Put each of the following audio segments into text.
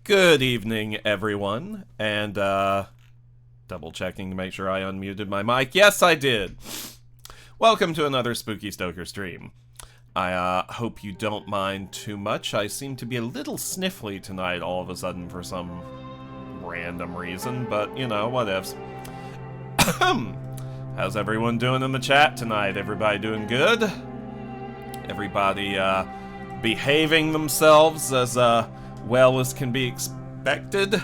Good evening, everyone, and double checking to make sure I unmuted my mic. Yes, I did. Welcome to another Spooky Stoker stream. I hope you don't mind too much. I seem to be a little sniffly tonight all of a sudden for some random reason, but you know, what ifs. How's everyone doing in the chat tonight? Everybody doing good? Everybody behaving themselves as well as can be expected?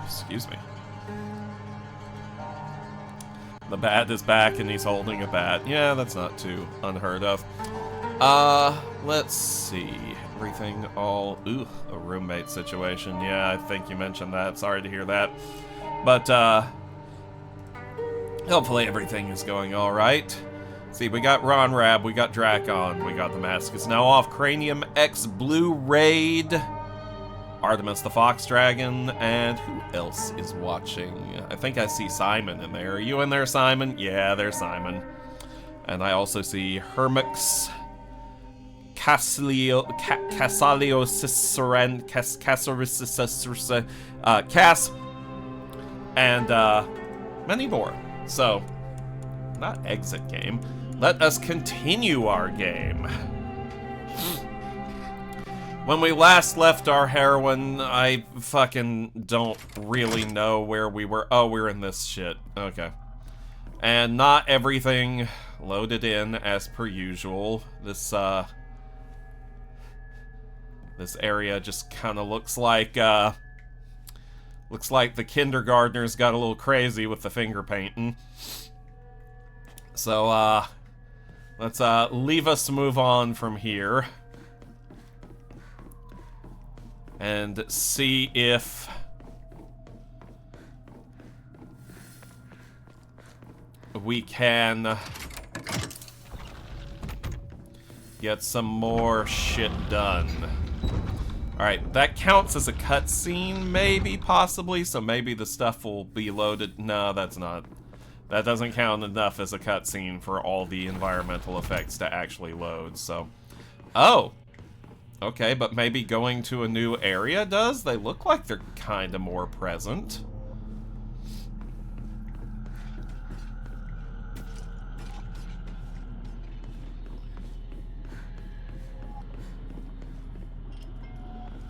Excuse me. The bat is back and he's holding a bat. Yeah, that's not too unheard of. Let's see. Everything all... Ooh, a roommate situation. Yeah, I think you mentioned that. Sorry to hear that. But, hopefully everything is going alright. See, we got Ron Rab, we got Drakon, we got the mask is now off. Cranium X Blue Raid, Artemis the Fox Dragon, and who else is watching? I think I see Simon in there. Are you in there, Simon? Yeah, there's Simon. And I also see Hermix, Casalio Ciceran, Cass, and many more. So, not exit game. Let us continue our game. When we last left our heroine, I fucking don't really know where we were. Oh, we're in this shit. Okay. And not everything loaded in as per usual. This area just kind of looks like the kindergartners got a little crazy with the finger painting. So, let's leave us move on from here. And see if we can get some more shit done. Alright, that counts as a cutscene, maybe, possibly, so maybe the stuff will be loaded. No, that's not. That doesn't count enough as a cutscene for all the environmental effects to actually load, so... Oh! Okay, but maybe going to a new area does? They look like they're kinda more present.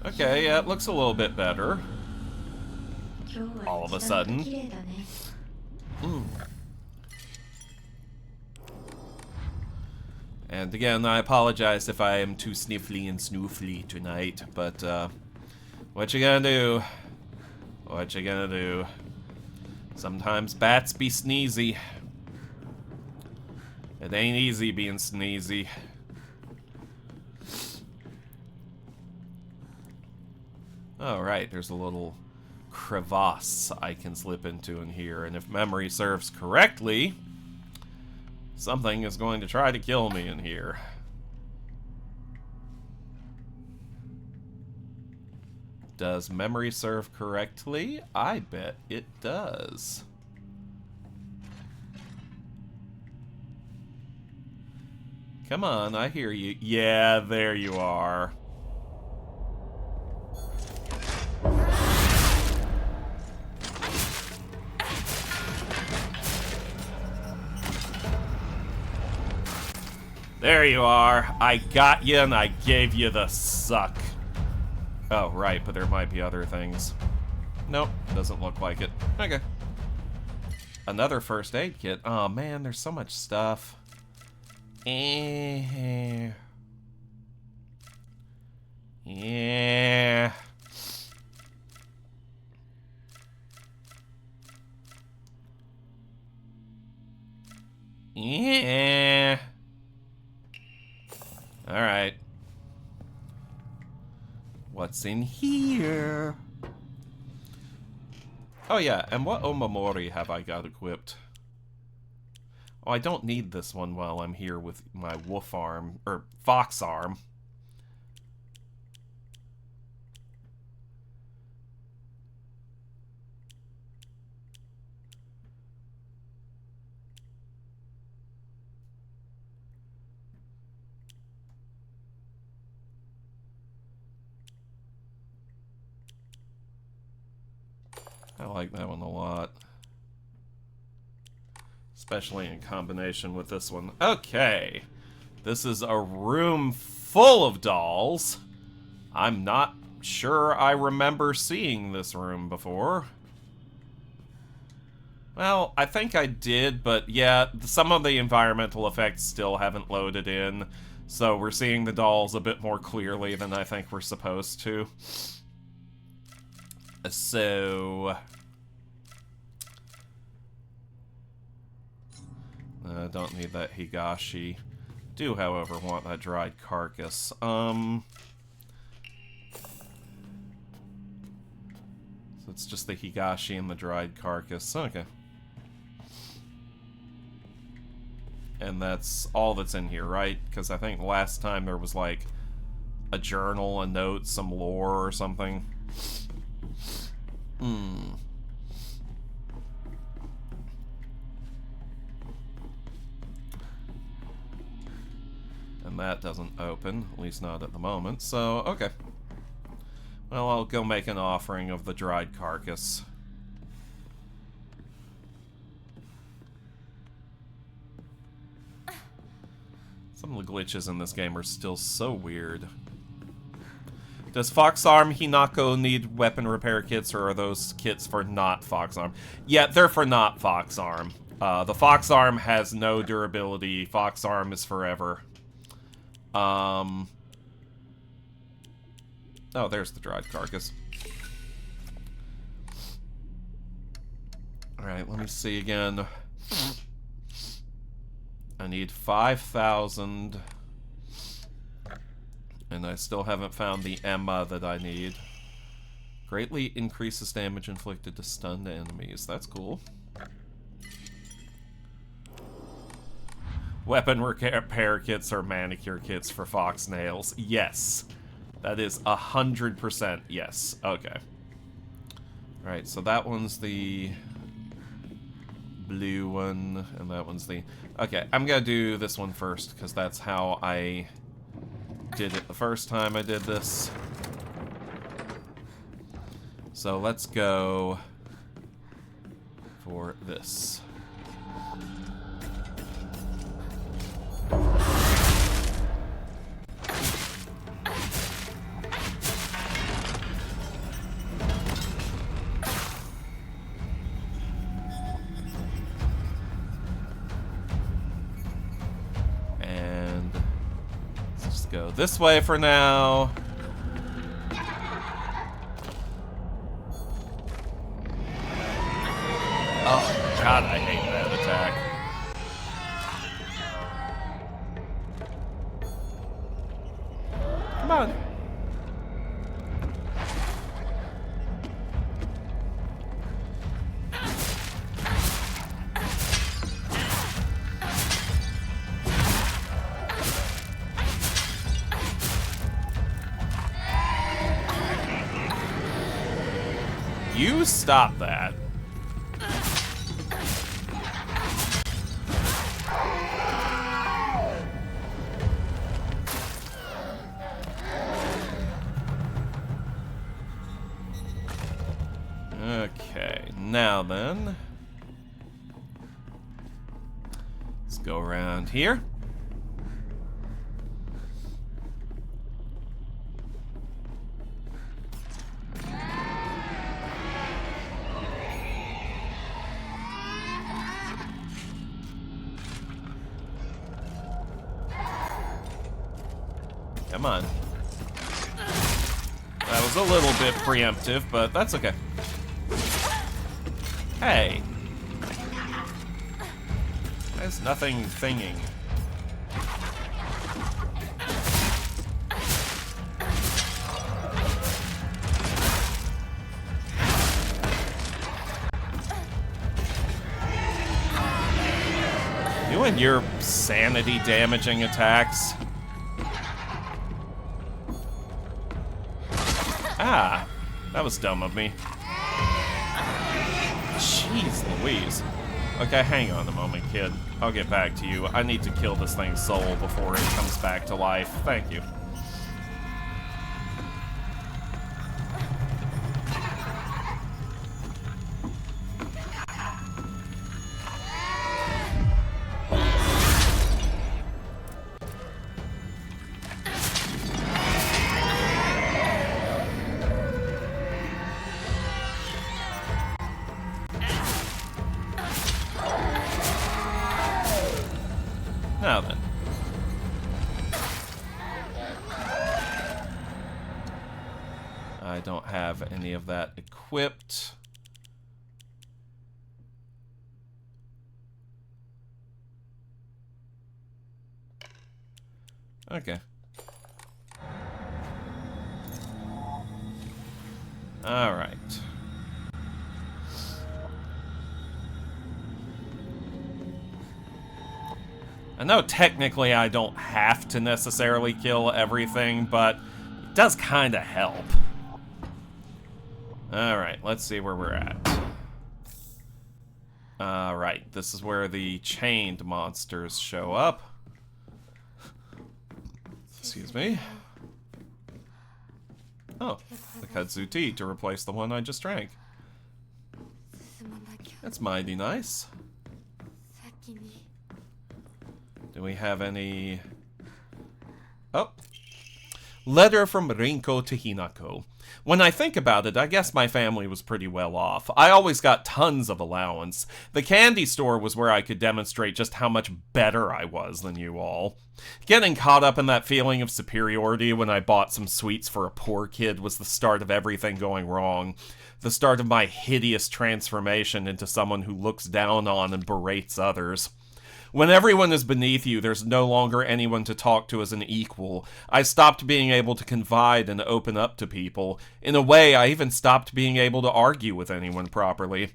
Okay, yeah, it looks a little bit better. All of a sudden. And again, I apologize if I am too sniffly and snoofly tonight, but, what you gonna do? What you gonna do? Sometimes bats be sneezy. It ain't easy being sneezy. Alright, there's a little crevasse I can slip into in here, and if memory serves correctly, something is going to try to kill me in here. Does memory serve correctly? I bet it does. Come on, I hear you. Yeah, there you are. There you are. I got you and I gave you the suck. Oh, right, but there might be other things. Nope, doesn't look like it. Okay. Another first aid kit. Oh man, there's so much stuff. Yeah. Yeah. Yeah. Alright. What's in here? Oh yeah, and what Omamori have I got equipped? Oh, I don't need this one while I'm here with my wolf arm, or fox arm. I like that one a lot. Especially in combination with this one. Okay. This is a room full of dolls. I'm not sure I remember seeing this room before. Well, I think I did, but yeah, some of the environmental effects still haven't loaded in. So we're seeing the dolls a bit more clearly than I think we're supposed to. So... I don't need that Higashi. Do, however, want that dried carcass. So it's just the Higashi and the dried carcass. Okay. And that's all that's in here, right? Because I think last time there was, like, a journal, a note, some lore or something. And that doesn't open, at least not at the moment, so, okay. Well, I'll go make an offering of the dried carcass. Some of the glitches in this game are still so weird. Does Foxarm Hinako need weapon repair kits, or are those kits for not Foxarm? Yeah, they're for not Foxarm. The Foxarm has no durability. Foxarm is forever. Oh, there's the dried carcass. Alright, let me see again. I need 5,000. And I still haven't found the Emma that I need. Greatly increases damage inflicted to stunned enemies. That's cool. Weapon repair kits or manicure kits for fox nails. Yes. That is 100% yes. Okay. Alright, so that one's the blue one, and that one's the... Okay, I'm gonna do this one first, because that's how I did it the first time I did this. So let's go for this. Go this way for now. Oh god, I hate that attack. Come on. You stop that. Okay, now then. Let's go around here. Come on. That was a little bit preemptive, but that's okay. Hey. There's nothing thinging. You and your sanity damaging attacks. Ah, that was dumb of me. Jeez Louise. Okay, hang on a moment, kid. I'll get back to you. I need to kill this thing's soul before it comes back to life. Thank you. Now then. I don't have have any of that equipped. Okay. Alright. I know technically I don't have to necessarily kill everything, but it does kind of help. Alright, let's see where we're at. Alright, this is where the chained monsters show up. Excuse me. Oh, the kudzu tea to replace the one I just drank. That's mighty nice. Do we have any... Oh. Letter from Rinko to Hinako. When I think about it, I guess my family was pretty well off. I always got tons of allowance. The candy store was where I could demonstrate just how much better I was than you all. Getting caught up in that feeling of superiority when I bought some sweets for a poor kid was the start of everything going wrong. The start of my hideous transformation into someone who looks down on and berates others. When everyone is beneath you, there's no longer anyone to talk to as an equal. I stopped being able to confide and open up to people. In a way, I even stopped being able to argue with anyone properly.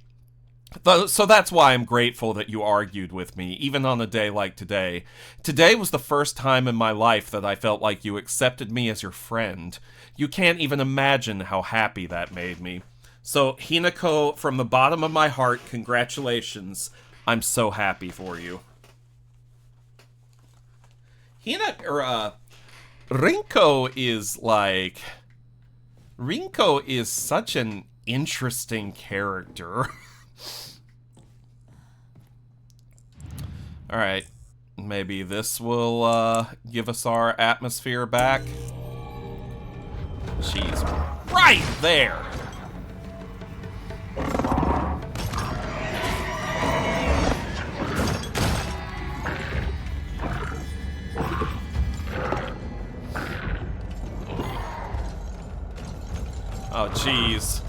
So that's why I'm grateful that you argued with me, even on a day like today. Today was the first time in my life that I felt like you accepted me as your friend. You can't even imagine how happy that made me. So, Hinako, from the bottom of my heart, congratulations. I'm so happy for you. Rinko is such an interesting character. Alright, maybe this will give us our atmosphere back. She's right there! Oh, jeez.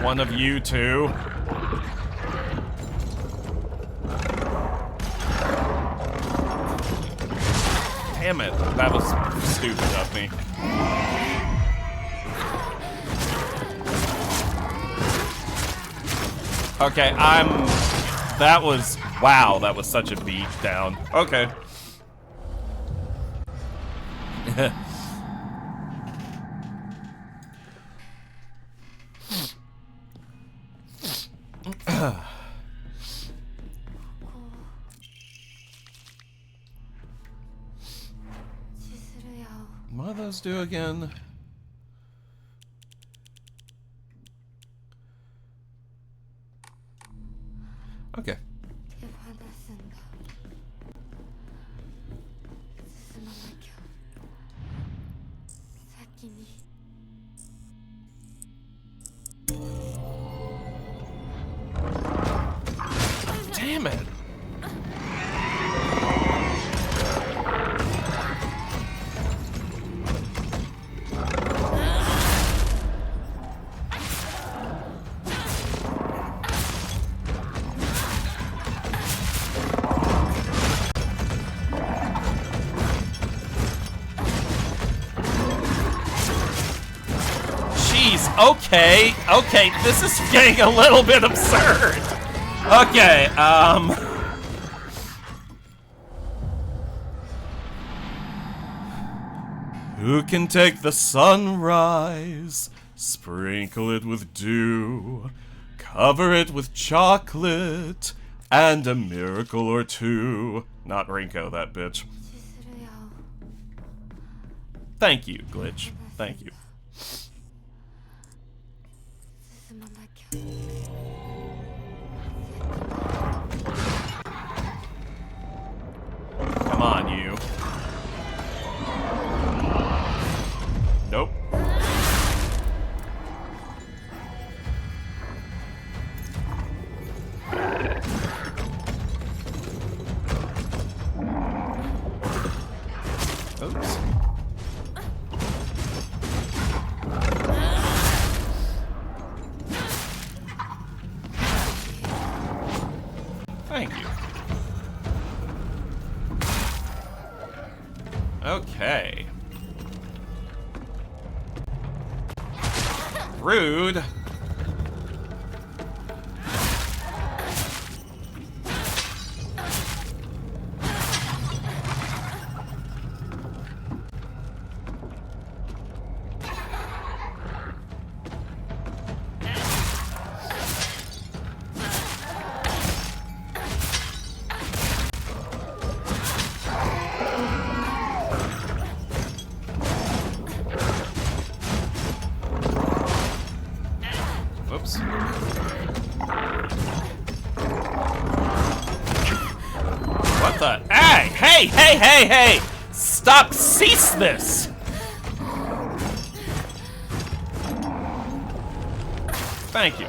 One of you two. Damn it. That was stupid of me. Okay, that was... Wow, that was such a beat down. Okay. What do those do again? Okay. Damn it. Okay, this is getting a little bit absurd. Okay, Who can take the sunrise, sprinkle it with dew, cover it with chocolate, and a miracle or two? Not Rinko, that bitch. Thank you, Glitch. Thank you. Come on, you. Nope. Oops. Thank you. Okay. Rude. Whoops. What the? Hey! Hey! Hey! Hey! Hey! Stop! Cease this! Thank you.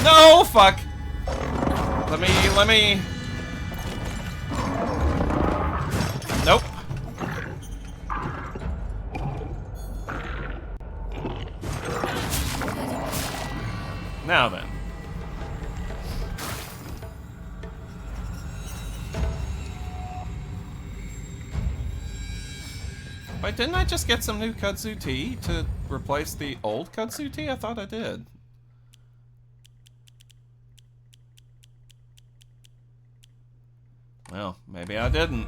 No, fuck. Let me. Nope. Now then. Wait, didn't I just get some new kudzu tea to replace the old kudzu tea? I thought I did. Well, maybe I didn't.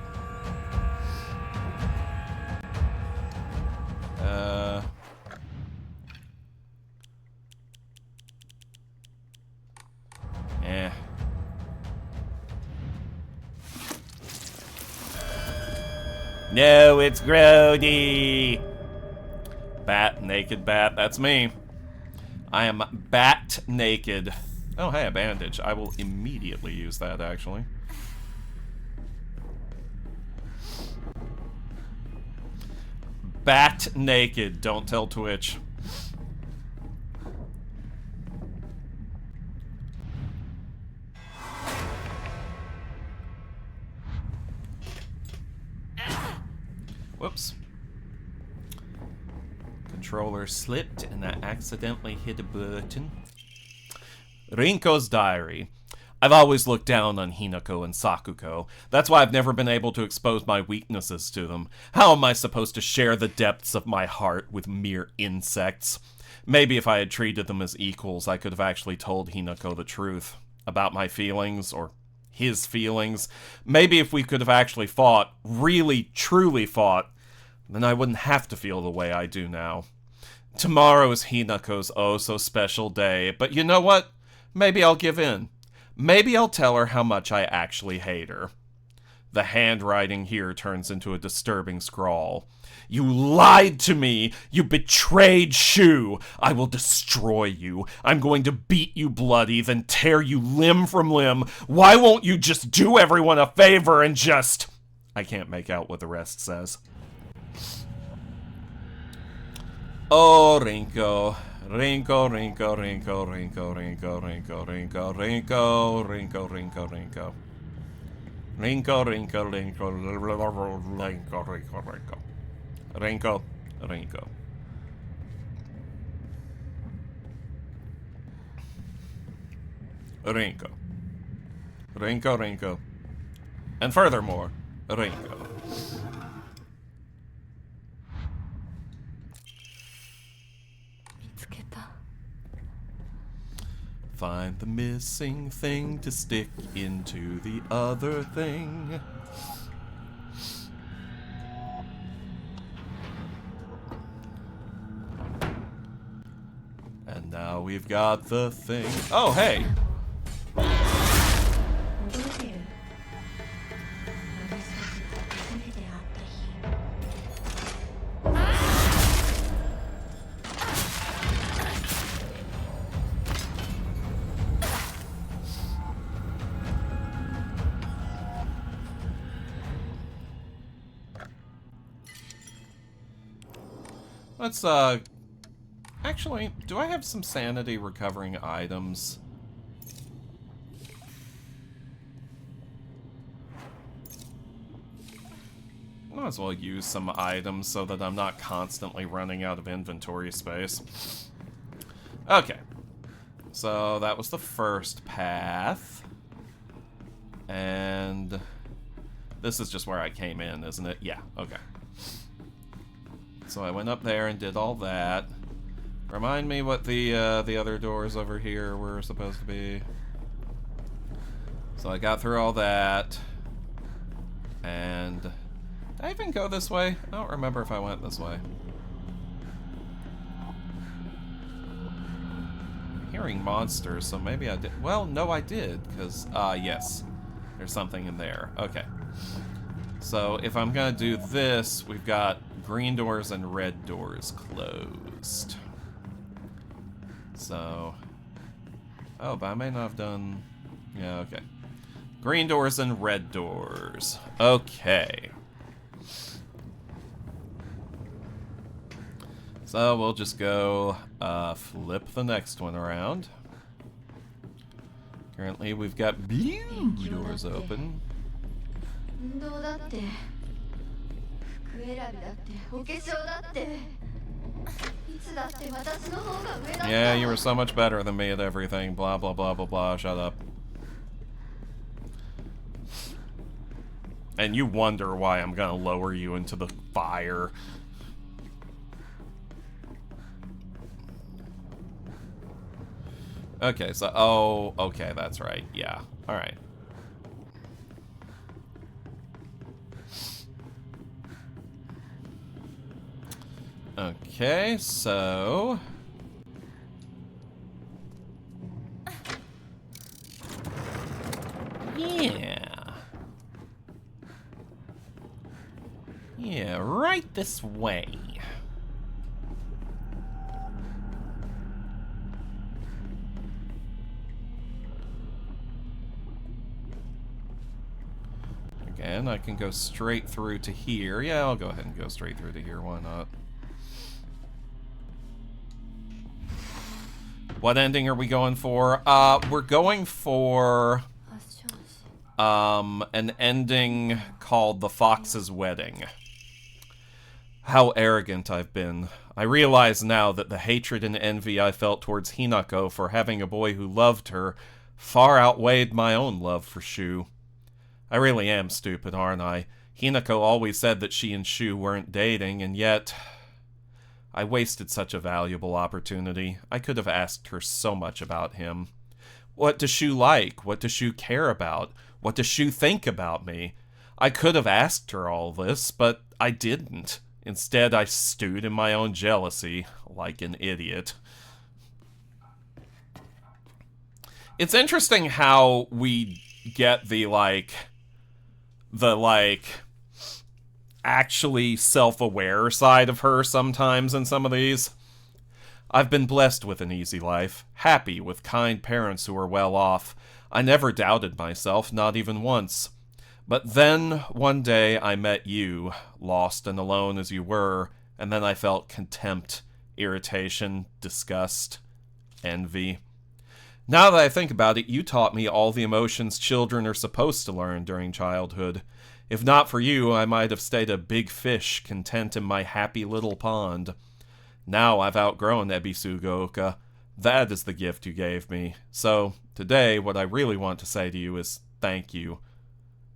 Eh. No, it's Grody! Bat, naked bat, that's me. I am bat naked. Oh, hey, a bandage. I will immediately use that, actually. Bat naked. Don't tell Twitch. Whoops. Controller slipped and I accidentally hit a button. Rinko's diary. I've always looked down on Hinako and Sakuko. That's why I've never been able to expose my weaknesses to them. How am I supposed to share the depths of my heart with mere insects? Maybe if I had treated them as equals, I could have actually told Hinako the truth about my feelings, or his feelings. Maybe if we could have actually fought, really, truly fought, then I wouldn't have to feel the way I do now. Tomorrow is Hinako's oh-so-special day, but you know what? Maybe I'll give in. Maybe I'll tell her how much I actually hate her. The handwriting here turns into a disturbing scrawl. You lied to me! You betrayed Shu! I will destroy you. I'm going to beat you bloody, then tear you limb from limb. Why won't you just do everyone a favor and just... I can't make out what the rest says. Oh, Rinko. Rinko, Rinko, Rinko, Rinko, Rinko, Rinko, Rinko, Rinko, Rinko, Rinko, Rinko. Rinko, Rinko, Rinko, Rinko, Rinko, Rinko. Rinko, Rinko. Rinko. Rinko, Rinko. And furthermore, Rinko. Find the missing thing to stick into the other thing. And now we've got the thing. Oh, hey! Let's, actually, do I have some sanity recovering items? Might as well use some items so that I'm not constantly running out of inventory space. Okay. So that was the first path. And this is just where I came in, isn't it? Yeah, okay. So I went up there and did all that. Remind me what the other doors over here were supposed to be. So I got through all that. And did I even go this way? I don't remember if I went this way. I'm hearing monsters, so maybe I did. Well, no, I did, because, yes. There's something in there. Okay. So if I'm gonna do this, we've got green doors and red doors closed. So... oh, but I may not have done... yeah, okay. Green doors and red doors. Okay. So we'll just go flip the next one around. Currently we've got blue doors open. Yeah, you were so much better than me at everything. Blah, blah, blah, blah, blah. Shut up. And you wonder why I'm gonna lower you into the fire. Okay, so, oh, okay, that's right. Yeah, alright. Okay, so... yeah. Yeah, right this way. Again, I can go straight through to here. Yeah, I'll go ahead and go straight through to here. Why not? What ending are we going for? We're going for an ending called The Fox's Wedding. How arrogant I've been. I realize now that the hatred and envy I felt towards Hinako for having a boy who loved her far outweighed my own love for Shu. I really am stupid, aren't I? Hinako always said that she and Shu weren't dating, and yet... I wasted such a valuable opportunity. I could have asked her so much about him. What does Shu like? What does Shu care about? What does Shu think about me? I could have asked her all this, but I didn't. Instead, I stewed in my own jealousy, like an idiot. It's interesting how we get the actually self-aware side of her sometimes in some of these. I've been blessed with an easy life, happy with kind parents who are well off. I never doubted myself, not even once. But then, one day, I met you, lost and alone as you were, and then I felt contempt, irritation, disgust, envy. Now that I think about it, you taught me all the emotions children are supposed to learn during childhood. If not for you, I might have stayed a big fish, content in my happy little pond. Now I've outgrown Ebisugaoka. That is the gift you gave me. So, today, what I really want to say to you is thank you.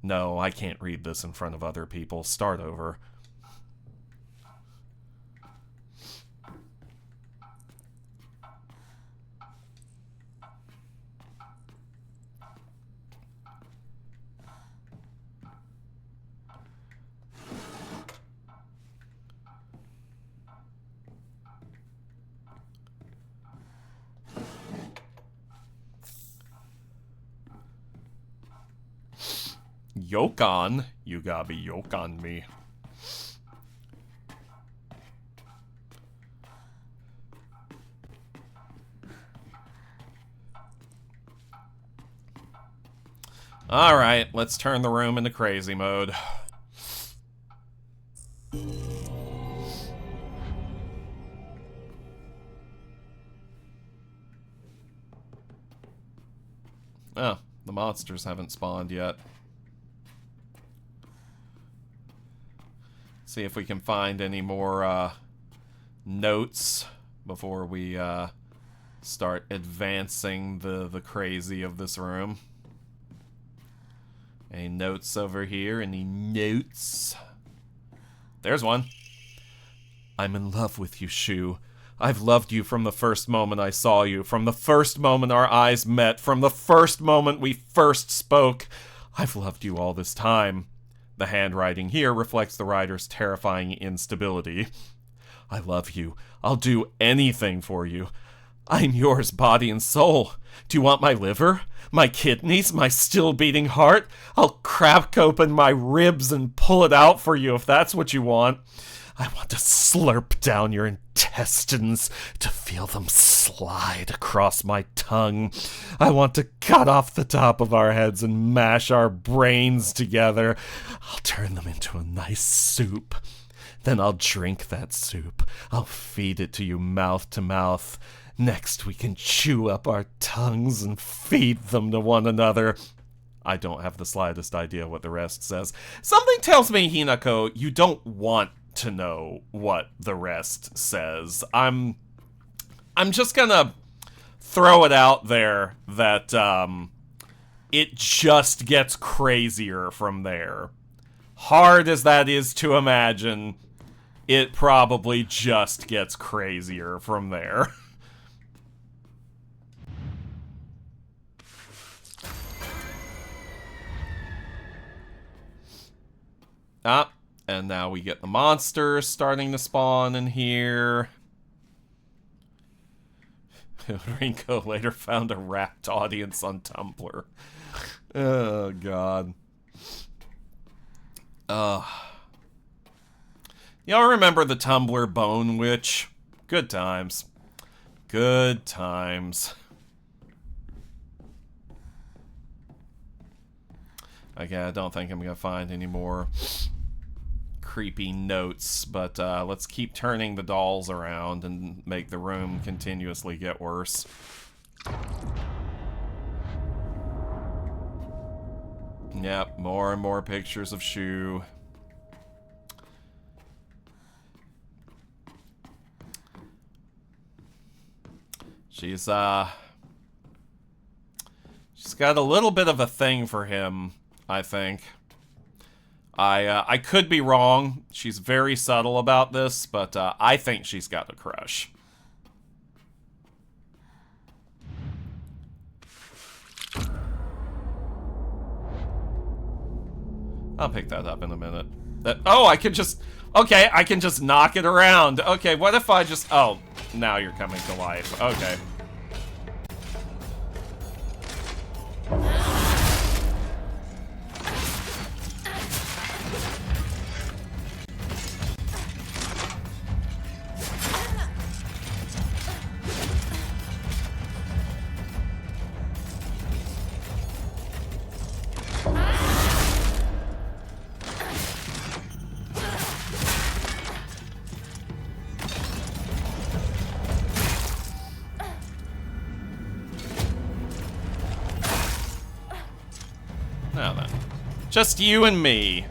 No, I can't read this in front of other people. Start over. Yokan? You gotta be yokan me. Alright, let's turn the room into crazy mode. Oh, the monsters haven't spawned yet. See if we can find any more notes before we start advancing the crazy of this room. Any notes over here? Any notes? There's one. I'm in love with you, Shu. I've loved you from the first moment I saw you, from the first moment our eyes met, from the first moment we first spoke. I've loved you all this time. The handwriting here reflects the writer's terrifying instability. I love you. I'll do anything for you. I'm yours, body and soul. Do you want my liver? My kidneys? My still-beating heart? I'll crack open my ribs and pull it out for you if that's what you want. I want to slurp down your intestines, to feel them slide across my tongue. I want to cut off the top of our heads and mash our brains together. I'll turn them into a nice soup. Then I'll drink that soup. I'll feed it to you mouth to mouth. Next, we can chew up our tongues and feed them to one another. I don't have the slightest idea what the rest says. Something tells me, Hinako, you don't want to know what the rest says. I'm just gonna throw it out there that it just gets crazier from there. Hard as that is to imagine, it probably just gets crazier from there. And now we get the monsters starting to spawn in here. Rinko later found a rapt audience on Tumblr. Oh, God. Y'all remember the Tumblr Bone Witch? Good times. Good times. Okay, I don't think I'm gonna find any more creepy notes, but let's keep turning the dolls around and make the room continuously get worse. Yep, more and more pictures of Shu. She's got a little bit of a thing for him, I think. I could be wrong. She's very subtle about this, but I think she's got a crush. I'll pick that up in a minute. Oh, I can just... Okay, I can just knock it around. Okay, what if I just... Oh, now you're coming to life. Okay. Now then. Just you and me.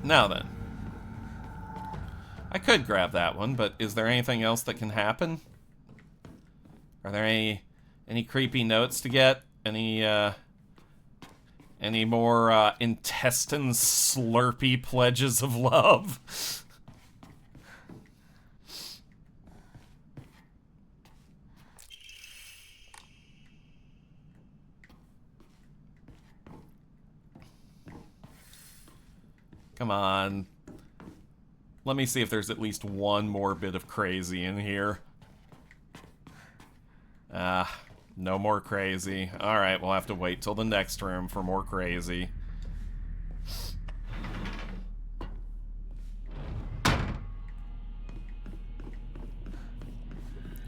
Now then. I could grab that one, but is there anything else that can happen? Are there any creepy notes to get? Any more intestine slurpy pledges of love? Come on. Let me see if there's at least one more bit of crazy in here. No more crazy. Alright, we'll have to wait till the next room for more crazy.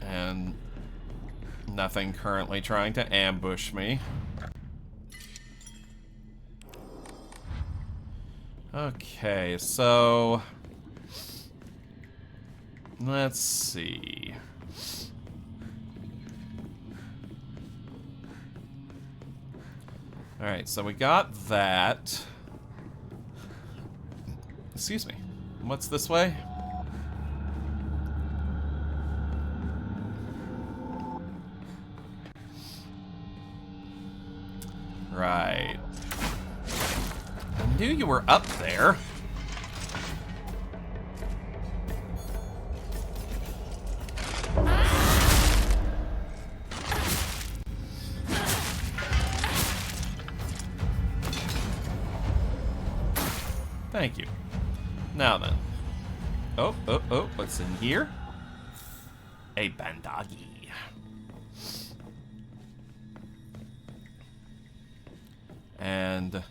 And nothing currently trying to ambush me. Okay, so... let's see. Alright, so we got that. Excuse me. What's this way? Right. I knew you were up there. Thank you. Now then. Oh, what's in here? A bandagi. And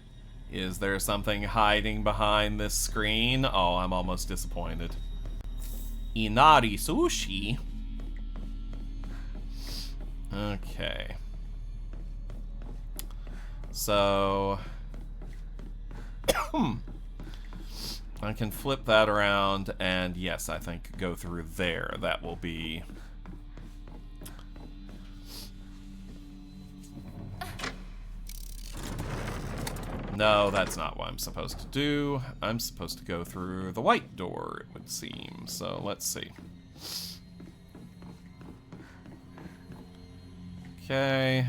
is there something hiding behind this screen? Oh, I'm almost disappointed. Inari sushi? Okay. So... I can flip that around, and yes, I think go through there. That will be... No, that's not what I'm supposed to do. I'm supposed to go through the white door, it would seem. So, let's see. Okay.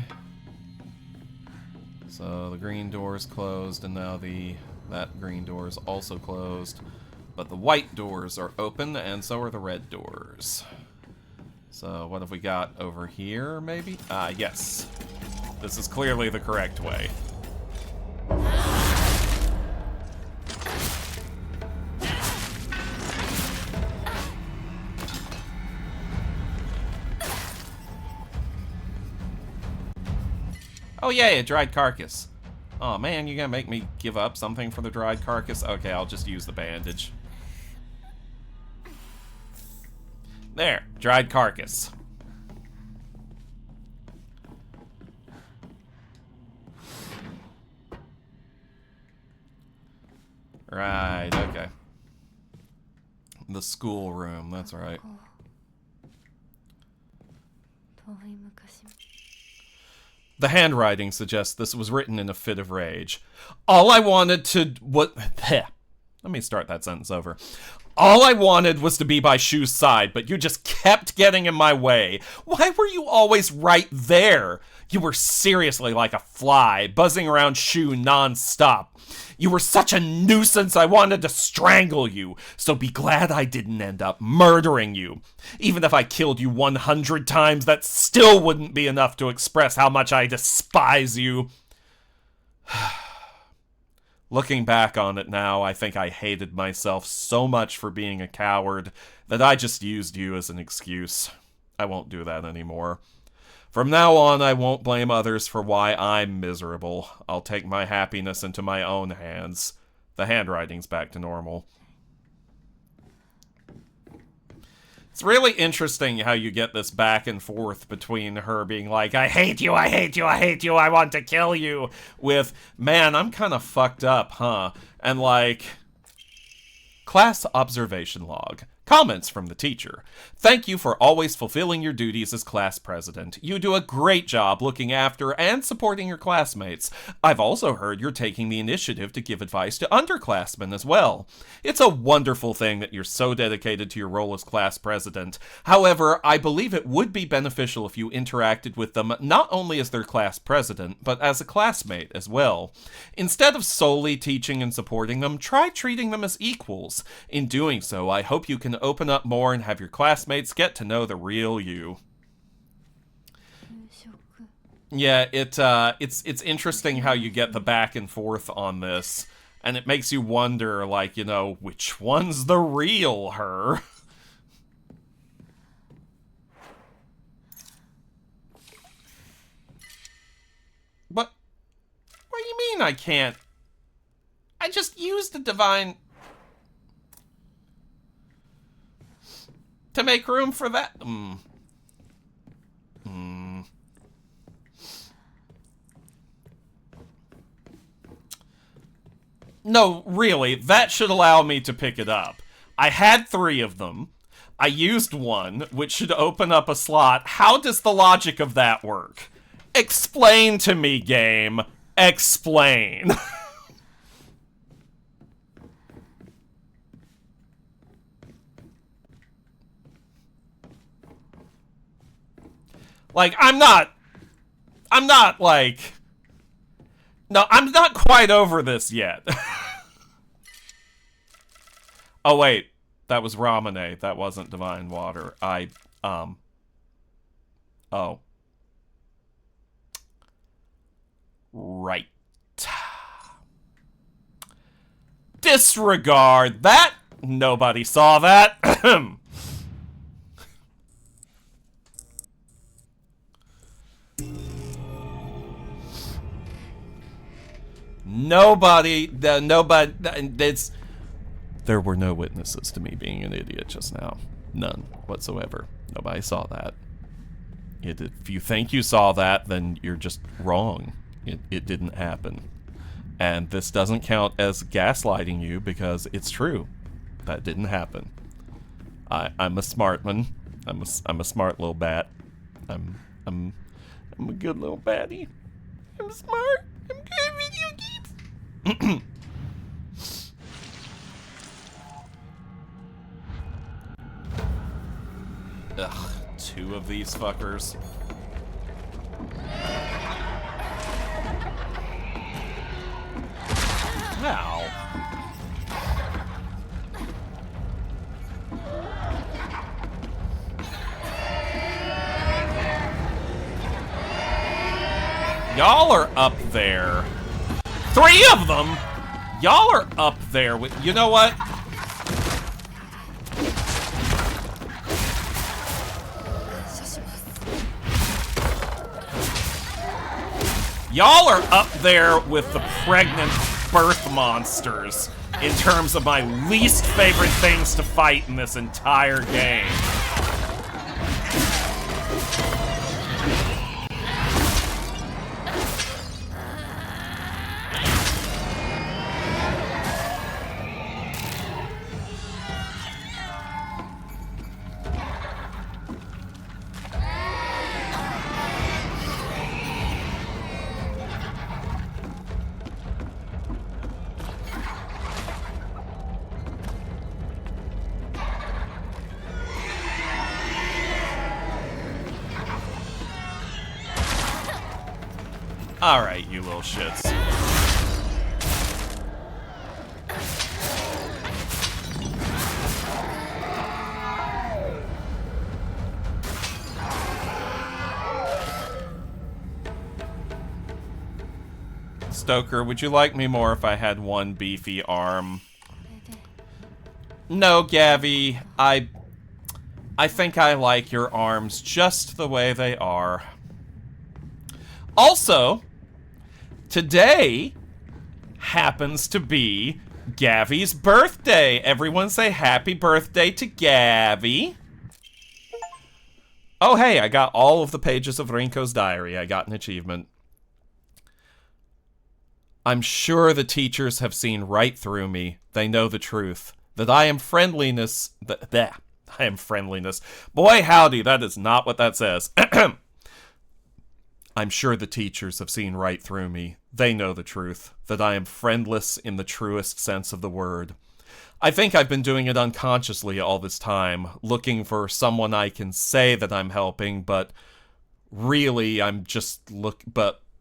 So, the green door is closed, and now that green door is also closed. But the white doors are open, and so are the red doors. So, what have we got over here, maybe? Yes. This is clearly the correct way. Oh yay, a dried carcass. Oh man, you gonna make me give up something for the dried carcass? Okay, I'll just use the bandage. There, dried carcass. Right, okay. The schoolroom, that's right. The handwriting suggests this was written in a fit of rage. All I wanted to... What... Let me start that sentence over. All I wanted was to be by Shu's side, but you just kept getting in my way. Why were you always right there? You were seriously like a fly, buzzing around Shu non-stop. You were such a nuisance, I wanted to strangle you, so be glad I didn't end up murdering you. Even if I killed you 100 times, that still wouldn't be enough to express how much I despise you. Looking back on it now, I think I hated myself so much for being a coward that I just used you as an excuse. I won't do that anymore. From now on, I won't blame others for why I'm miserable. I'll take my happiness into my own hands. The handwriting's back to normal. It's really interesting how you get this back and forth between her being like, I hate you, I hate you, I hate you, I want to kill you, with, man, I'm kind of fucked up, huh? And like, class observation log. Comments from the teacher. Thank you for always fulfilling your duties as class president. You do a great job looking after and supporting your classmates. I've also heard you're taking the initiative to give advice to underclassmen as well. It's a wonderful thing that you're so dedicated to your role as class president. However, I believe it would be beneficial if you interacted with them not only as their class president, but as a classmate as well. Instead of solely teaching and supporting them, try treating them as equals. In doing so, I hope you can open up more and have your classmates get to know the real you. Yeah, it's interesting how you get the back and forth on this, and it makes you wonder, like, you know, which one's the real her? But what do you mean I can't? I just used the divine to make room for that. No, really, that should allow me to pick it up. I had 3 of them. I used one, which should open up a slot. How does the logic of that work? Explain to me, game. Explain. Like, I'm not, like... No, I'm not quite over this yet. Oh, wait. That was Ramune. That wasn't Divine Water. Oh. Right. Disregard that. Nobody saw that. Nobody, it's... There were no witnesses to me being an idiot just now. None whatsoever. Nobody saw that. If you think you saw that, then you're just wrong. It didn't happen. And this doesn't count as gaslighting you because it's true. That didn't happen. I'm a smart one. I'm a smart little bat. I'm a good little batty. I'm smart. I'm good at video games. Ugh, 2 of these fuckers. Ow. Y'all are up there. 3 of them? Y'all are up there with... You know what? Y'all are up there with the pregnant birth monsters in terms of my least favorite things to fight in this entire game. Alright, you little shits. Stoker, would you like me more if I had one beefy arm? No, Gavi. I think I like your arms just the way they are. Also, today happens to be Gavi's birthday. Everyone say happy birthday to Gavi. Oh, hey, I got all of the pages of Rinko's diary. I got an achievement. I'm sure the teachers have seen right through me. They know the truth. That I am friendliness. I am friendliness. Boy, howdy, that is not what that says. I'm sure the teachers have seen right through me. They know the truth, that I am friendless in the truest sense of the word. I think I've been doing it unconsciously all this time, looking for someone I can say that I'm helping, but really I'm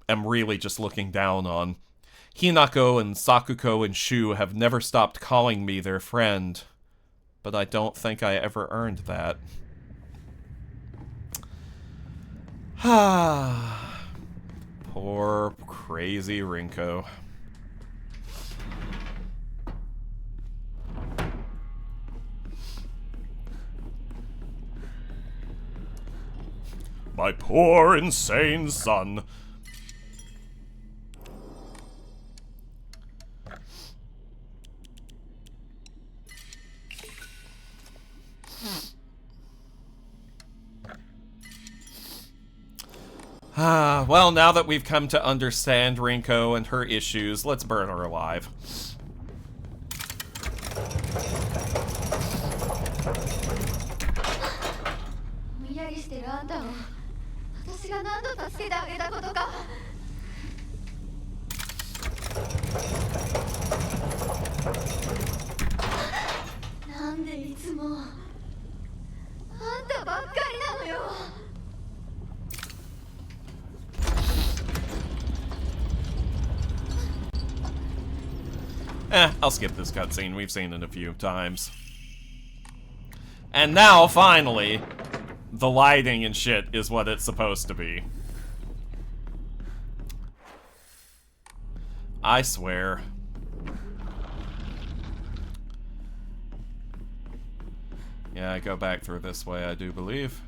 really just looking down on. Hinako and Sakuko and Shu have never stopped calling me their friend, but I don't think I ever earned that. Poor, crazy Rinko. My poor, insane son. Well, now that we've come to understand Rinko and her issues, let's burn her alive. してるあんたを私が何度助けてあげたことか。なんでいつもあんたばっかりなのよ。I'll skip this cutscene. We've seen it a few times. And now, finally, the lighting and shit is what it's supposed to be. I swear. Yeah, I go back through this way, I do believe.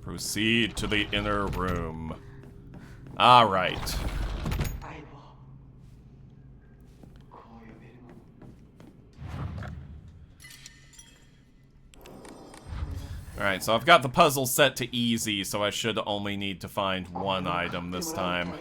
Proceed to the inner room. Alright. Alright, so I've got the puzzle set to easy, so I should only need to find one item this time.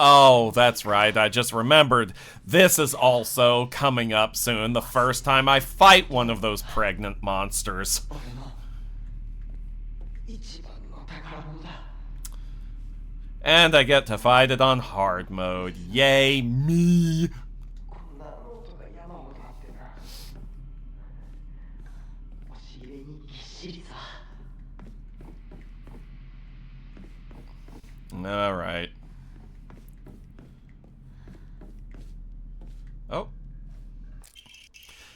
Oh, that's right, I just remembered. This is also coming up soon, the first time I fight one of those pregnant monsters. And I get to fight it on hard mode. Yay, me! Alright. Oh.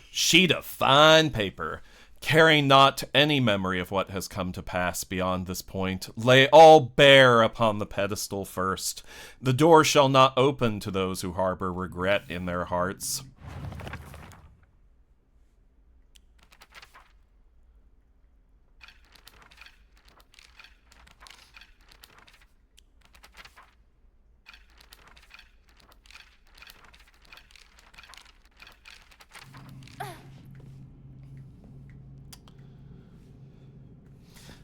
Sheet of fine paper. Carry not any memory of what has come to pass beyond this point. Lay all bare upon the pedestal first. The door shall not open to those who harbor regret in their hearts.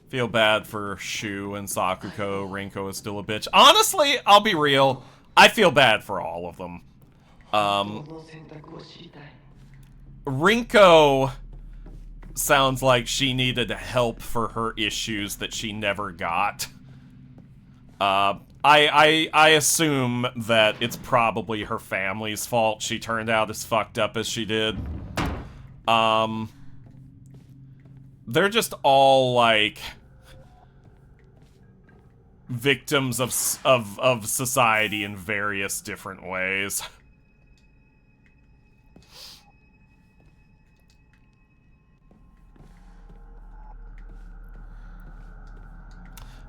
Feel bad for Shu and Sakuko. Rinko is still a bitch. Honestly, I'll be real. I feel bad for all of them. Rinko sounds like she needed help for her issues that she never got. I assume that it's probably her family's fault she turned out as fucked up as she did. They're just all, like, victims of society in various different ways.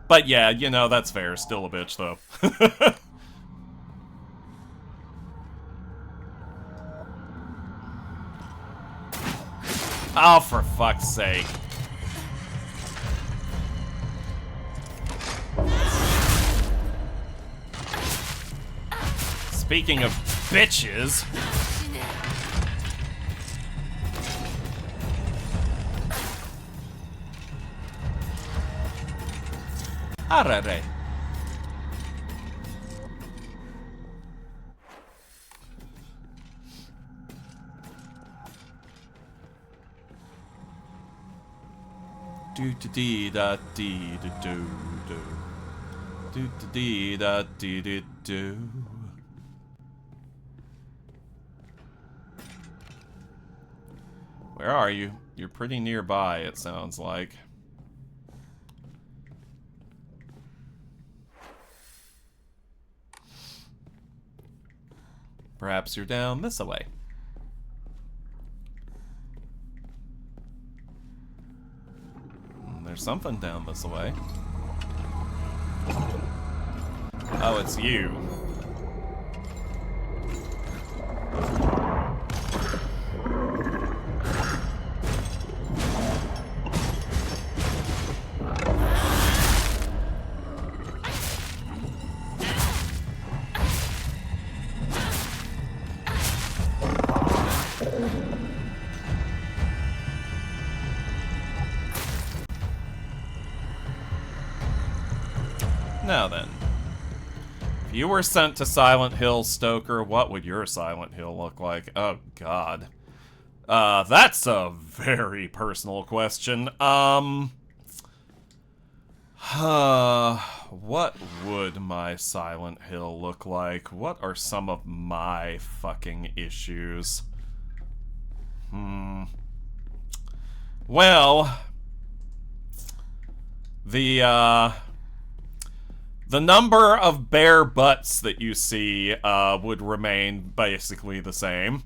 But yeah, you know, that's fair. Still a bitch, though. Oh, for fuck's sake. Speaking of bitches... Arare. Do do dee da dee do do do. Do do dee da dee do do. Where are you? You're pretty nearby, it sounds like. Perhaps you're down this way. There's something down this way. Oh, it's you. Now then. If you were sent to Silent Hill, Stoker, what would your Silent Hill look like? Oh, God. That's a very personal question. What would my Silent Hill look like? What are some of my fucking issues? Well, the number of bare butts that you see would remain basically the same,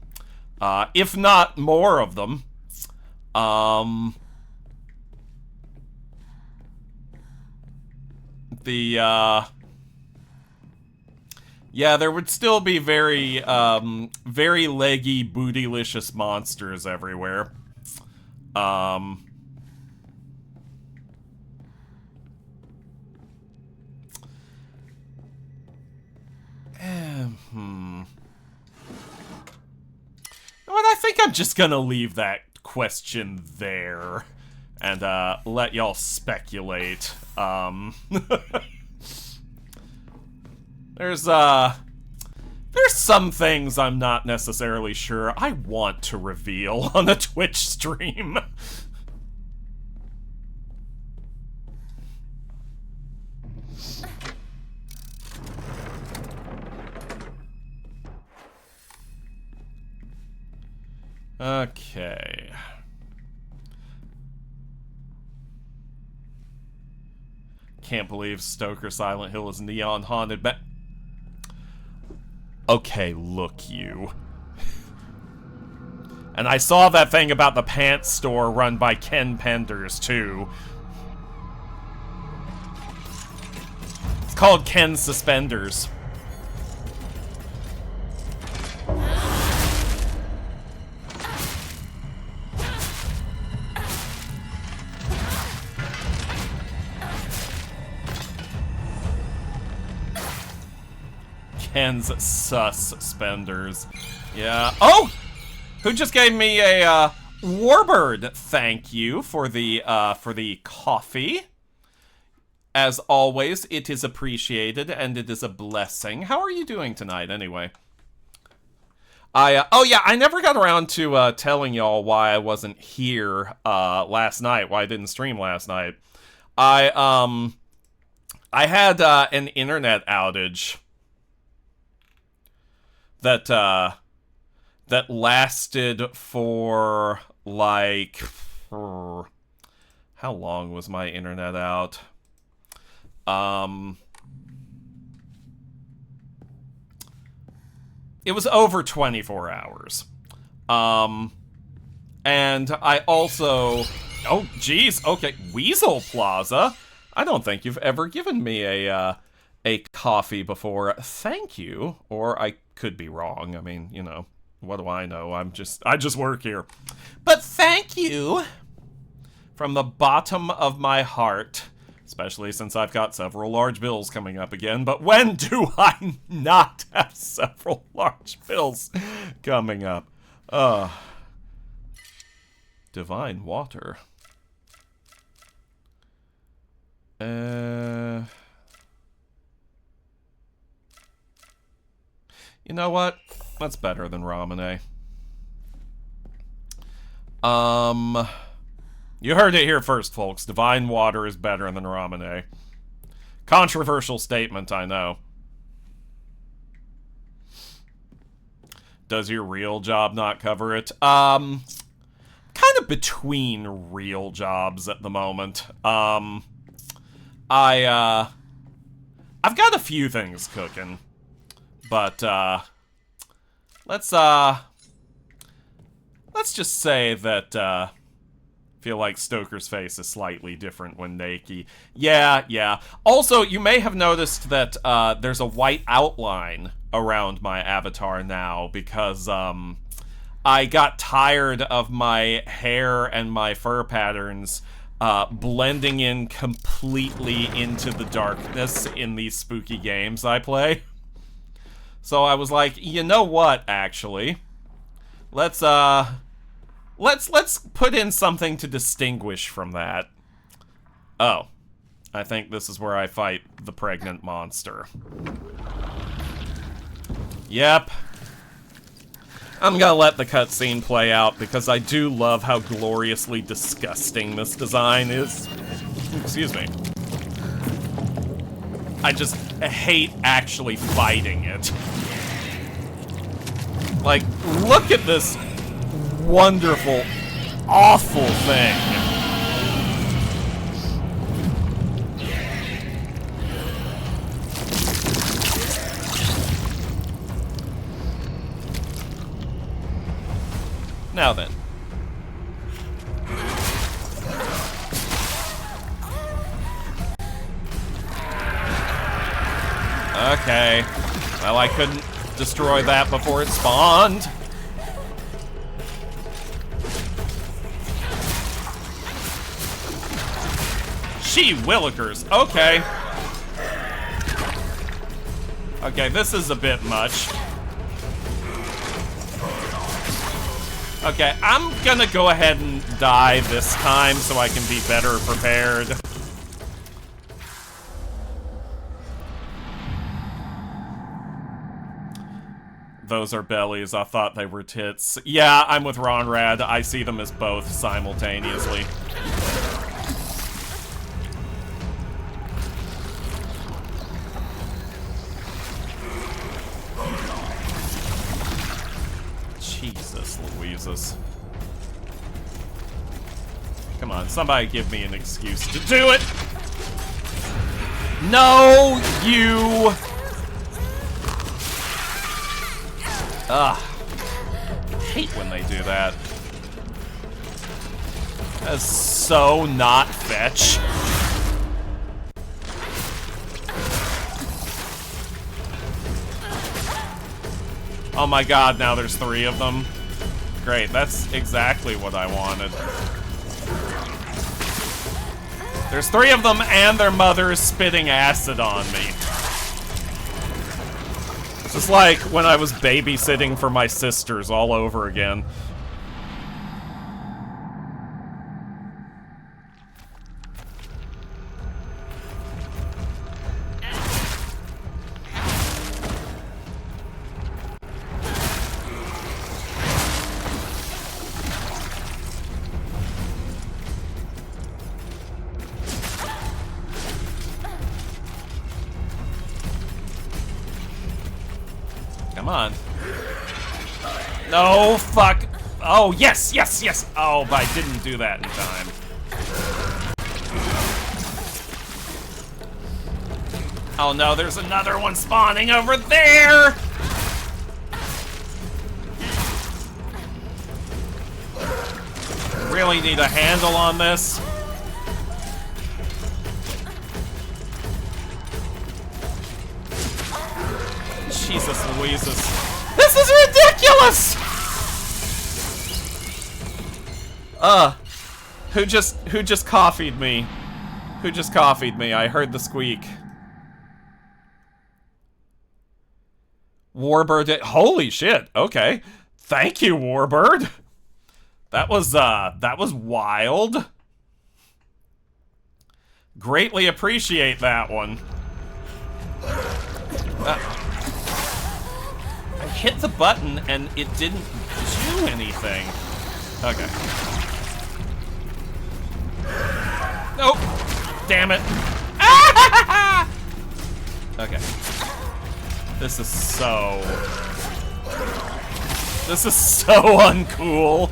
if not more of them. Yeah, there would still be very leggy, bootylicious monsters everywhere. But I think I'm just gonna leave that question there and let y'all speculate. There's some things I'm not necessarily sure I want to reveal on a Twitch stream. Okay. Can't believe Stoker Silent Hill is neon haunted, but okay, look you. And I saw that thing about the pants store run by Ken Penders too. It's called Ken Suspenders. Ken's Suspenders. Yeah. Oh! Who just gave me a Warbird? Thank you for the coffee. As always, it is appreciated and it is a blessing. How are you doing tonight, anyway? Oh yeah, I never got around to telling y'all why I wasn't here last night. Why I didn't stream last night. I had an internet outage that lasted for like how long was my internet out? It was over 24 hours. And I also oh geez, okay, Weasel Plaza. I don't think you've ever given me a coffee before. Thank you. Or I could be wrong. I mean, you know, what do I know? I just work here. But thank you from the bottom of my heart, especially since I've got several large bills coming up again. But when do I not have several large bills coming up? Divine water. You know what? That's better than ramen. You heard it here first, folks. Divine water is better than ramen. Controversial statement, I know. Does your real job not cover it? Kind of between real jobs at the moment. I've got a few things cooking. But, let's just say that, if Feel like Stoker's face is slightly different when naked. Yeah, yeah. Also, you may have noticed that there's a white outline around my avatar now because I got tired of my hair and my fur patterns blending in completely into the darkness in these spooky games I play. So I was like, you know what, actually? Let's put in something to distinguish from that. Oh. I think this is where I fight the pregnant monster. Yep. I'm gonna let the cutscene play out because I do love how gloriously disgusting this design is. Excuse me. I just hate actually fighting it. Like, look at this wonderful, awful thing. Now then. Okay. Well, I couldn't destroy that before it spawned. Gee willikers. Okay. Okay, this is a bit much. Okay, I'm gonna go ahead and die this time so I can be better prepared. Those are bellies. I thought they were tits. Yeah, I'm with Ronrad. I see them as both simultaneously. Jesus Louises. Come on, somebody give me an excuse to do it! No, you! Ugh. I hate when they do that. That's so not fetch. Oh my god, now there's 3 of them. Great, that's exactly what I wanted. There's 3 of them and their mother is spitting acid on me. It's just like when I was babysitting for my sisters all over again. Come on. No, fuck. Oh, yes, yes, yes. Oh, but I didn't do that in time. Oh no, there's another one spawning over there! Really need a handle on this. Jesus Louises. This is ridiculous! Who just coffeed me? Who just coffeed me? I heard the squeak. Warbird. Holy shit. Okay. Thank you, Warbird. That was wild. Greatly appreciate that one. I hit the button and it didn't do anything. Okay. Nope. Damn it. Okay. This is so uncool.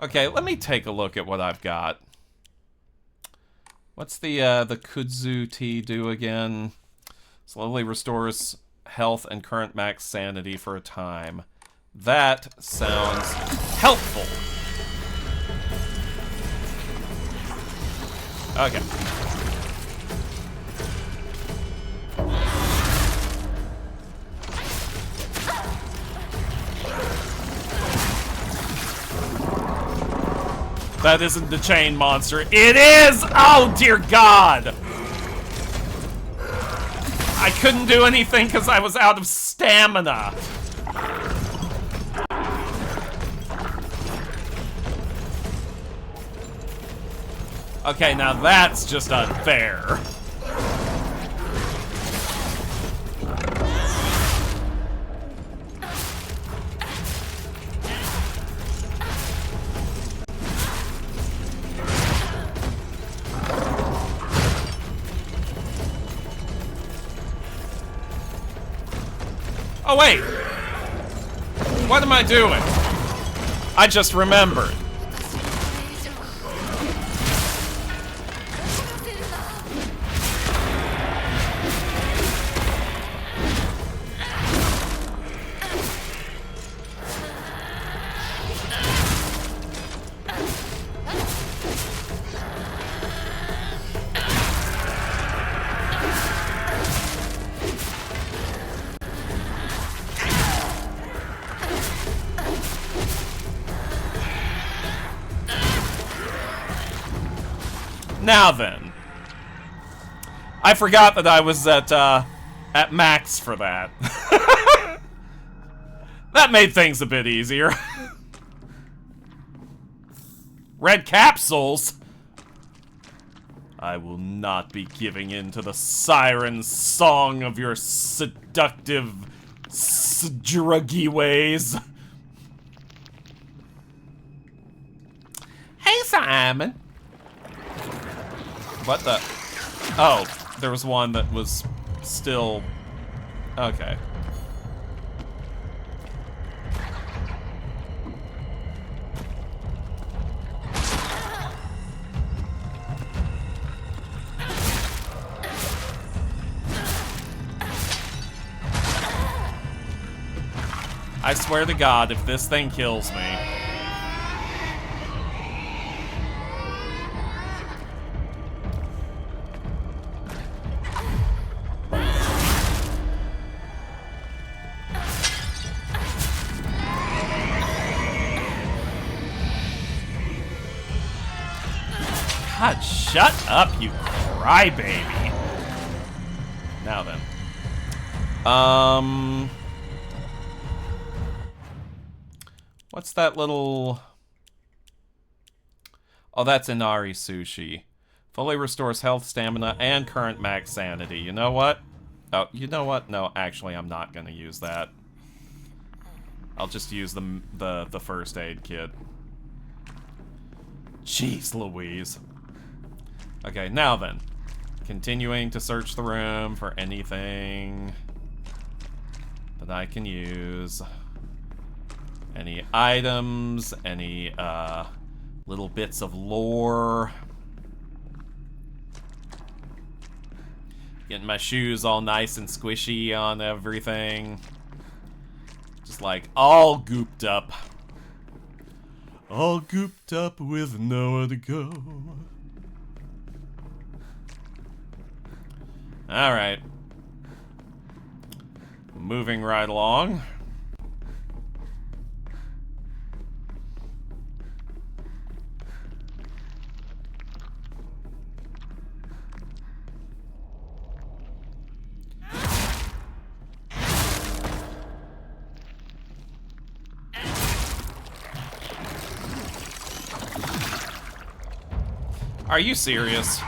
Okay, let me take a look at what I've got. What's the Kudzu tea do again? Slowly restores health and current max sanity for a time. That sounds helpful. Okay. That isn't the chain monster. It is! Oh, dear God! I couldn't do anything because I was out of stamina. Okay, now that's just unfair. Oh, wait! What am I doing? I just remembered. Now then. I forgot that I was at max for that. That made things a bit easier. Red capsules? I will not be giving in to the siren song of your seductive, druggy ways. Hey, Simon. What the? Oh, there was one that was still... Okay. I swear to God, if this thing kills me... God, shut up, you crybaby. Now then. What's that little... Oh, that's Inari Sushi. Fully restores health, stamina, and current max sanity. You know what? Oh, you know what? No, actually, I'm not gonna use that. I'll just use the first aid kit. Jeez Louise. Okay, now then. Continuing to search the room for anything that I can use. Any items, any little bits of lore. Getting my shoes all nice and squishy on everything. Just like all gooped up. All gooped up with nowhere to go. Alright. Moving right along. Are you serious?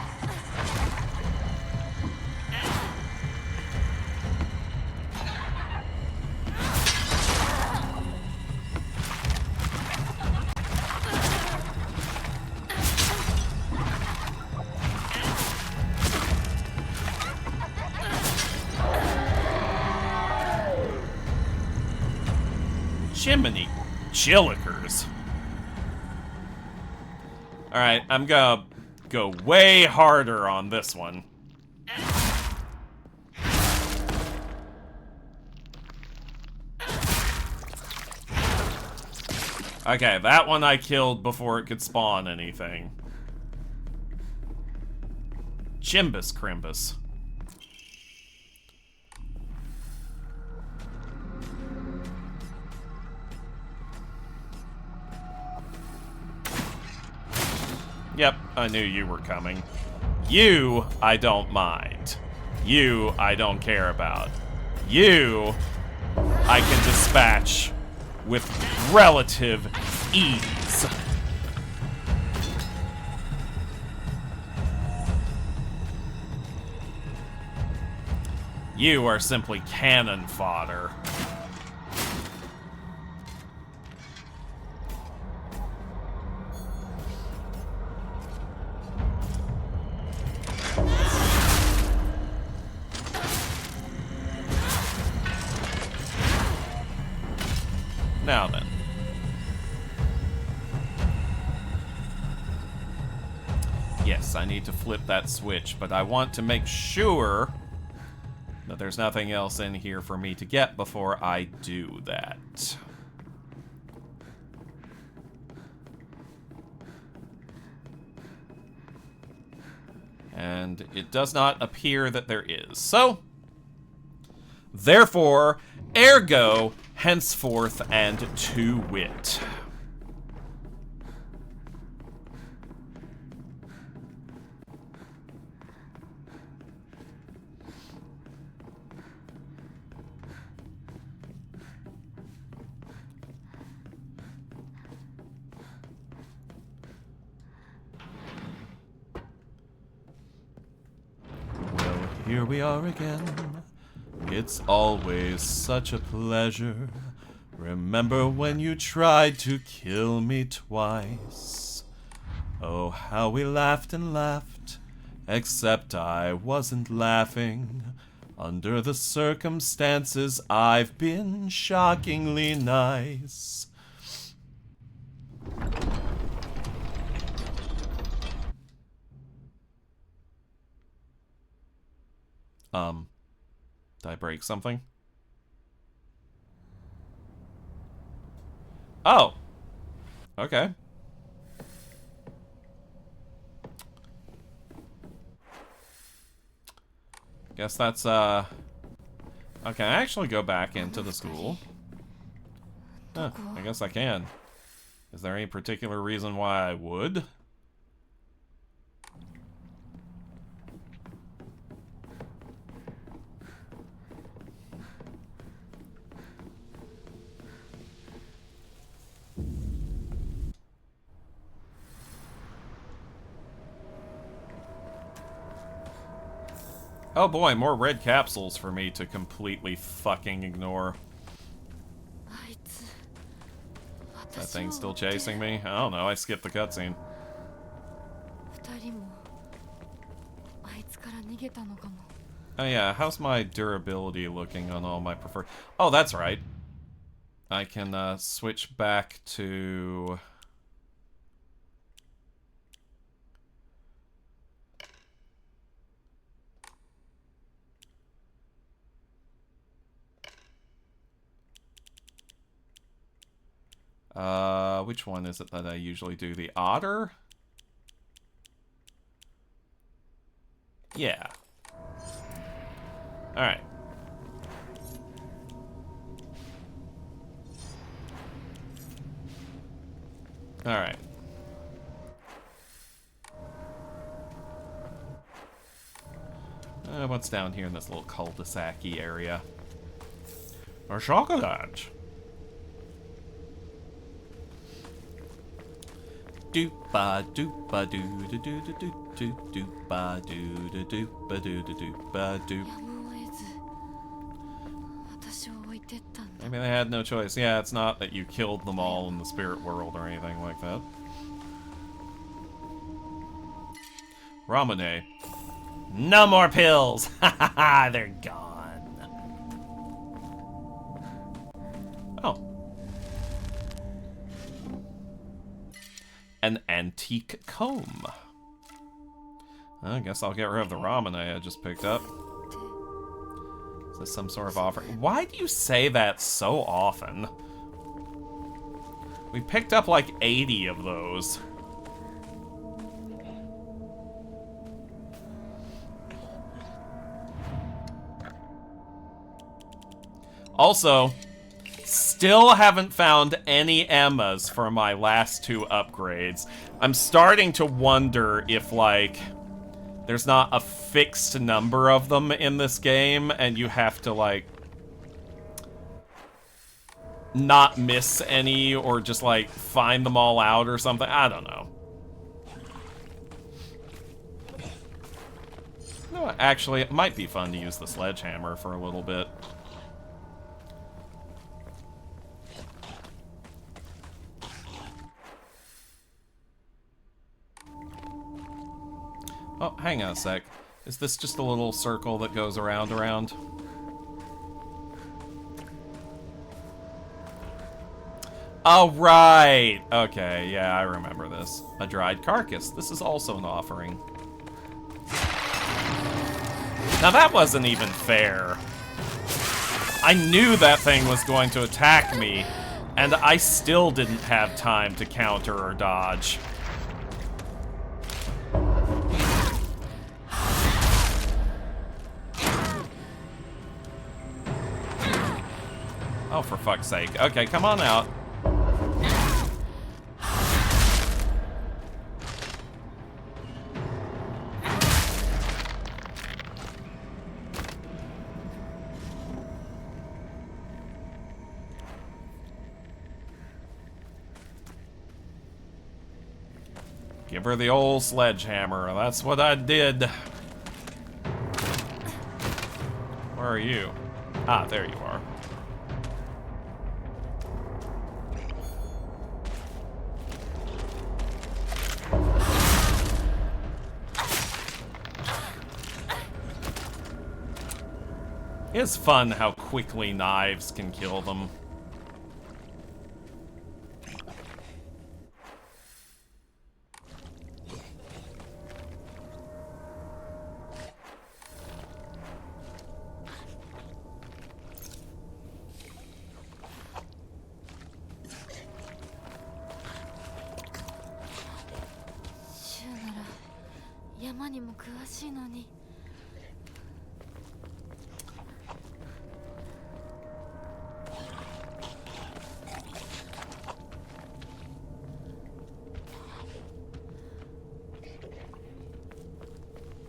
Jiminy Chillikers. Alright, I'm gonna go way harder on this one. Okay, that one I killed before it could spawn anything. Chimbus Crimbus. Yep, I knew you were coming. You, I don't mind. You, I don't care about. You, I can dispatch with relative ease. You are simply cannon fodder. Now then. Yes, I need to flip that switch, but I want to make sure that there's nothing else in here for me to get before I do that. And it does not appear that there is. So, therefore, ergo, henceforth, and to wit. Well, here we are again. It's always such a pleasure. Remember when you tried to kill me twice? Oh, how we laughed and laughed, except I wasn't laughing. Under the circumstances, I've been shockingly nice. Did I break something? Oh! Okay. Guess that's, Okay, I actually go back into the school. Huh, I guess I can. Is there any particular reason why I would? Oh boy, more red capsules for me to completely fucking ignore. That thing's still chasing me? I don't know, I skipped the cutscene. Oh yeah, how's my durability looking on all my preferred... Oh, that's right. I can switch back to... which one is it that I usually do? The otter? Yeah. Alright. Alright. What's down here in this little cul-de-sac-y area? A chocolate! Doopa doopa doo doo doo doo doo doo doopa doo doo doopa doo doo doopa doo. Maybe they had no choice. Yeah, it's not that you killed them all in the spirit world or anything like that. Ramune. No more pills! Ha ha ha! They're gone. Oh. An antique comb. I guess I'll get rid of the ramen I just picked up. Is this some sort of offer? Why do you say that so often? We picked up like 80 of those. Also, still haven't found any Emmas for my last 2 upgrades. I'm starting to wonder if, like, there's not a fixed number of them in this game, and you have to, like, not miss any, or just, like, find them all out or something. I don't know. No, actually, it might be fun to use the sledgehammer for a little bit. Oh, hang on a sec. Is this just a little circle that goes around? Oh, right! Okay, yeah, I remember this. A dried carcass. This is also an offering. Now that wasn't even fair. I knew that thing was going to attack me, and I still didn't have time to counter or dodge. Oh, for fuck's sake. Okay, come on out. Give her the old sledgehammer. That's what I did. Where are you? Ah, there you are. It's fun how quickly knives can kill them.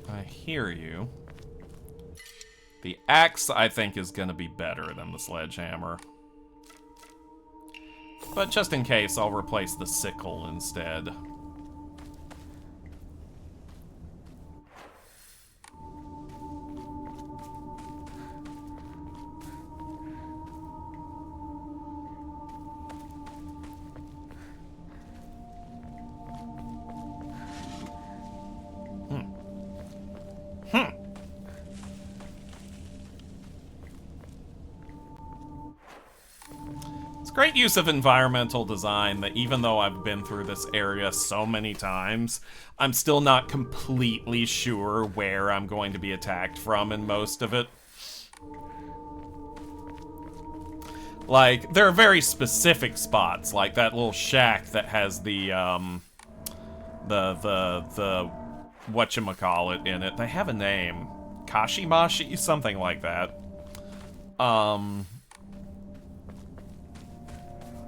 I hear you. The axe, I think, is gonna be better than the sledgehammer. But just in case, I'll replace the sickle instead. Great use of environmental design that even though I've been through this area so many times, I'm still not completely sure where I'm going to be attacked from in most of it. Like, there are very specific spots, like that little shack that has the whatchamacallit in it. They have a name. Kashimashi? Something like that.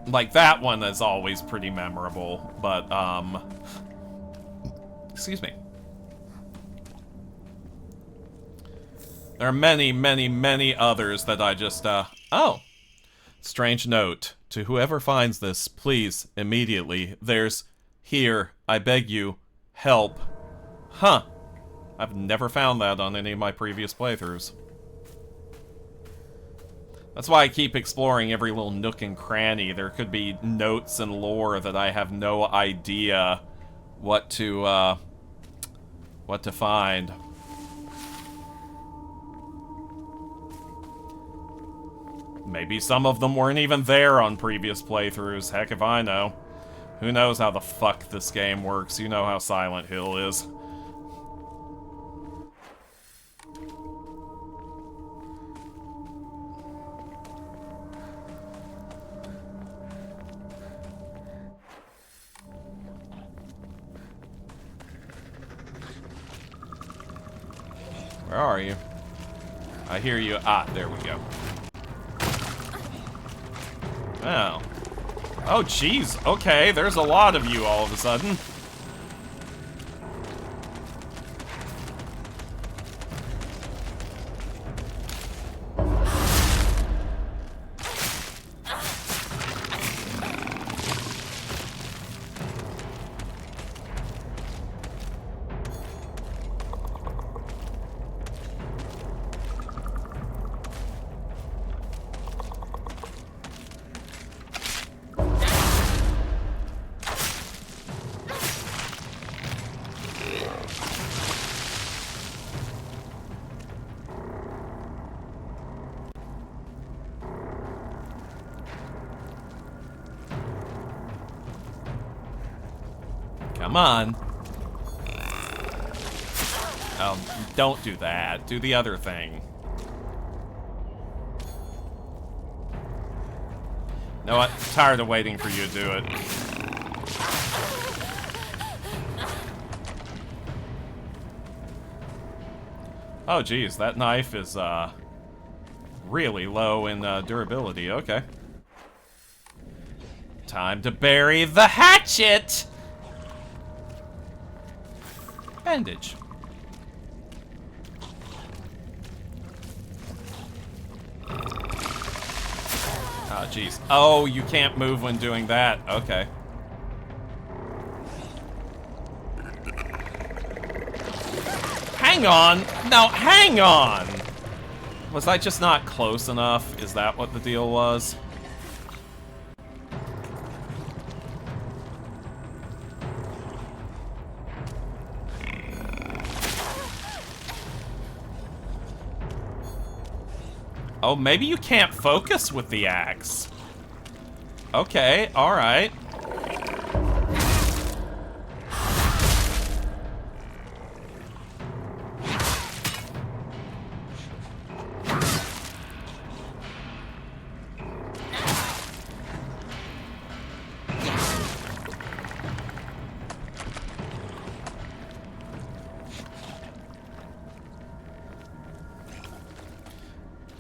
Like, that one is always pretty memorable, but, excuse me. There are many, many, many others that I just, oh. Strange note. To whoever finds this, please, immediately, there's, here, I beg you, help. Huh. I've never found that on any of my previous playthroughs. That's why I keep exploring every little nook and cranny. There could be notes and lore that I have no idea what to find. Maybe some of them weren't even there on previous playthroughs. Heck if I know. Who knows how the fuck this game works? You know how Silent Hill is. Where are you? I hear you. Ah, there we go. Oh. Oh, jeez. Okay, there's a lot of you all of a sudden. Come on. Don't do that. Do the other thing. No, I'm tired of waiting for you to do it. Oh, geez, that knife is, really low in, durability. Okay. Time to bury the hatchet! Bandage. Oh, jeez. Oh, you can't move when doing that. Okay. Hang on! No, hang on! Was I just not close enough? Is that what the deal was? Oh, maybe you can't focus with the axe. Okay, alright.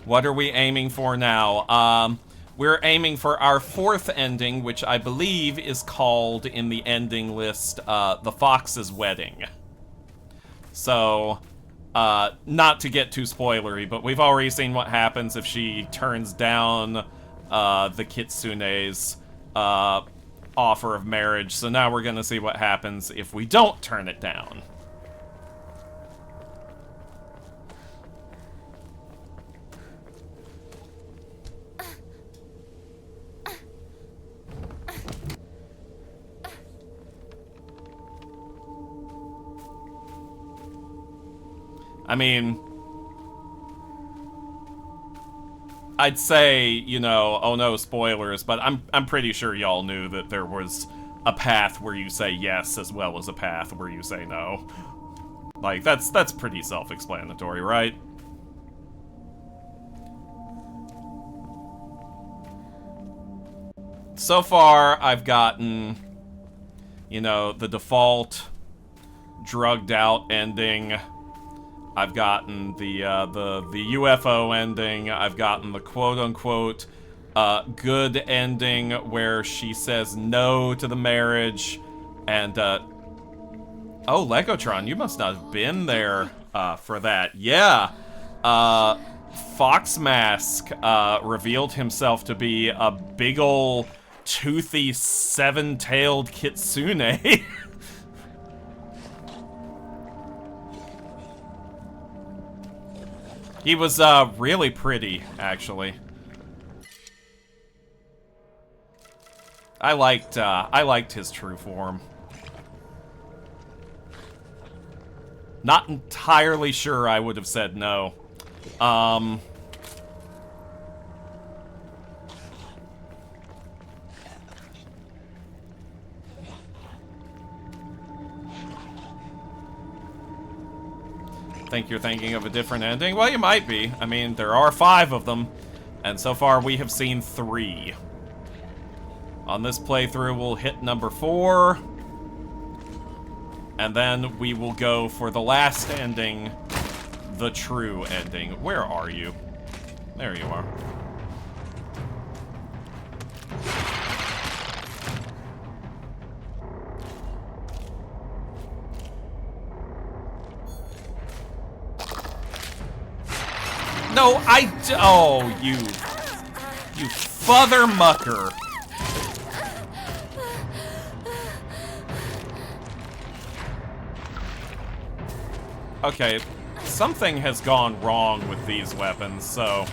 What are we aiming for now? We're aiming for our fourth ending, which I believe is called, in the ending list, The Fox's Wedding. So, not to get too spoilery, but we've already seen what happens if she turns down, the Kitsune's, offer of marriage. So now we're gonna see what happens if we don't turn it down. I mean, I'd say, you know, oh no, spoilers, but I'm pretty sure y'all knew that there was a path where you say yes as well as a path where you say no. Like, that's pretty self-explanatory, right? So far, I've gotten, you know, the default drugged out ending. I've gotten the UFO ending. I've gotten the quote-unquote good ending where she says no to the marriage. And, oh, Legotron, you must not have been there for that. Yeah. Fox Mask revealed himself to be a big ol' toothy, seven-tailed kitsune. He was, really pretty, actually. I liked his true form. Not entirely sure I would have said no. Think you're thinking of a different ending? Well, you might be. I mean, there are 5 of them, and so far we have seen 3. On this playthrough, we'll hit number 4, and then we will go for the last ending, the true ending. Where are you? There you are. No, oh, you father mucker. Okay, something has gone wrong with these weapons, so...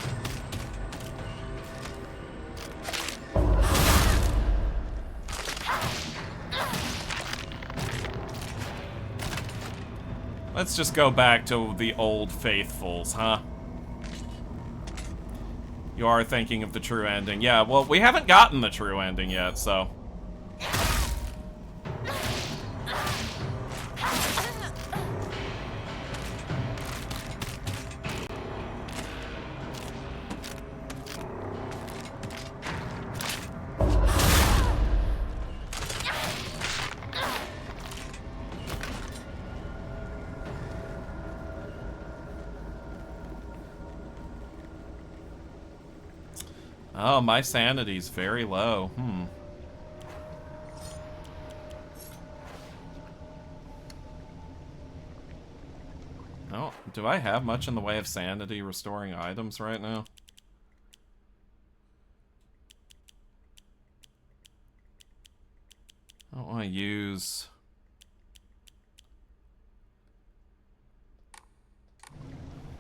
Let's just go back to the old faithfuls, huh? You are thinking of the true ending. Yeah, well, we haven't gotten the true ending yet, so... Oh, my sanity's very low. Oh, do I have much in the way of sanity restoring items right now? I don't want to use...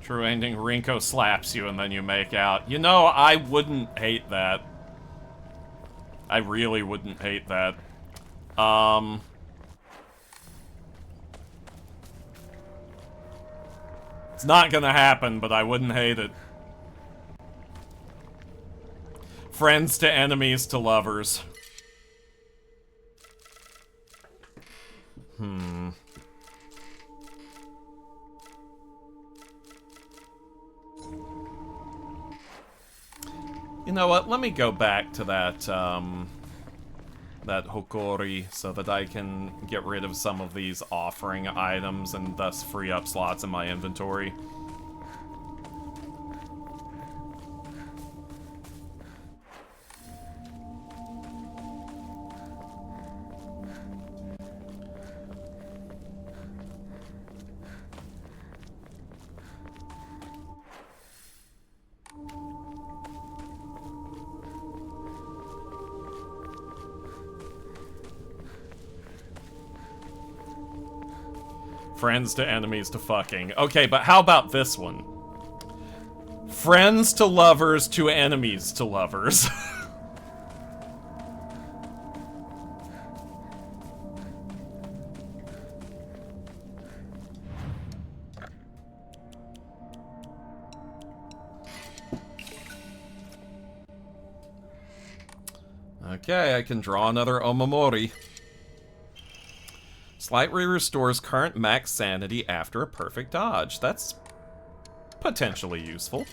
True ending, Rinko slaps you and then you make out. You know, I wouldn't hate that. I really wouldn't hate that. It's not gonna happen, but I wouldn't hate it. Friends to enemies to lovers. You know what? Let me go back to that, that Hokori so that I can get rid of some of these offering items and thus free up slots in my inventory. Friends to enemies to fucking. Okay, but how about this one? Friends to lovers to enemies to lovers. Okay, I can draw another Omamori. Slightly restores current max sanity after a perfect dodge. That's potentially useful.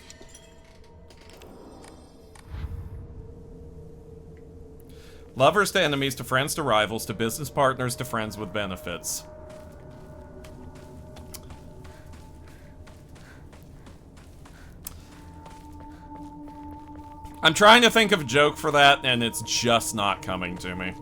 Lovers to enemies to friends to rivals to business partners to friends with benefits. I'm trying to think of a joke for that, and it's just not coming to me.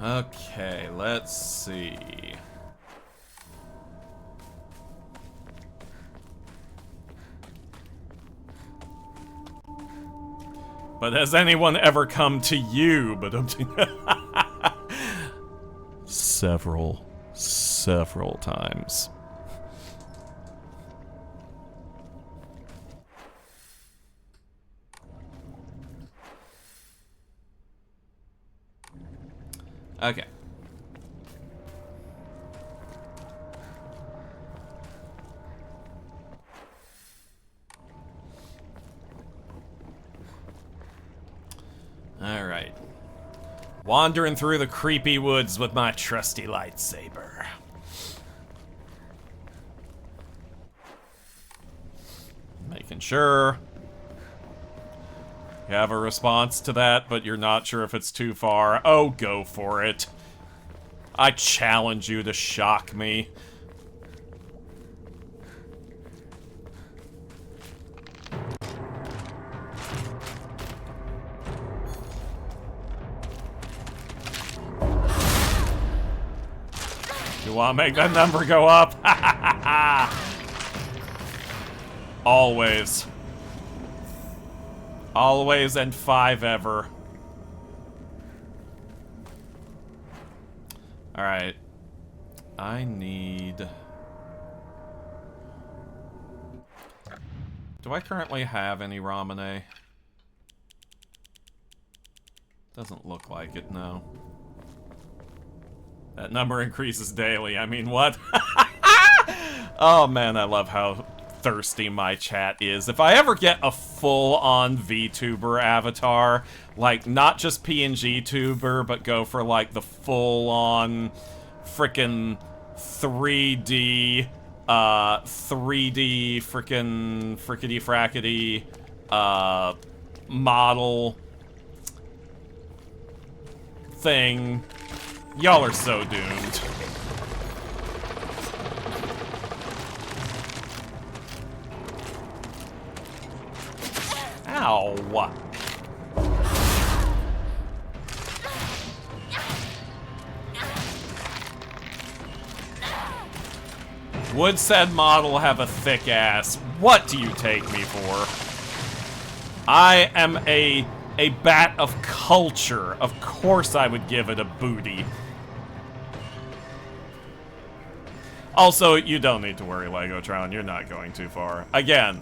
Okay, let's see. But has anyone ever come to you? But several times. Okay. Wandering through the creepy woods with my trusty lightsaber. Making sure you have a response to that, but you're not sure if it's too far. Oh, go for it. I challenge you to shock me. You want to make that number go up? Always. Always and 5 ever. Alright. I need... Do I currently have any Ramune? Doesn't look like it, no. That number increases daily. I mean, what? Oh man, I love how thirsty my chat is. If I ever get a full-on VTuber avatar, like, not just PNG tuber, but go for, like, the full-on frickin' 3D, 3D frickin' frickety-frackety, model thing, y'all are so doomed. Ow. Would said model have a thick ass? What do you take me for? I am a bat of culture. Of course I would give it a booty. Also, you don't need to worry, Legotron. You're not going too far. Again,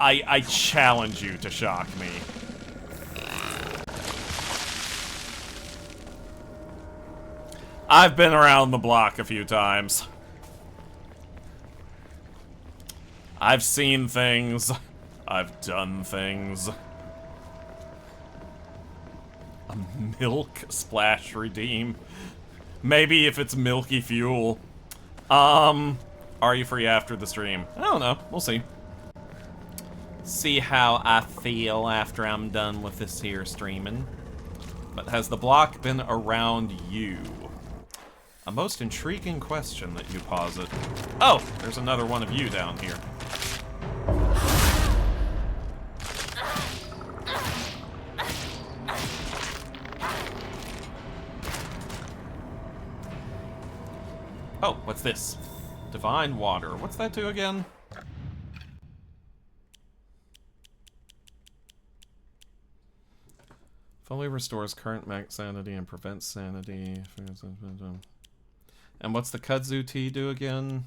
I challenge you to shock me. I've been around the block a few times. I've seen things. I've done things. A milk splash redeem. Maybe if it's milky fuel. Are you free after the stream? I don't know. We'll see. See how I feel after I'm done with this here streaming. But has the block been around you? A most intriguing question that you posit. Oh, there's another one of you down here. Oh, what's this? Divine water. What's that do again? Fully restores current max sanity and prevents sanity. And what's the kudzu tea do again?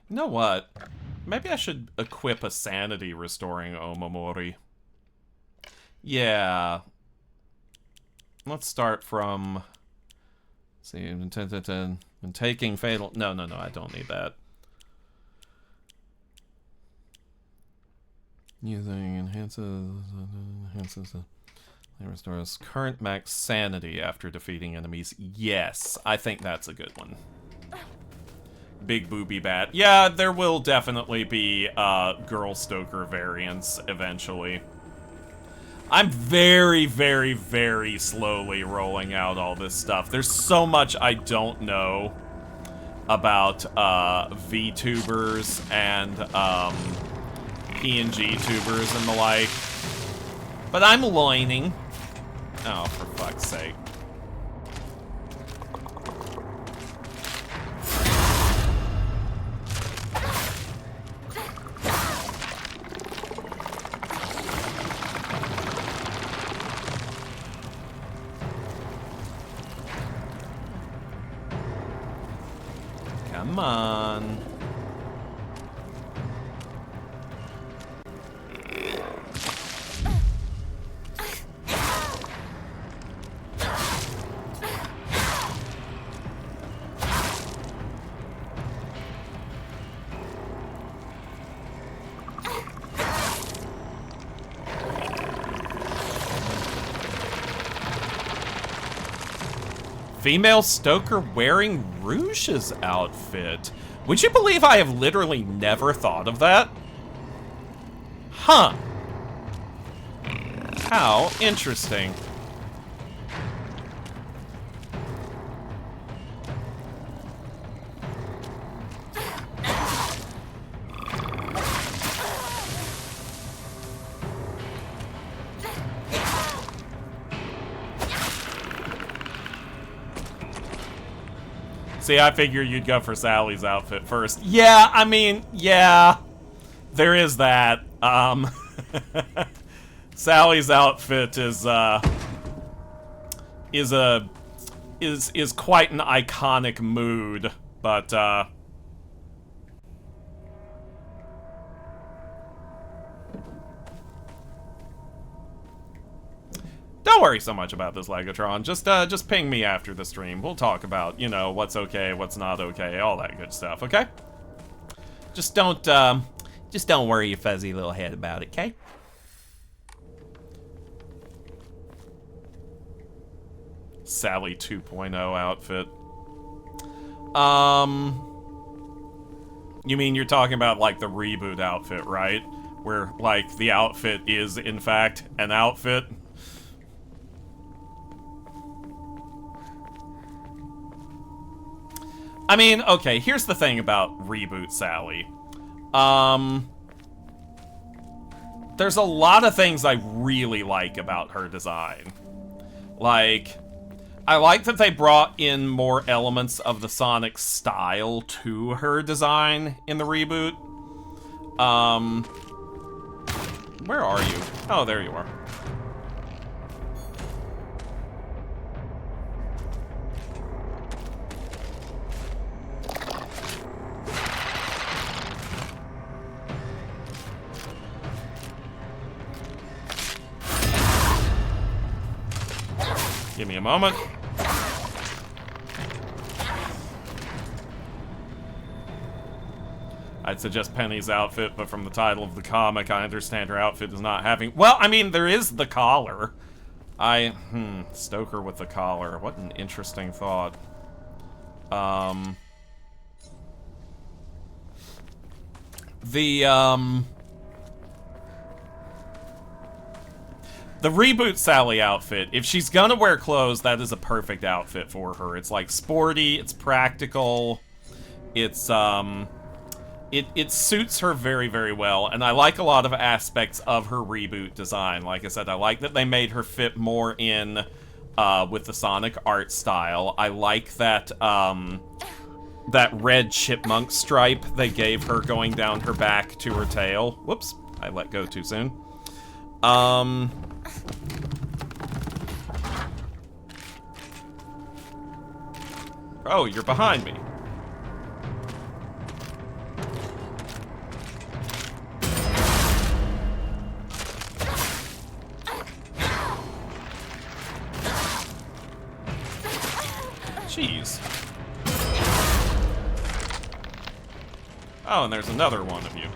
You know what? Maybe I should equip a sanity restoring Omamori. Yeah. Let's start from... Let's see, when taking fatal... No, I don't need that. Using enhances it restores current max sanity after defeating enemies. Yes, I think that's a good one. Big booby bat. Yeah, there will definitely be girl Stoker variants eventually. I'm very, very, very slowly rolling out all this stuff. There's so much I don't know about VTubers and PNG tubers and the like. But I'm learning. Oh, for fuck's sake. Come on. Female Stoker wearing Rouge's outfit. Would you believe I have literally never thought of that? Huh. How interesting. See, I figured you'd go for Sally's outfit first. Yeah, I mean, yeah. There is that. Sally's outfit is quite an iconic mood, but don't worry so much about this, Legatron. Just ping me after the stream. We'll talk about, you know, what's okay, what's not okay, all that good stuff, okay? Just don't worry your fuzzy little head about it, okay? Sally 2.0 outfit. You mean you're talking about, like, the reboot outfit, right? Where, like, the outfit is, in fact, an outfit? I mean, okay, here's the thing about Reboot Sally. There's a lot of things I really like about her design. Like, I like that they brought in more elements of the Sonic style to her design in the reboot. Where are you? Oh, there you are. Give me a moment. I'd suggest Penny's outfit, but from the title of the comic, I understand her outfit is not having... Well, I mean, there is the collar. Stoker with the collar. What an interesting thought. The reboot Sally outfit, if she's gonna wear clothes, that is a perfect outfit for her. It's like sporty, it's practical, it's it suits her very, very well, and I like a lot of aspects of her reboot design. Like I said, I like that they made her fit more in with the Sonic art style. I like that that red chipmunk stripe they gave her going down her back to her tail. Whoops, I let go too soon. Oh, you're behind me. Jeez. Oh, and there's another one of you.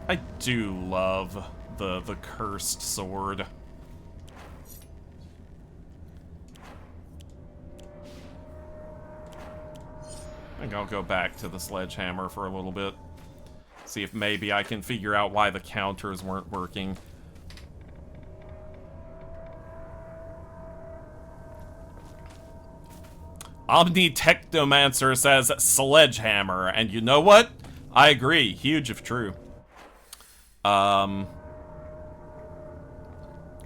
I do love the cursed sword. I think I'll go back to the sledgehammer for a little bit. See if maybe I can figure out why the counters weren't working. Omni Technomancer says sledgehammer, and you know what? I agree. Huge if true. Her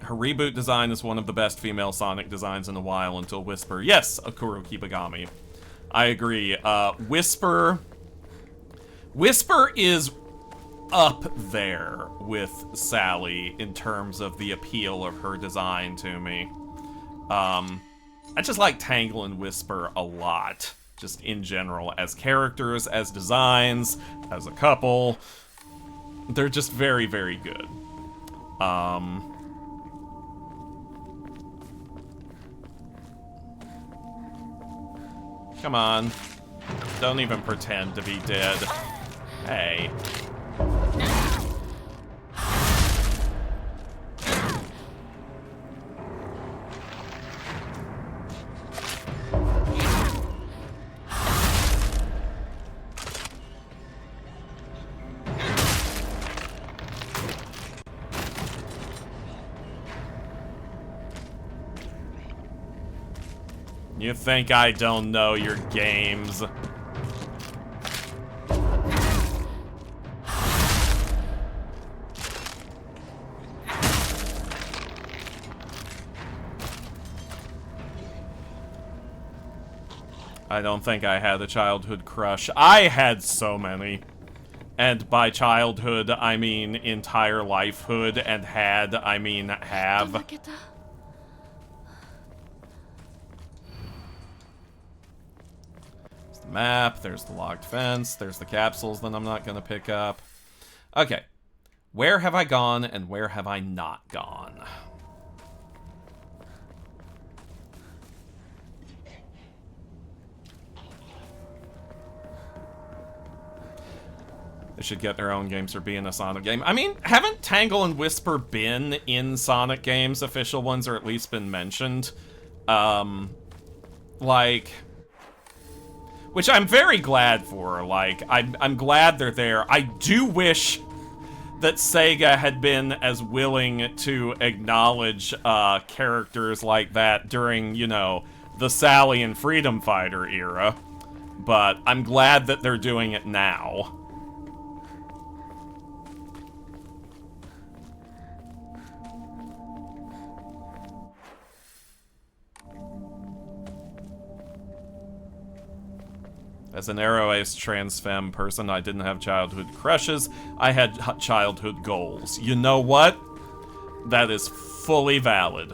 reboot design is one of the best female Sonic designs in a while until Whisper. Yes, Akuro Kibagami. I agree. Whisper is up there with Sally in terms of the appeal of her design to me. I just like Tangle and Whisper a lot, just in general, as characters, as designs, as a couple. They're just very, very good. Come on. Don't even pretend to be dead. Hey. You think I don't know your games? I don't think I had a childhood crush. I had so many. And by childhood, I mean entire lifehood, and had, I mean have. There's the map, there's the locked fence, there's the capsules that I'm not gonna pick up. Okay. Where have I gone, and where have I not gone? They should get their own games for being a Sonic game. I mean, haven't Tangle and Whisper been in Sonic games, official ones, or at least been mentioned? Like... Which I'm very glad for. Like, I'm glad they're there. I do wish that Sega had been as willing to acknowledge characters like that during, you know, the Sally and Freedom Fighter era. But I'm glad that they're doing it now. As an Aero-Ace trans femme person, I didn't have childhood crushes. I had childhood goals. You know what? That is fully valid.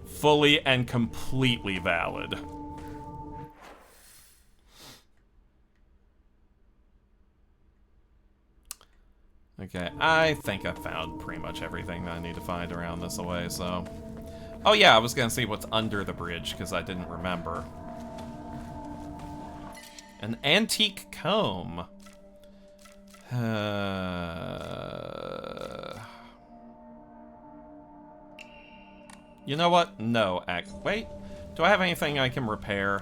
Fully and completely valid. Okay, I think I found pretty much everything that I need to find around this away, so... Oh yeah, I was gonna see what's under the bridge, because I didn't remember. An antique comb. You know what? No, wait. Do I have anything I can repair?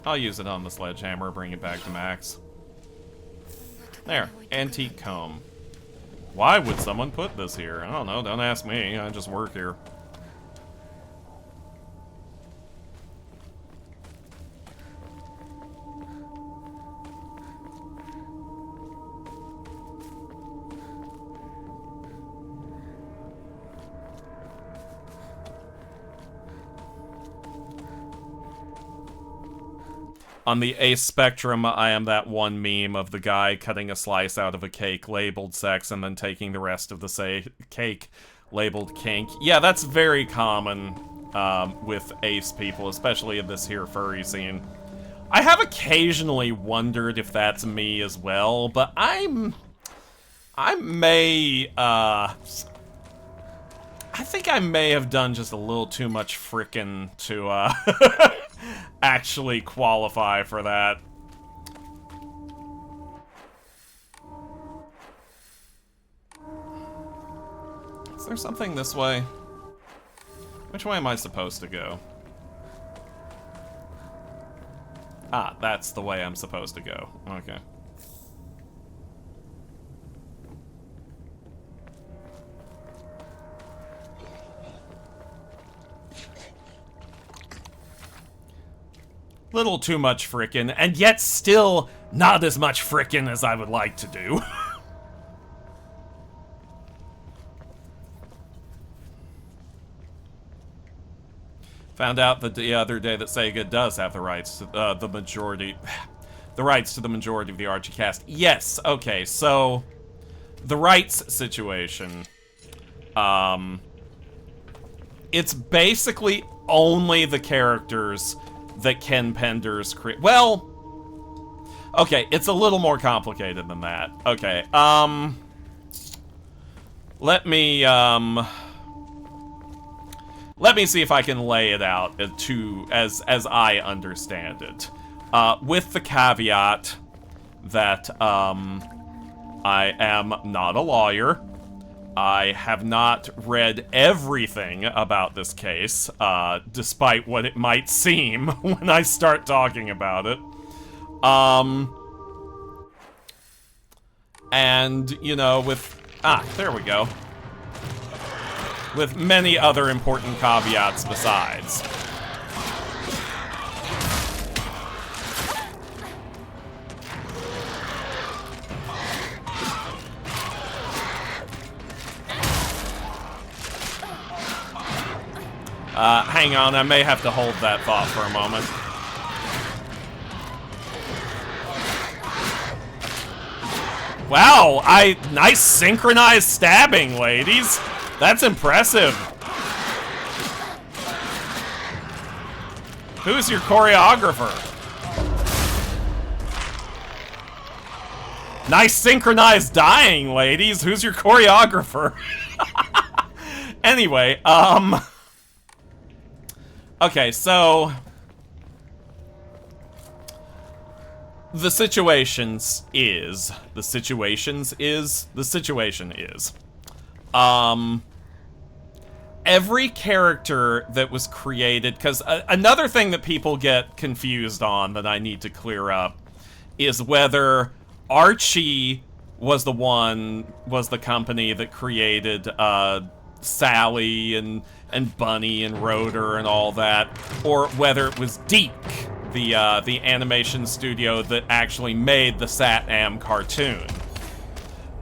I'll use it on the sledgehammer, bring it back to max. There, antique comb. Why would someone put this here? I don't know, don't ask me, I just work here. On the Ace spectrum, I am that one meme of the guy cutting a slice out of a cake labeled sex and then taking the rest of the cake labeled kink. Yeah, that's very common with Ace people, especially in this here furry scene. I have occasionally wondered if that's me as well, but I think I may have done just a little too much frickin' to, actually qualify for that. Is there something this way? Which way am I supposed to go? Ah, that's the way I'm supposed to go. Okay. Little too much frickin', and yet still not as much frickin' as I would like to do. Found out that the other day that Sega does have the rights to the majority of the Archie cast. Yes, okay, so the rights situation. It's basically only the characters that Ken Penders create. Well, okay, it's a little more complicated than that. Okay, let me let me see if I can lay it out as I understand it. With the caveat that I am not a lawyer. I have not read everything about this case, despite what it might seem when I start talking about it. And, you know, there we go. With many other important caveats besides. Hang on, I may have to hold that thought for a moment. Wow, nice synchronized stabbing, ladies. That's impressive. Who's your choreographer? Nice synchronized dying, ladies. Who's your choreographer? Anyway, okay, so the situation is every character that was created, because another thing that people get confused on that I need to clear up is whether Archie was the company that created Sally and Bunny and Rotor and all that, or whether it was Deke, the animation studio that actually made the Sat-Am cartoon.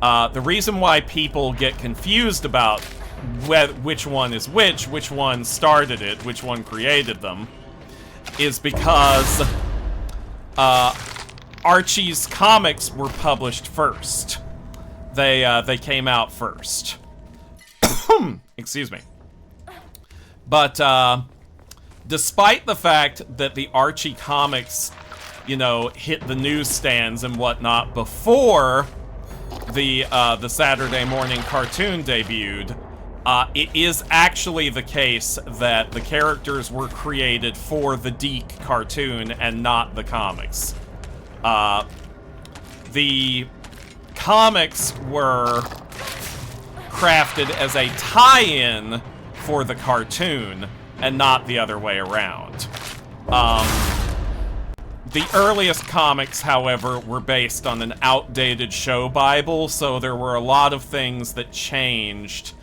The reason why people get confused about which one is which one started it, which one created them, is because Archie's comics were published first. They came out first. Excuse me. But despite the fact that the Archie comics, you know, hit the newsstands and whatnot before the Saturday morning cartoon debuted, it is actually the case that the characters were created for the Deke cartoon and not the comics. The comics were crafted as a tie-in for the cartoon and not the other way around. The earliest comics, however, were based on an outdated show Bible, so there were a lot of things that changed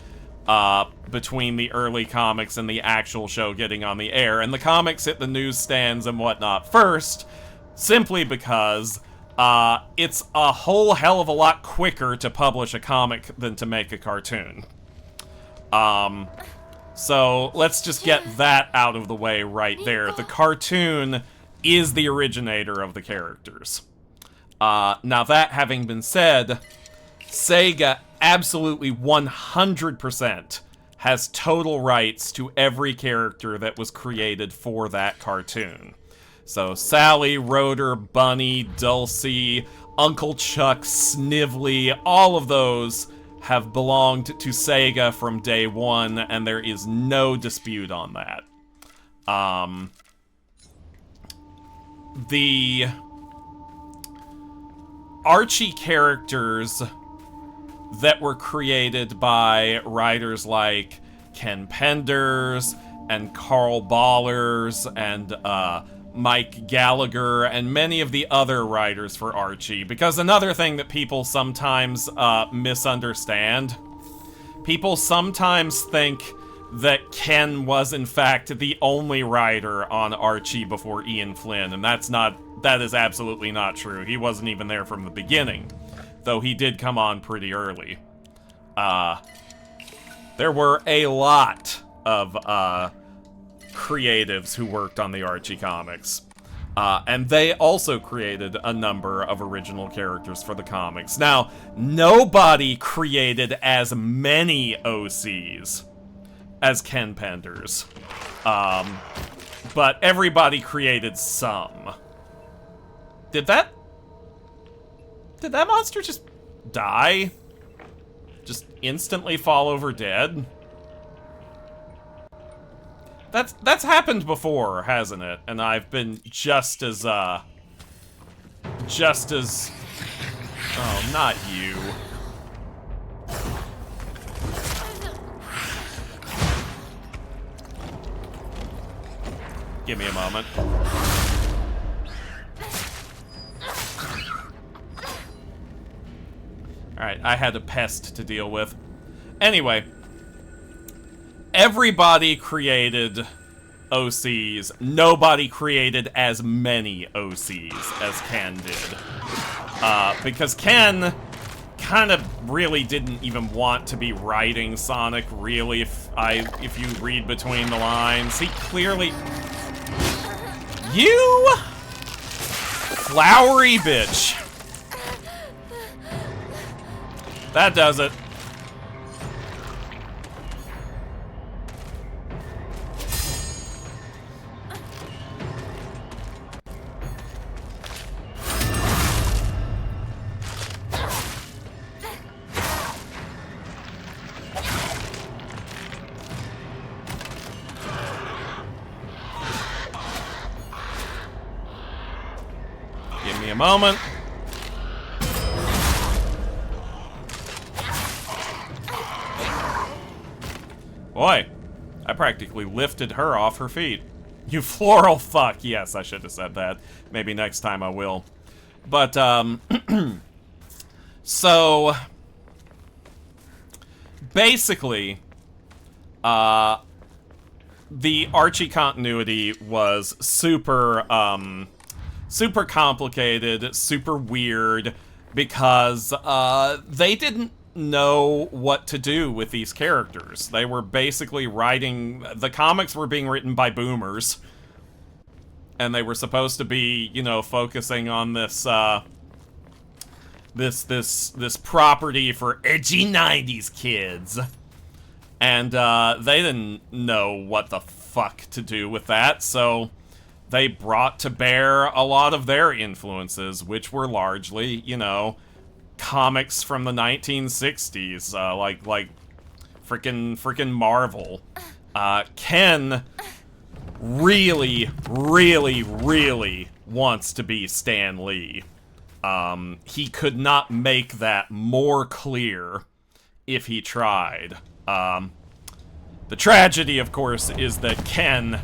between the early comics and the actual show getting on the air. And the comics hit the newsstands and whatnot first, simply because it's a whole hell of a lot quicker to publish a comic than to make a cartoon. So let's just get that out of the way right there. The cartoon is the originator of the characters. Now that having been said, Sega absolutely 100% has total rights to every character that was created for that cartoon. So Sally, Rotor, Bunny, Dulcie, Uncle Chuck, Snively, all of those have belonged to Sega from day one, and there is no dispute on that. The Archie characters that were created by writers like Ken Penders and Carl Ballers and Mike Gallagher and many of the other writers for Archie, because another thing that people sometimes misunderstand, people sometimes think that Ken was in fact the only writer on Archie before Ian Flynn, and that is absolutely not true. He wasn't even there from the beginning, though he did come on pretty early. There were a lot of creatives who worked on the Archie comics. And they also created a number of original characters for the comics. Now, nobody created as many OCs as Ken Penders. But everybody created some. Did that monster just die? Just instantly fall over dead? That's happened before, hasn't it? And I've been just as oh, not you. Give me a moment. Alright, I had a pest to deal with. Anyway, everybody created OCs. Nobody created as many OCs as Ken did. Because Ken kind of really didn't even want to be writing Sonic, really, if you read between the lines. He clearly... You... flowery bitch. That does it. Give me a moment. Boy, I practically lifted her off her feet. You floral fuck. Yes, I should have said that. Maybe next time I will. But, so... basically, the Archie continuity was super, super complicated, super weird, because, they didn't know what to do with these characters. They were basically writing... the comics were being written by boomers. And they were supposed to be, you know, focusing on this, this property for edgy 90s kids. And, they didn't know what the fuck to do with that, so they brought to bear a lot of their influences, which were largely, you know, comics from the 1960s, like frickin' Marvel. Ken really wants to be Stan Lee. He could not make that more clear if he tried. The tragedy, of course, is that Ken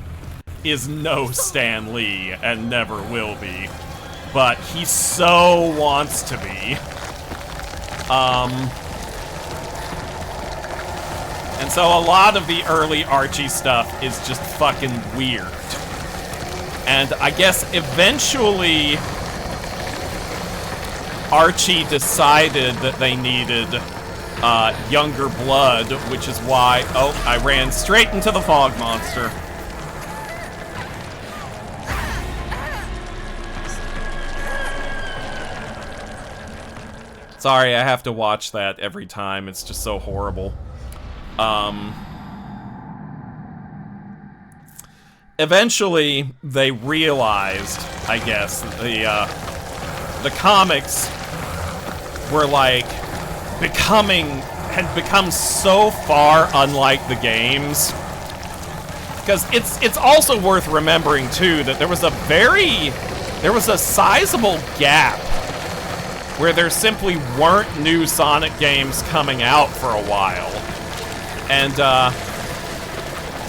is no Stan Lee and never will be. But he so wants to be. And so a lot of the early Archie stuff is just fucking weird. And I guess eventually Archie decided that they needed younger blood, which is why... oh, I ran straight into the fog monster. Sorry, I have to watch that every time. It's just so horrible. Eventually, they realized, I guess, the comics were, like, had become so far unlike the games. Because it's also worth remembering, too, that there was a sizable gap where there simply weren't new Sonic games coming out for a while. And,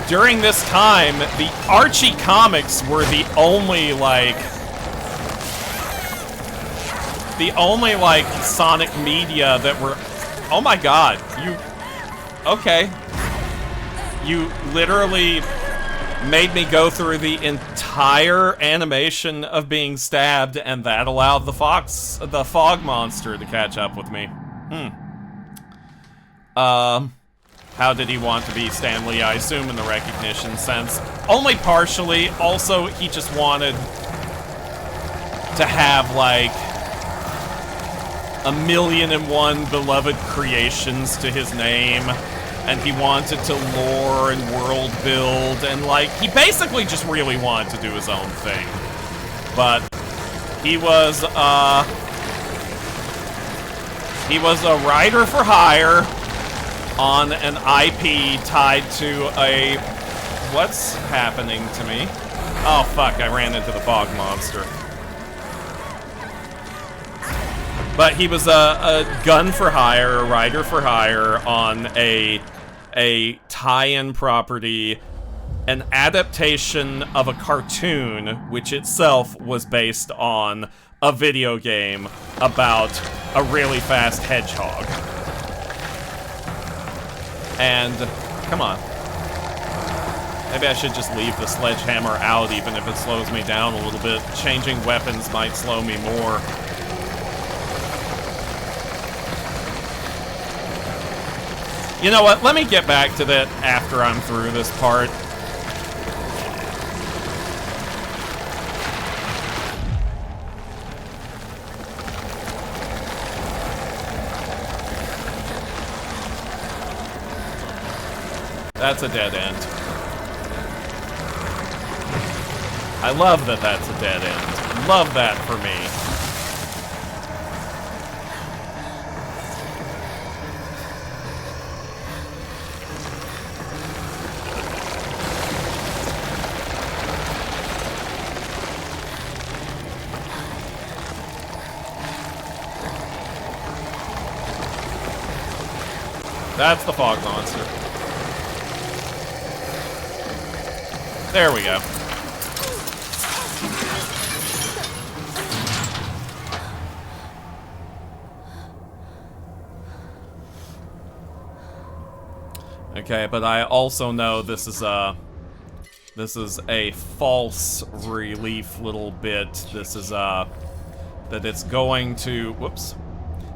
during this time, the Archie comics were the only, like, Sonic media that were... oh my god, okay. You literally made me go through the entire animation of being stabbed, and that allowed the fog monster to catch up with me. How did he want to be Stan Lee? I assume in the recognition sense. Only partially. Also, he just wanted to have, like, 1,000,001 beloved creations to his name. And he wanted to lore and world build, and, like, he basically just really wanted to do his own thing. But he was a writer for hire on an IP tied to a what's happening to me? Oh, fuck, I ran into the fog monster. But he was a gun for hire, a rider for hire on a tie-in property, an adaptation of a cartoon, which itself was based on a video game about a really fast hedgehog. And, come on. Maybe I should just leave the sledgehammer out even if it slows me down a little bit. Changing weapons might slow me more. You know what? Let me get back to that after I'm through this part. That's a dead end. I love that that's a dead end. Love that for me. That's the fog monster. There we go. Okay, but I also know this is a false relief little bit. This is that it's going to, whoops.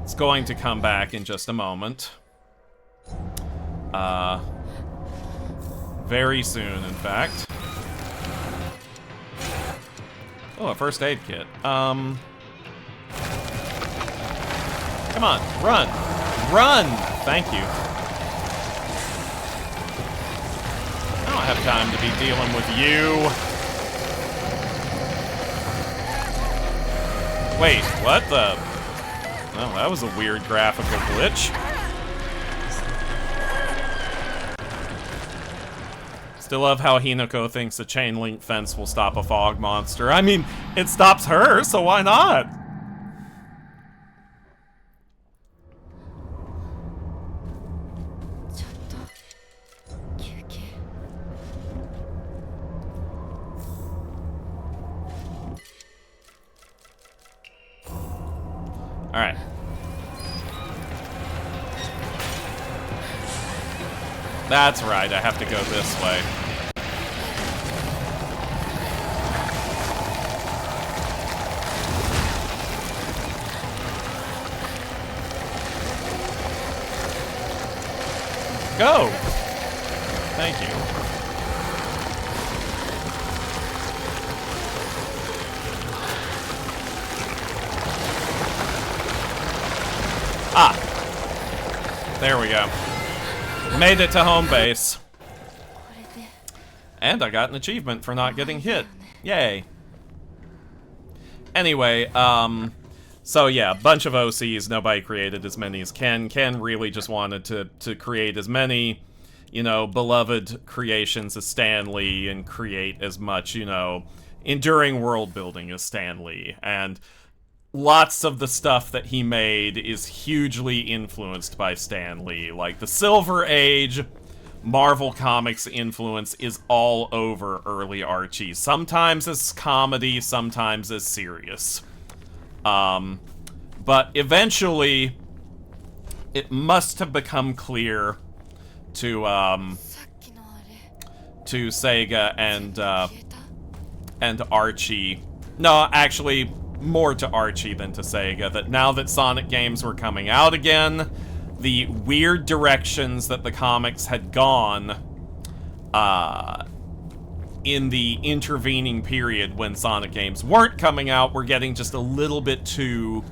It's going to come back in just a moment. Very soon, in fact. Oh, a first aid kit. Come on, run! Run! Thank you. I don't have time to be dealing with you. Wait, what the? Oh, that was a weird graphical glitch. Still love how Hinako thinks a chain link fence will stop a fog monster. I mean, it stops her, so why not? Alright. That's right, I have to go this way. Go! Thank you. Ah! There we go. Made it to home base. And I got an achievement for not getting hit. Yay. Anyway, so yeah, bunch of OCs, nobody created as many as Ken. Ken really just wanted to create as many, you know, beloved creations as Stan Lee and create as much, you know, enduring world building as Stan Lee. And lots of the stuff that he made is hugely influenced by Stan Lee. Like, the Silver Age Marvel Comics influence is all over early Archie. Sometimes as comedy, sometimes as serious. But eventually, it must have become clear to Sega and Archie. No, actually, more to Archie than to Sega, that now that Sonic games were coming out again, the weird directions that the comics had gone in the intervening period when Sonic games weren't coming out were getting just a little bit too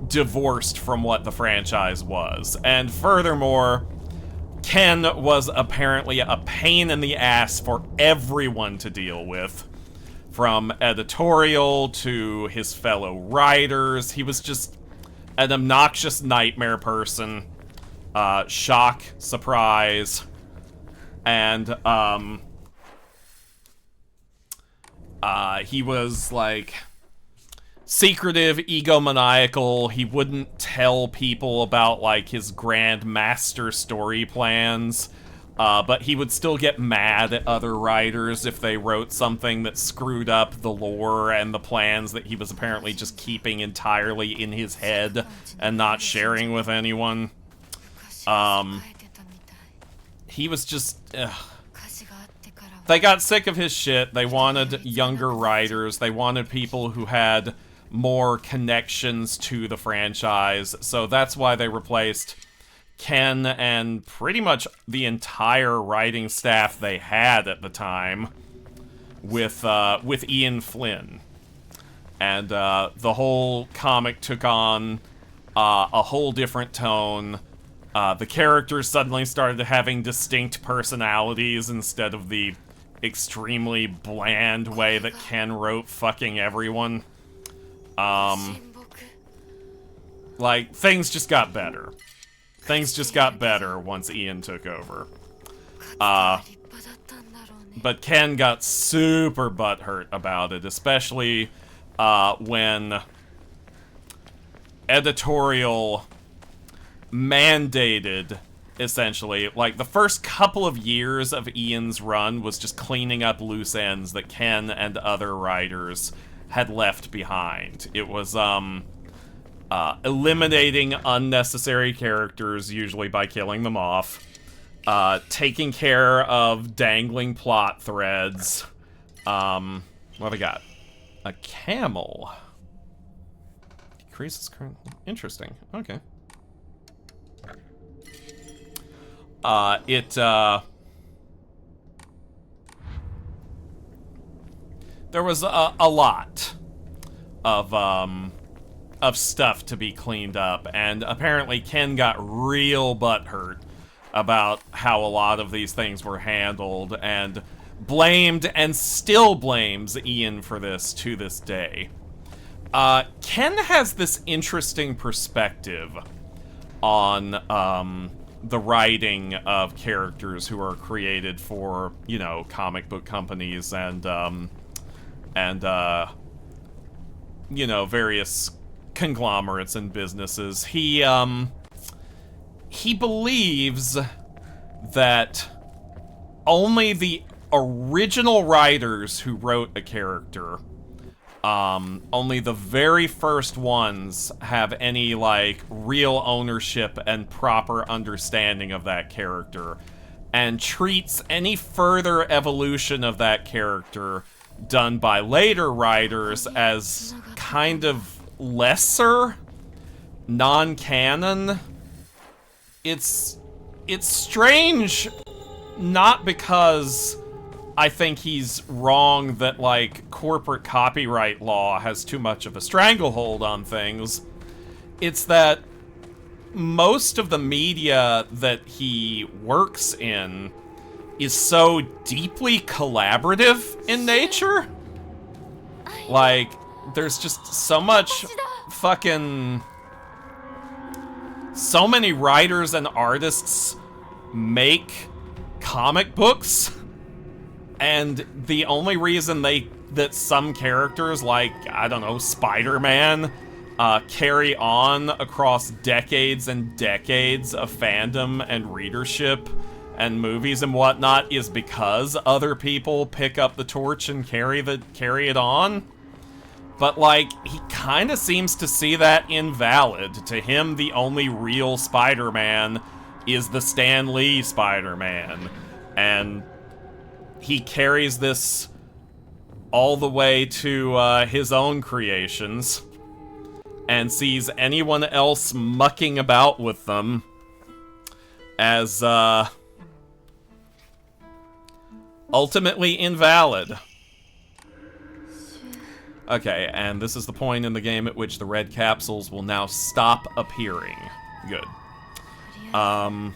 divorced from what the franchise was. And furthermore, Ken was apparently a pain in the ass for everyone to deal with. From editorial to his fellow writers. He was just an obnoxious nightmare person. Shock, surprise. And, He was, like, secretive, egomaniacal. He wouldn't tell people about, like, his grand master story plans. But he would still get mad at other writers if they wrote something that screwed up the lore and the plans that he was apparently just keeping entirely in his head and not sharing with anyone. He was just... They got sick of his shit. They wanted younger writers. They wanted people who had more connections to the franchise. So that's why they replaced Ken and pretty much the entire writing staff they had at the time with Ian Flynn. And the whole comic took on a whole different tone. The characters suddenly started having distinct personalities instead of the extremely bland way that Ken wrote fucking everyone. Like, things just got better. Things just got better once Ian took over. But Ken got super butthurt about it, especially when editorial mandated, essentially, like, the first couple of years of Ian's run was just cleaning up loose ends that Ken and other writers had left behind. It was, eliminating unnecessary characters, usually by killing them off. Taking care of dangling plot threads. What have we got? A camel. Decreases current... Interesting. Okay. There was a lot of stuff to be cleaned up, and apparently Ken got real butthurt about how a lot of these things were handled, and blamed and still blames Ian for this to this day. Ken has this interesting perspective on the writing of characters who are created for, you know, comic book companies and you know, various conglomerates and businesses. He believes that only the original writers who wrote a character, only the very first ones have any, like, real ownership and proper understanding of that character, and treats any further evolution of that character done by later writers as kind of lesser, non-canon. It's strange, not because I think he's wrong that, like, corporate copyright law has too much of a stranglehold on things. It's that most of the media that he works in is so deeply collaborative in nature. Like, there's just so much fucking... So many writers and artists make comic books, and the only reason that some characters, like, I don't know, Spider-Man, carry on across decades and decades of fandom and readership and movies and whatnot is because other people pick up the torch and carry it on. But, like, he kind of seems to see that invalid. To him, the only real Spider-Man is the Stan Lee Spider-Man. And he carries this all the way to his own creations and sees anyone else mucking about with them as ultimately invalid. Okay, and this is the point in the game at which the red capsules will now stop appearing. Good. And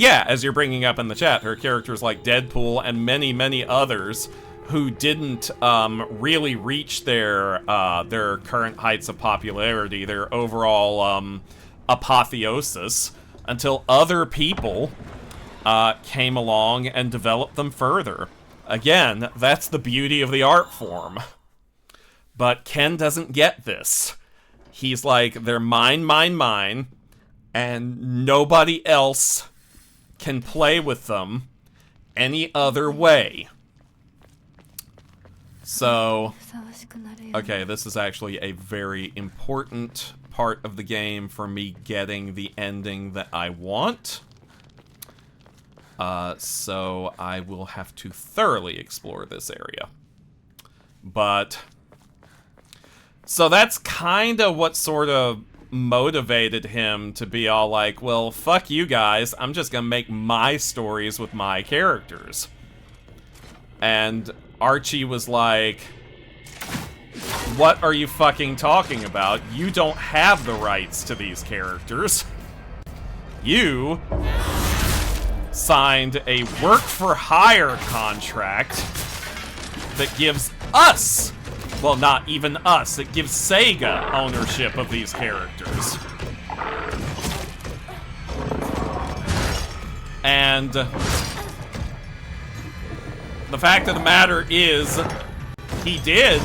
yeah, as you're bringing up in the chat, her characters like Deadpool and many, many others who didn't really reach their current heights of popularity, their overall apotheosis, until other people came along and developed them further. Again, that's the beauty of the art form. But Ken doesn't get this. He's like, they're mine, mine, mine, and nobody else can play with them any other way. So, okay, this is actually a very important part of the game for me getting the ending that I want. So I will have to thoroughly explore this area. But, so that's kind of what sort of motivated him to be all like, well, fuck you guys, I'm just gonna make my stories with my characters. And Archie was like, what are you fucking talking about? You don't have the rights to these characters. You signed a work-for-hire contract that gives us, well, not even us, it gives Sega ownership of these characters. And the fact of the matter is, he did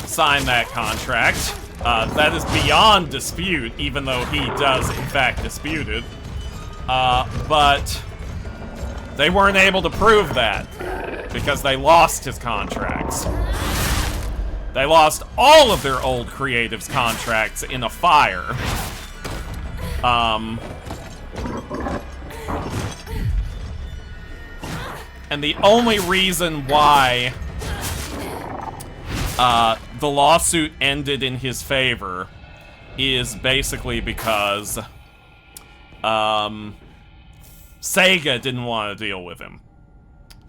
sign that contract. That is beyond dispute, even though he does, in fact, dispute it. But they weren't able to prove that because they lost his contracts. They lost all of their old creatives' contracts in a fire. And the only reason why the lawsuit ended in his favor is basically because Sega didn't want to deal with him.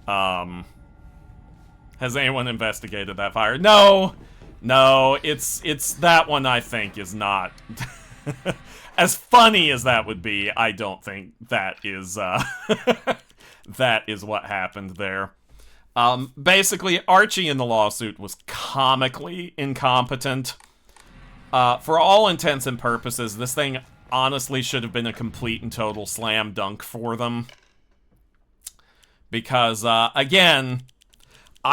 Has anyone investigated that fire? No, it's that one. I think is not as funny as that would be. I don't think that is that is what happened there. Basically, Archie in the lawsuit was comically incompetent. For all intents and purposes, this thing honestly should have been a complete and total slam dunk for them. Because, again,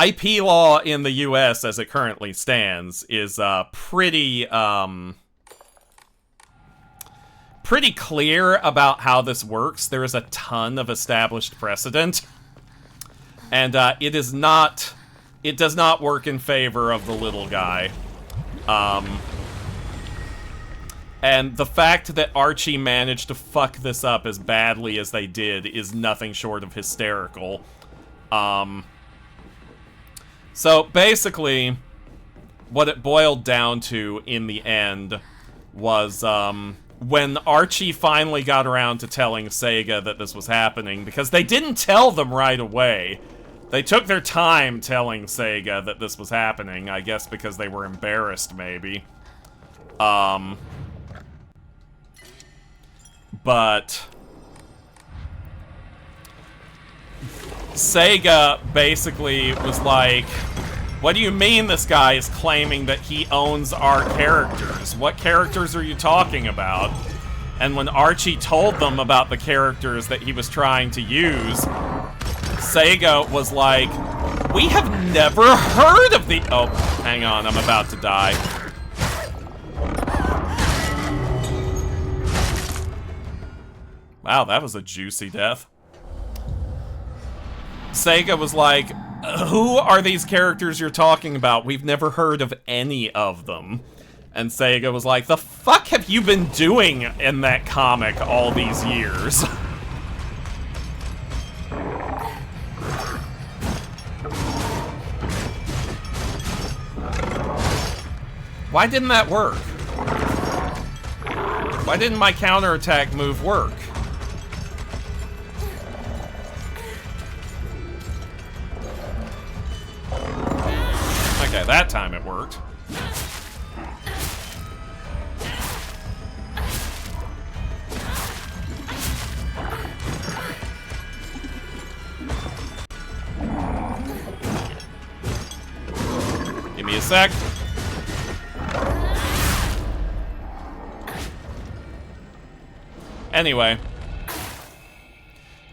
IP law in the US as it currently stands is pretty clear about how this works. There is a ton of established precedent. And it does not work in favor of the little guy. And the fact that Archie managed to fuck this up as badly as they did is nothing short of hysterical. So basically, what it boiled down to in the end was when Archie finally got around to telling Sega that this was happening, because they didn't tell them right away. They took their time telling Sega that this was happening, I guess because they were embarrassed, maybe. But Sega basically was like, what do you mean this guy is claiming that he owns our characters? What characters are you talking about? And when Archie told them about the characters that he was trying to use, Sega was like, we have never heard of the... Oh, hang on, I'm about to die. Wow, that was a juicy death. Sega was like, who are these characters you're talking about? We've never heard of any of them. And Sega was like, the fuck have you been doing in that comic all these years? Why didn't that work? Why didn't my counterattack move work? Okay, that time it worked. Give me a sec. Anyway.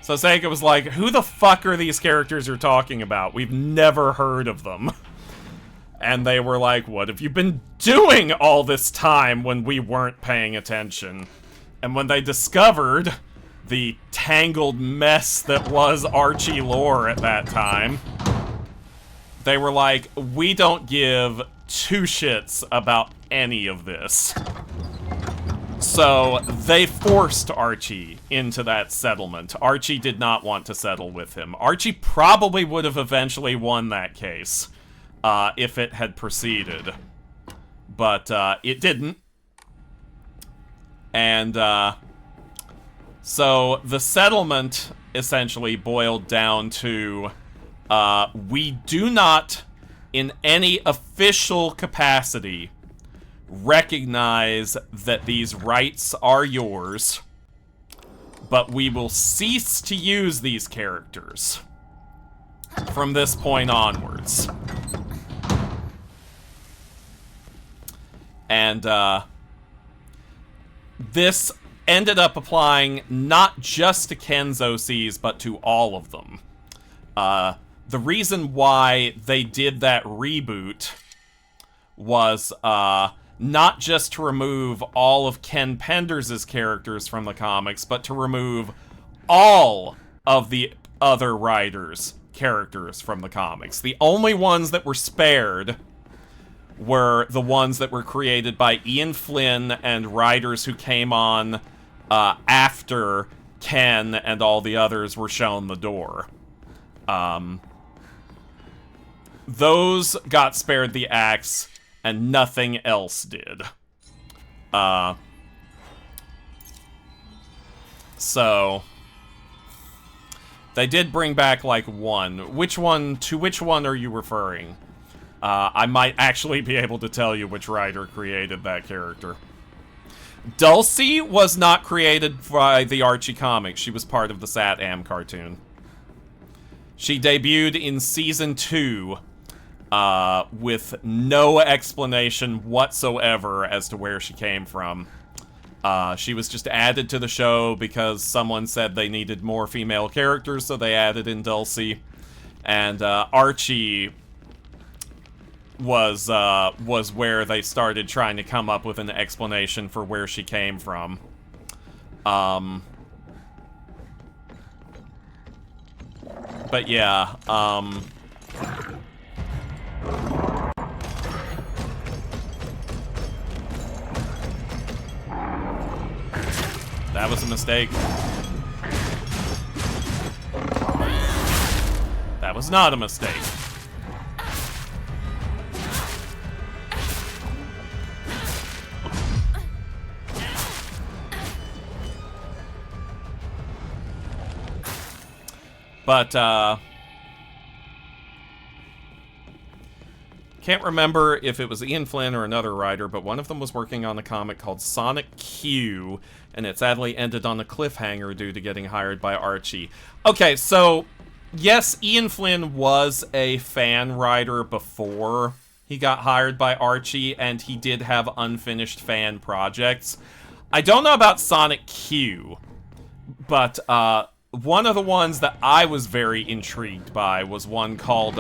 So Seika was like, who the fuck are these characters you're talking about? We've never heard of them. And they were like, what have you been doing all this time when we weren't paying attention? And when they discovered the tangled mess that was Archie lore at that time, they were like, we don't give two shits about any of this. So they forced Archie into that settlement. Archie did not want to settle with him. Archie probably would have eventually won that case if it had proceeded. But it didn't. And so the settlement essentially boiled down to we do not, in any official capacity, recognize that these rights are yours, but we will cease to use these characters from this point onwards. And this ended up applying not just to Kenzo Seas, but to all of them. The reason why they did that reboot was not just to remove all of Ken Penders' characters from the comics, but to remove all of the other writers' characters from the comics. The only ones that were spared were the ones that were created by Ian Flynn and writers who came on after Ken and all the others were shown the door. Those got spared the axe, and nothing else did. So they did bring back, like, one. To which one are you referring? I might actually be able to tell you which writer created that character. Dulcie was not created by the Archie comics. She was part of the Sat-Am cartoon. She debuted in Season 2, with no explanation whatsoever as to where she came from. She was just added to the show because someone said they needed more female characters, so they added in Dulcie. And Archie was where they started trying to come up with an explanation for where she came from. But yeah, that was a mistake. That was not a mistake. But, can't remember if it was Ian Flynn or another writer, but one of them was working on a comic called Sonic Q, and it sadly ended on a cliffhanger due to getting hired by Archie. Okay, so, yes, Ian Flynn was a fan writer before he got hired by Archie, and he did have unfinished fan projects. I don't know about Sonic Q, but, one of the ones that I was very intrigued by was one called,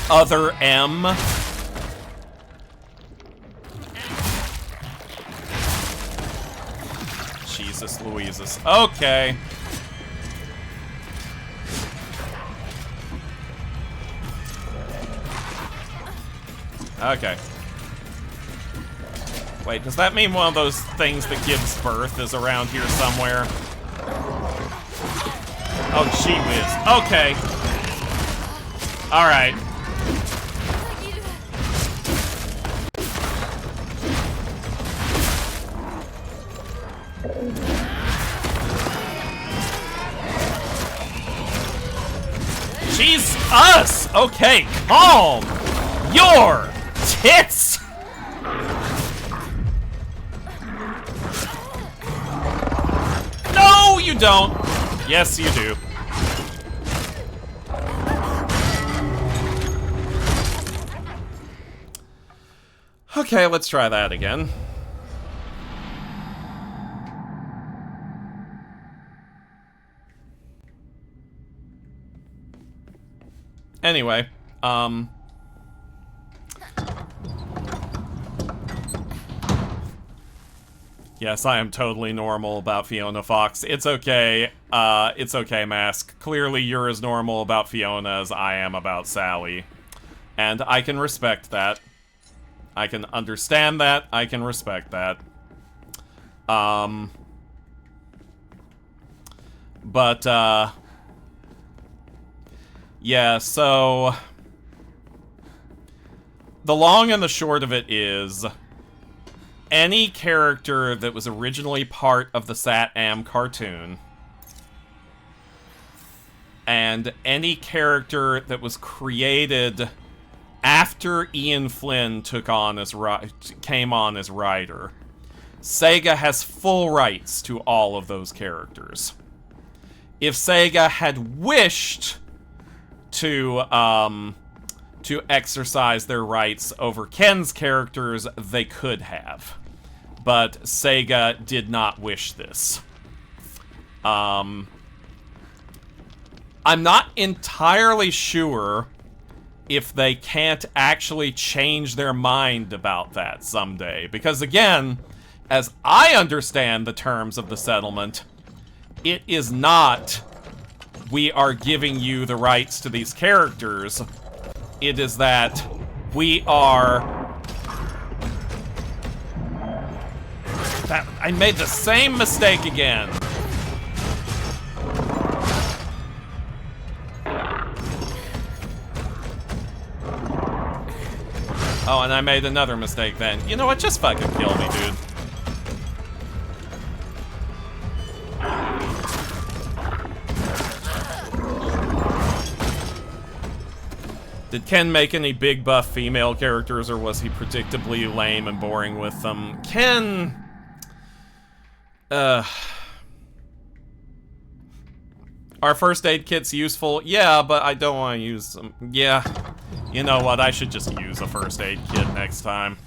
Other M. Jesus Louises. Okay. Okay. Wait, does that mean one of those things that gives birth is around here somewhere? Oh, gee whiz. Okay. Alright. Jesus! Okay, calm your tits! No, you don't. Yes, you do. Okay, let's try that again. Anyway, yes, I am totally normal about Fiona Fox. It's okay. It's okay, Mask. Clearly you're as normal about Fiona as I am about Sally. And I can respect that. I can understand that. I can respect that. Yeah, so... The long and the short of it is... Any character that was originally part of the Sat-Am cartoon... and any character that was created after Ian Flynn came on as writer, Sega has full rights to all of those characters. If Sega had wished to exercise their rights over Ken's characters, they could have. But Sega did not wish this. I'm not entirely sure if they can't actually change their mind about that someday. Because again, as I understand the terms of the settlement, it is not, we are giving you the rights to these characters. It is that we are... I made the same mistake again. Oh, and I made another mistake then. You know what? Just fucking kill me, dude. Did Ken make any big buff female characters, or was he predictably lame and boring with them? Ken... Are first aid kits useful? Yeah, but I don't want to use them. Yeah. You know what? I should just use a first aid kit next time.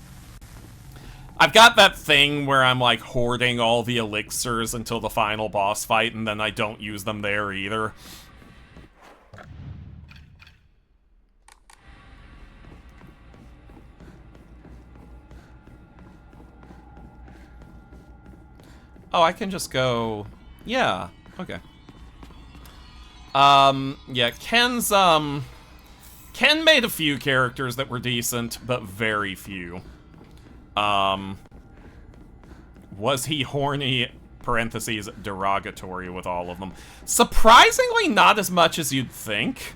I've got that thing where I'm, like, hoarding all the elixirs until the final boss fight, and then I don't use them there either. Oh, I can just go... Yeah, okay. Yeah, Ken made a few characters that were decent, but very few. Was he horny, parentheses, derogatory with all of them? Surprisingly, not as much as you'd think.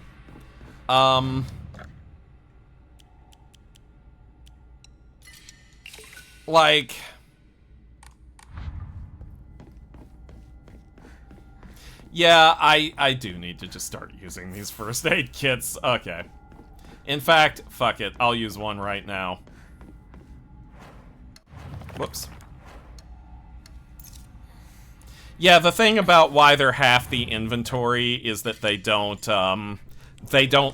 Like... Yeah, I do need to just start using these first aid kits. Okay. In fact, fuck it. I'll use one right now. Whoops. Yeah, the thing about why they're half the inventory is that they don't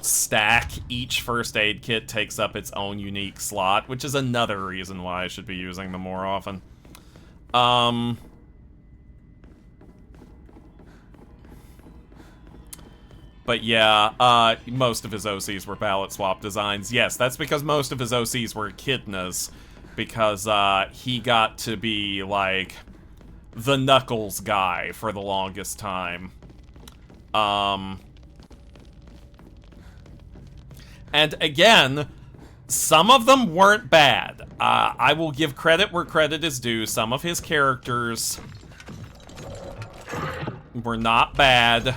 stack. Each first aid kit takes up its own unique slot, which is another reason why I should be using them more often. But yeah, most of his OCs were palette swap designs. Yes, that's because most of his OCs were echidnas, because he got to be, like, the Knuckles guy for the longest time. And again, some of them weren't bad. I will give credit where credit is due. Some of his characters were not bad.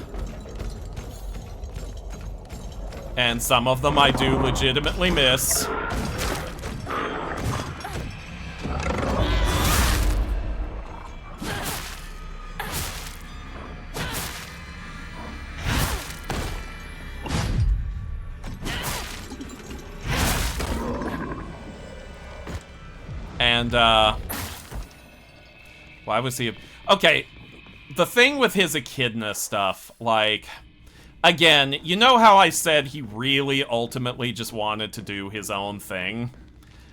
And some of them I do legitimately miss. And, why was he... Okay, the thing with his echidna stuff, like... Again, you know how I said he really ultimately just wanted to do his own thing?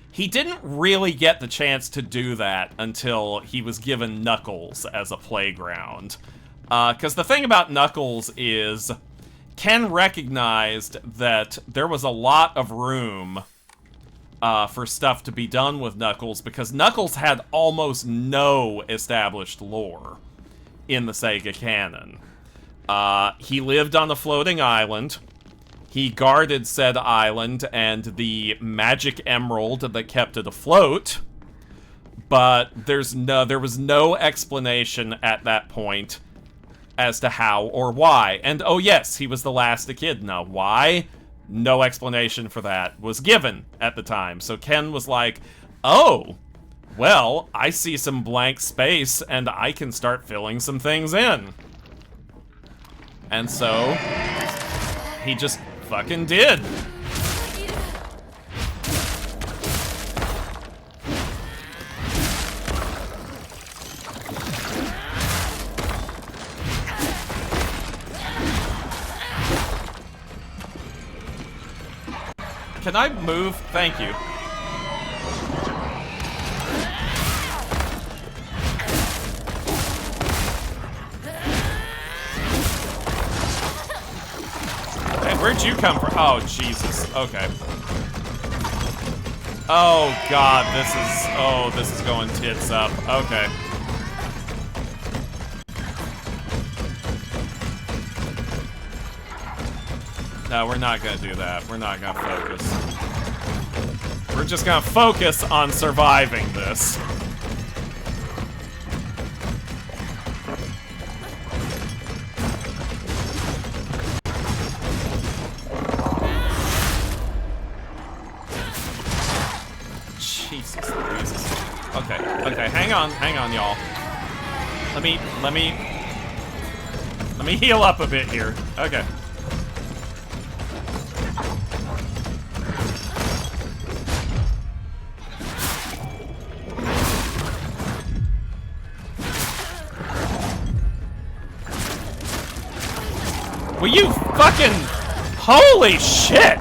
He didn't really get the chance to do that until he was given Knuckles as a playground. Because the thing about Knuckles is, Ken recognized that there was a lot of room for stuff to be done with Knuckles, because Knuckles had almost no established lore in the Sega canon. He lived on a floating island. He guarded said island and the magic emerald that kept it afloat. But there was no explanation at that point as to how or why. And oh yes, he was the last echidna. Why? No explanation for that was given at the time. So Ken was like, oh, well, I see some blank space and I can start filling some things in. And so he just fucking did. Can I move? Thank you. Hey, where'd you come from? Oh, Jesus. Okay. Oh, God, this is going tits up. Okay. No, we're not gonna do that. We're not gonna focus. We're just gonna focus on surviving this. Jesus Louise. Okay, hang on, y'all. Let me heal up a bit here. Okay. Will you fucking... Holy shit!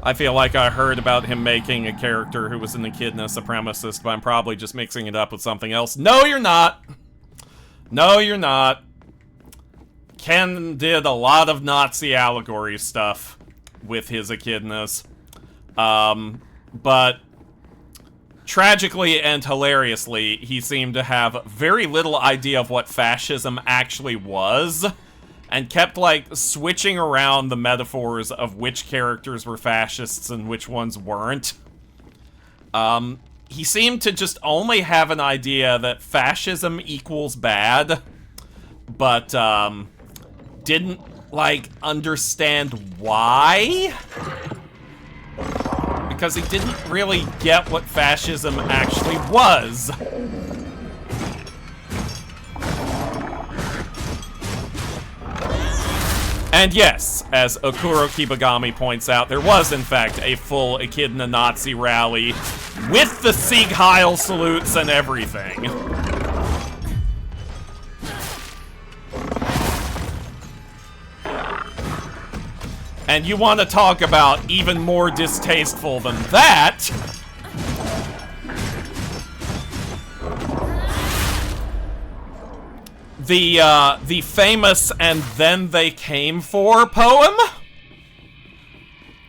I feel like I heard about him making a character who was an echidna supremacist, but I'm probably just mixing it up with something else. No, you're not! No, you're not. Ken did a lot of Nazi allegory stuff with his echidnas. But... tragically and hilariously, he seemed to have very little idea of what fascism actually was, and kept, like, switching around the metaphors of which characters were fascists and which ones weren't. He seemed to just only have an idea that fascism equals bad, but, didn't, like, understand why? Because he didn't really get what fascism actually was. And yes, as Okuro Kibagami points out, there was in fact a full Echidna Nazi rally with the Sieg Heil salutes and everything. And you want to talk about even more distasteful than that? The famous "And Then They Came For" poem?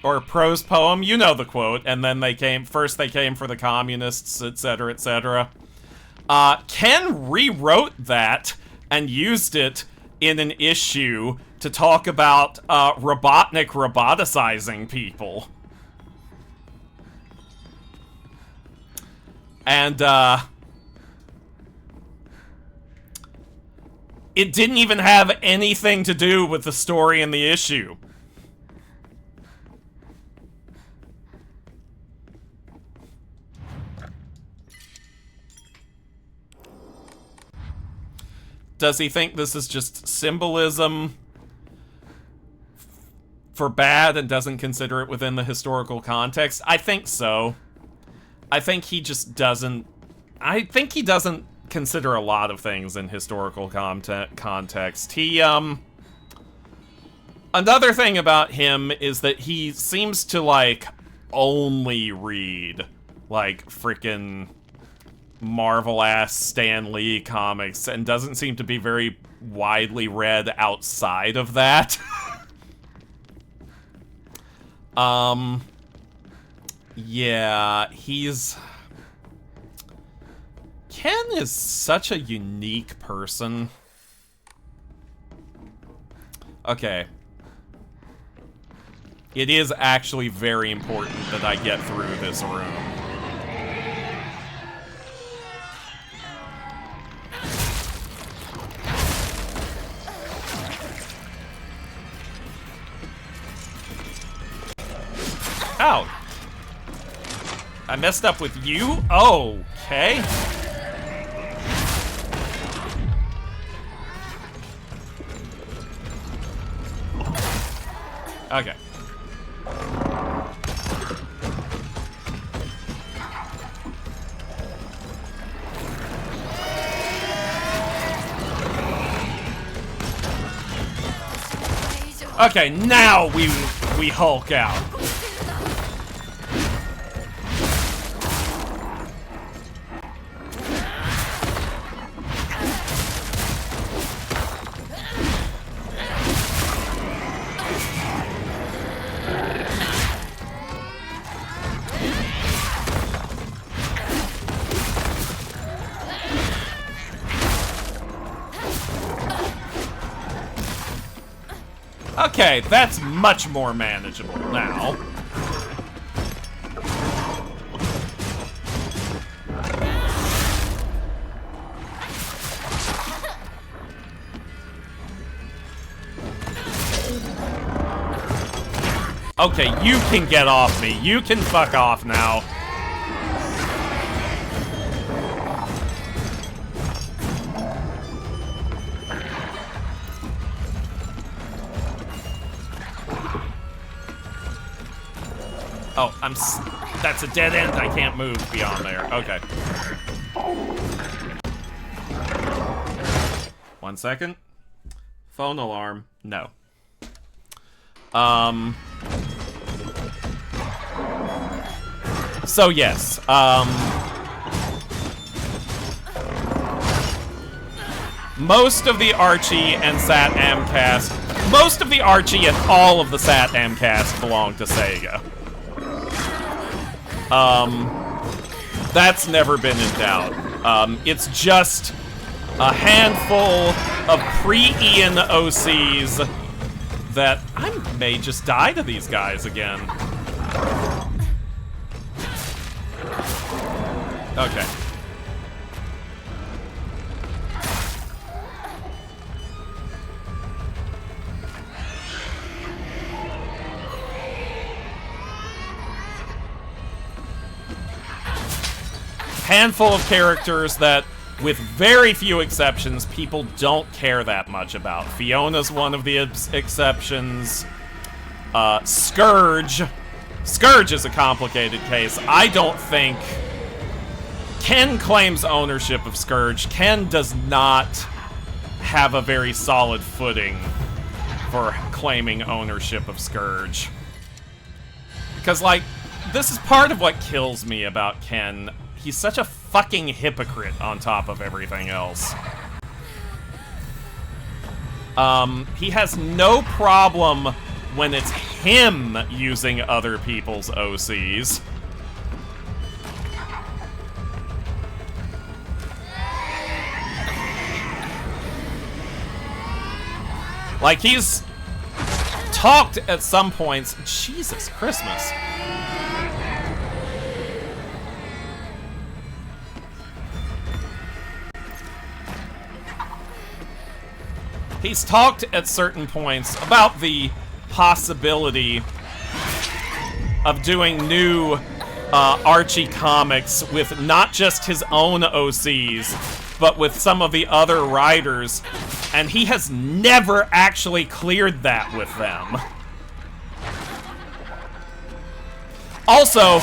Or prose poem, you know the quote, and then first they came for the communists, etc., etc. Ken rewrote that and used it in an issue to talk about Robotnik roboticizing people. And it didn't even have anything to do with the story in the issue. Does he think this is just symbolism for bad and doesn't consider it within the historical context? I think so. I think he just doesn't... I think he doesn't consider a lot of things in historical context. He, Another thing about him is that he seems to, like, only read, like, frickin' Marvel-ass Stan Lee comics and doesn't seem to be very widely read outside of that. Yeah, Ken is such a unique person. Okay. It is actually very important that I get through this room. Ow! I messed up with you? Oh, okay. Okay. Okay, now we Hulk out. Okay, that's much more manageable now. Okay, you can get off me. You can fuck off now. Oh, that's a dead end. I can't move beyond there. Okay. 1 second. Phone alarm. No. So yes, most of the Archie and Sat-Am cast, most of the Archie and all of the Sat-Am cast belong to Sega. That's never been in doubt. It's just a handful of pre-Ian OCs that I may just die to these guys again. Okay. Handful of characters that, with very few exceptions, people don't care that much about. Fiona's one of the exceptions. Scourge. Scourge is a complicated case. I don't think... Ken claims ownership of Scourge. Ken does not have a very solid footing for claiming ownership of Scourge. Because, like, this is part of what kills me about Ken. He's such a fucking hypocrite on top of everything else. He has no problem when it's him using other people's OCs. Like, he's talked at some points... Jesus Christmas. He's talked at certain points about the possibility of doing new Archie comics with not just his own OCs, but with some of the other writers, and he has never actually cleared that with them. Also,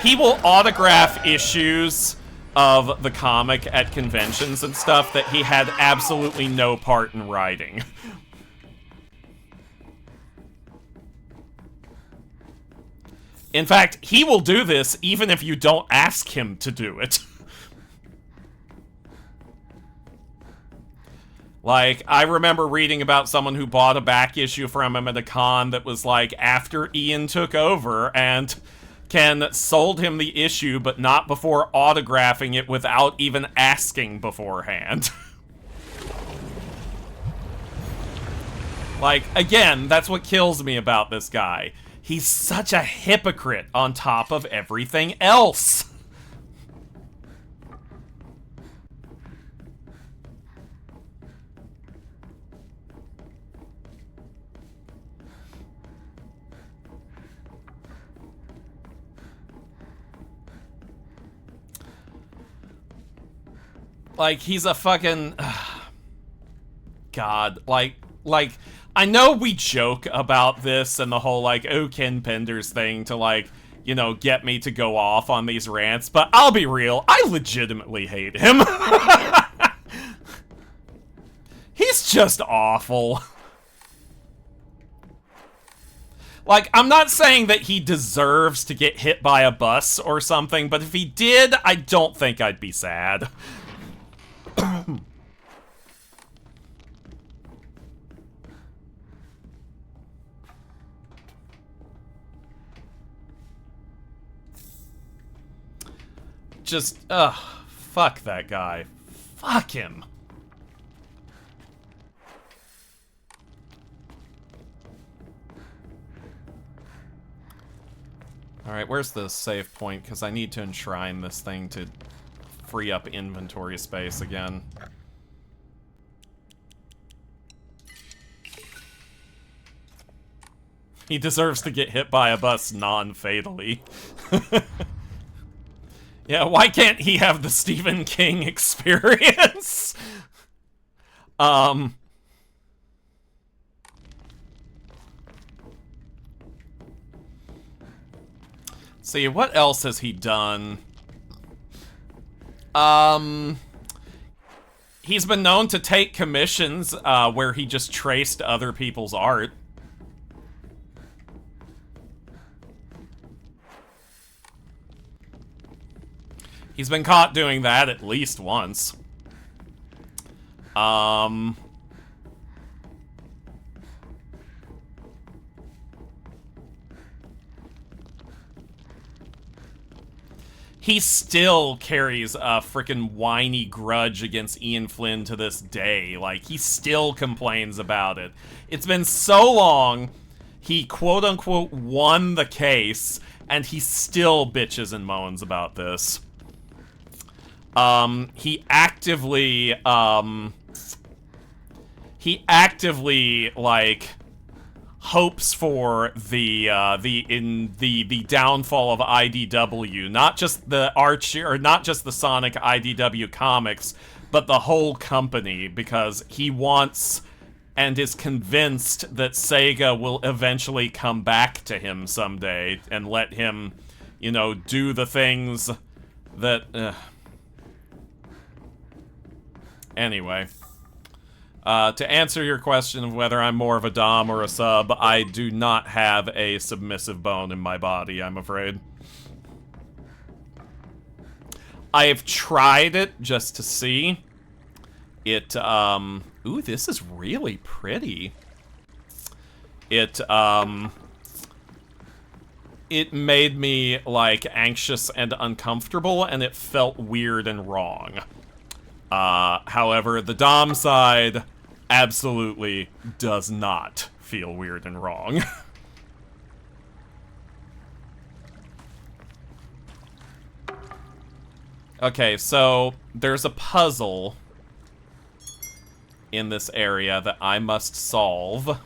he will autograph issues of the comic at conventions and stuff that he had absolutely no part in writing. In fact, he will do this even if you don't ask him to do it. Like, I remember reading about someone who bought a back issue from him at a con that was like after Ian took over, and Ken sold him the issue, but not before autographing it without even asking beforehand. Like, again, that's what kills me about this guy. He's such a hypocrite on top of everything else. Like, he's a fucking... God, like, I know we joke about this and the whole, like, oh, Ken Penders thing to, like, you know, get me to go off on these rants, but I'll be real, I legitimately hate him. He's just awful. Like, I'm not saying that he deserves to get hit by a bus or something, but if he did, I don't think I'd be sad. Just, fuck that guy. Fuck him. Alright, where's the save point? Because I need to enshrine this thing to free up inventory space again. He deserves to get hit by a bus non-fatally. Yeah, why can't he have the Stephen King experience? See, what else has he done? He's been known to take commissions, where he just traced other people's art. He's been caught doing that at least once. He still carries a frickin' whiny grudge against Ian Flynn to this day. Like, he still complains about it. It's been so long, he quote-unquote won the case, and he still bitches and moans about this. He actively, like, hopes for the downfall of IDW, not just the Archie, or not just the Sonic IDW comics, but the whole company, because he wants and is convinced that Sega will eventually come back to him someday and let him, you know, do the things that, Anyway. To answer your question of whether I'm more of a dom or a sub, I do not have a submissive bone in my body, I'm afraid. I have tried it just to see. It, ooh, this is really pretty. It made me, like, anxious and uncomfortable, and it felt weird and wrong. However, the dom side absolutely does not feel weird and wrong. Okay, so there's a puzzle in this area that I must solve.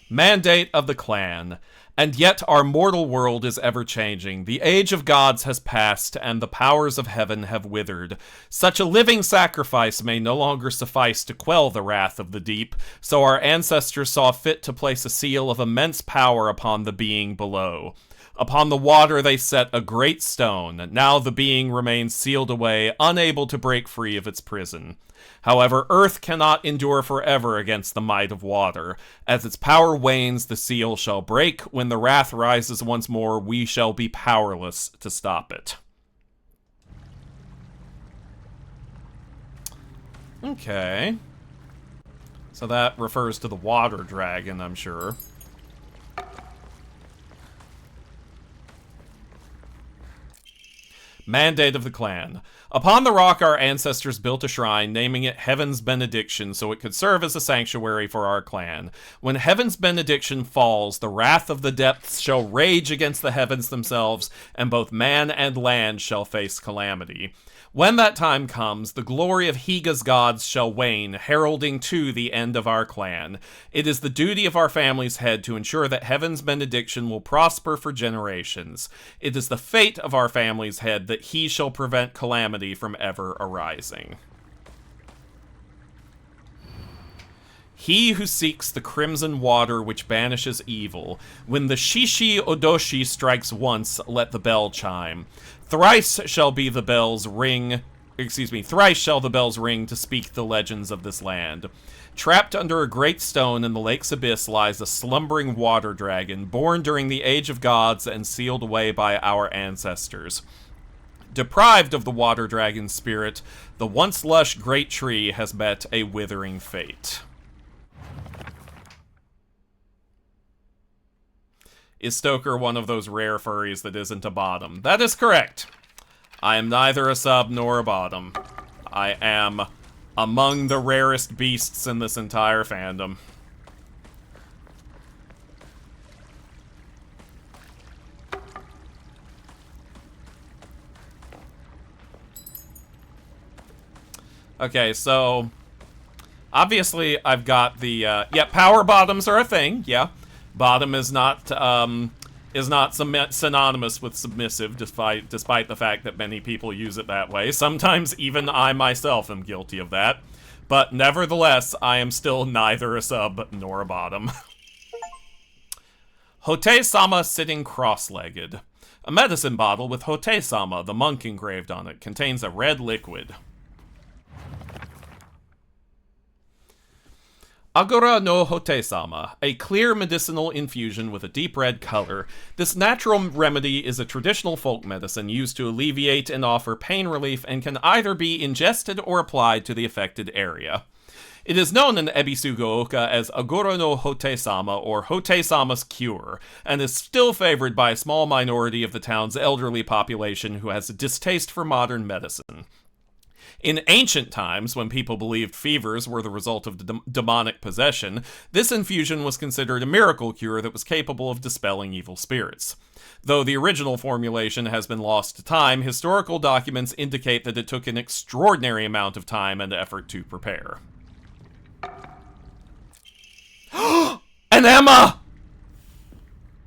Mandate of the clan. And yet our mortal world is ever-changing. The age of gods has passed, and the powers of heaven have withered. Such a living sacrifice may no longer suffice to quell the wrath of the deep, so our ancestors saw fit to place a seal of immense power upon the being below. Upon the water they set a great stone. Now the being remains sealed away, unable to break free of its prison. However, earth cannot endure forever against the might of water. As its power wanes, the seal shall break. When the wrath rises once more, we shall be powerless to stop it. Okay. So that refers to the water dragon, I'm sure. Mandate of the clan. Upon the rock, our ancestors built a shrine, naming it Heaven's Benediction, so it could serve as a sanctuary for our clan. When Heaven's Benediction falls, the wrath of the depths shall rage against the heavens themselves, and both man and land shall face calamity. When that time comes, the glory of Higa's gods shall wane, heralding too the end of our clan. It is the duty of our family's head to ensure that Heaven's benediction will prosper for generations. It is the fate of our family's head that he shall prevent calamity from ever arising. He who seeks the crimson water which banishes evil. When the Shishi Odoshi strikes once, let the bell chime. Thrice shall the bells ring to speak the legends of this land. Trapped under a great stone in the lake's abyss lies a slumbering water dragon, born during the Age of Gods and sealed away by our ancestors. Deprived of the water dragon's spirit, the once lush great tree has met a withering fate. Is Stoker one of those rare furries that isn't a bottom? That is correct. I am neither a sub nor a bottom. I am among the rarest beasts in this entire fandom. Okay, so obviously I've got the yeah, power bottoms are a thing, yeah. Bottom is not synonymous with submissive, despite the fact that many people use it that way. Sometimes even I myself am guilty of that. But nevertheless, I am still neither a sub nor a bottom. Hote-sama sitting cross-legged. A medicine bottle with Hote-sama, the monk, engraved on it, contains a red liquid. Agora no Hote-sama, a clear medicinal infusion with a deep red color. This natural remedy is a traditional folk medicine used to alleviate and offer pain relief and can either be ingested or applied to the affected area. It is known in Ebisugo-oka as Agora no Hote-sama or Hote-sama's cure, and is still favored by a small minority of the town's elderly population who has a distaste for modern medicine. In ancient times, when people believed fevers were the result of demonic possession, this infusion was considered a miracle cure that was capable of dispelling evil spirits. Though the original formulation has been lost to time, historical documents indicate that it took an extraordinary amount of time and effort to prepare. An Emma!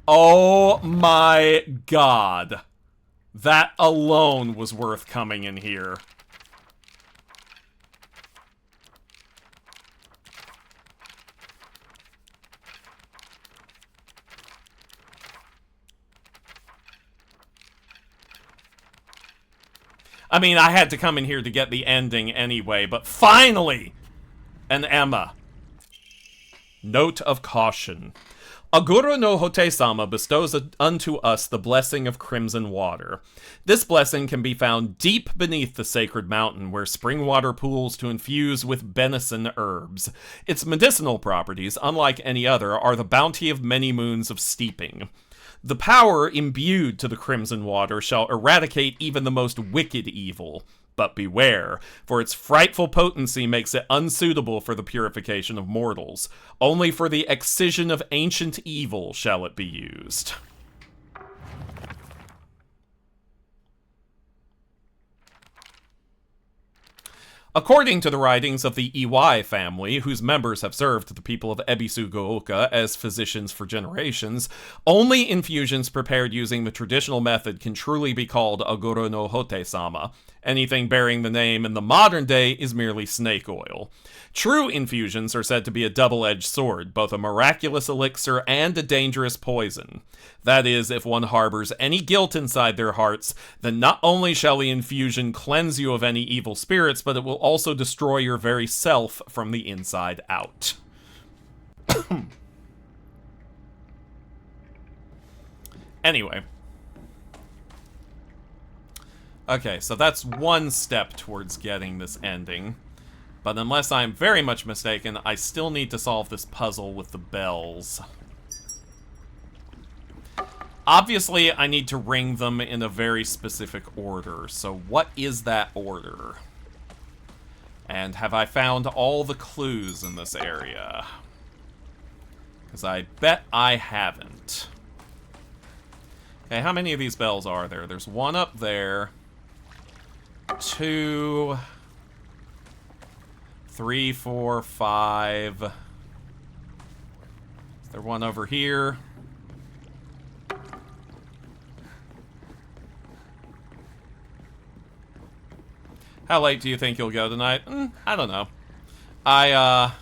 Oh my god. That alone was worth coming in here. I mean, I had to come in here to get the ending anyway, but finally! An Emma. Note of caution. Agora no Hote-sama bestows unto us the blessing of crimson water. This blessing can be found deep beneath the sacred mountain, where spring water pools to infuse with benison herbs. Its medicinal properties, unlike any other, are the bounty of many moons of steeping. The power imbued to the crimson water shall eradicate even the most wicked evil. But beware, for its frightful potency makes it unsuitable for the purification of mortals. Only for the excision of ancient evil shall it be used. According to the writings of the Iwai family, whose members have served the people of Ebisugo-oka as physicians for generations, only infusions prepared using the traditional method can truly be called Agora no Hote-sama. Anything bearing the name in the modern day is merely snake oil. True infusions are said to be a double-edged sword, both a miraculous elixir and a dangerous poison. That is, if one harbors any guilt inside their hearts, then not only shall the infusion cleanse you of any evil spirits, but it will also destroy your very self from the inside out. Anyway. Okay, so that's one step towards getting this ending. But unless I'm very much mistaken, I still need to solve this puzzle with the bells. Obviously, I need to ring them in a very specific order. So what is that order? And have I found all the clues in this area? Because I bet I haven't. Okay, how many of these bells are there? There's one up there. 2... 3, 4, 5. Is there one over here? How late do you think you'll go tonight? I don't know. I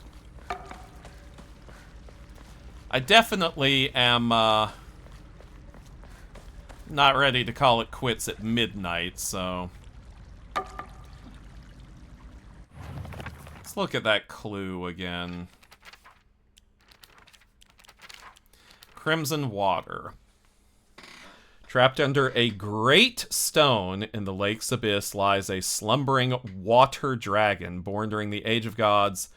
definitely am, not ready to call it quits at midnight, so... Let's look at that clue again. Crimson water. Trapped under a great stone in the lake's abyss lies a slumbering water dragon born during the Age of Gods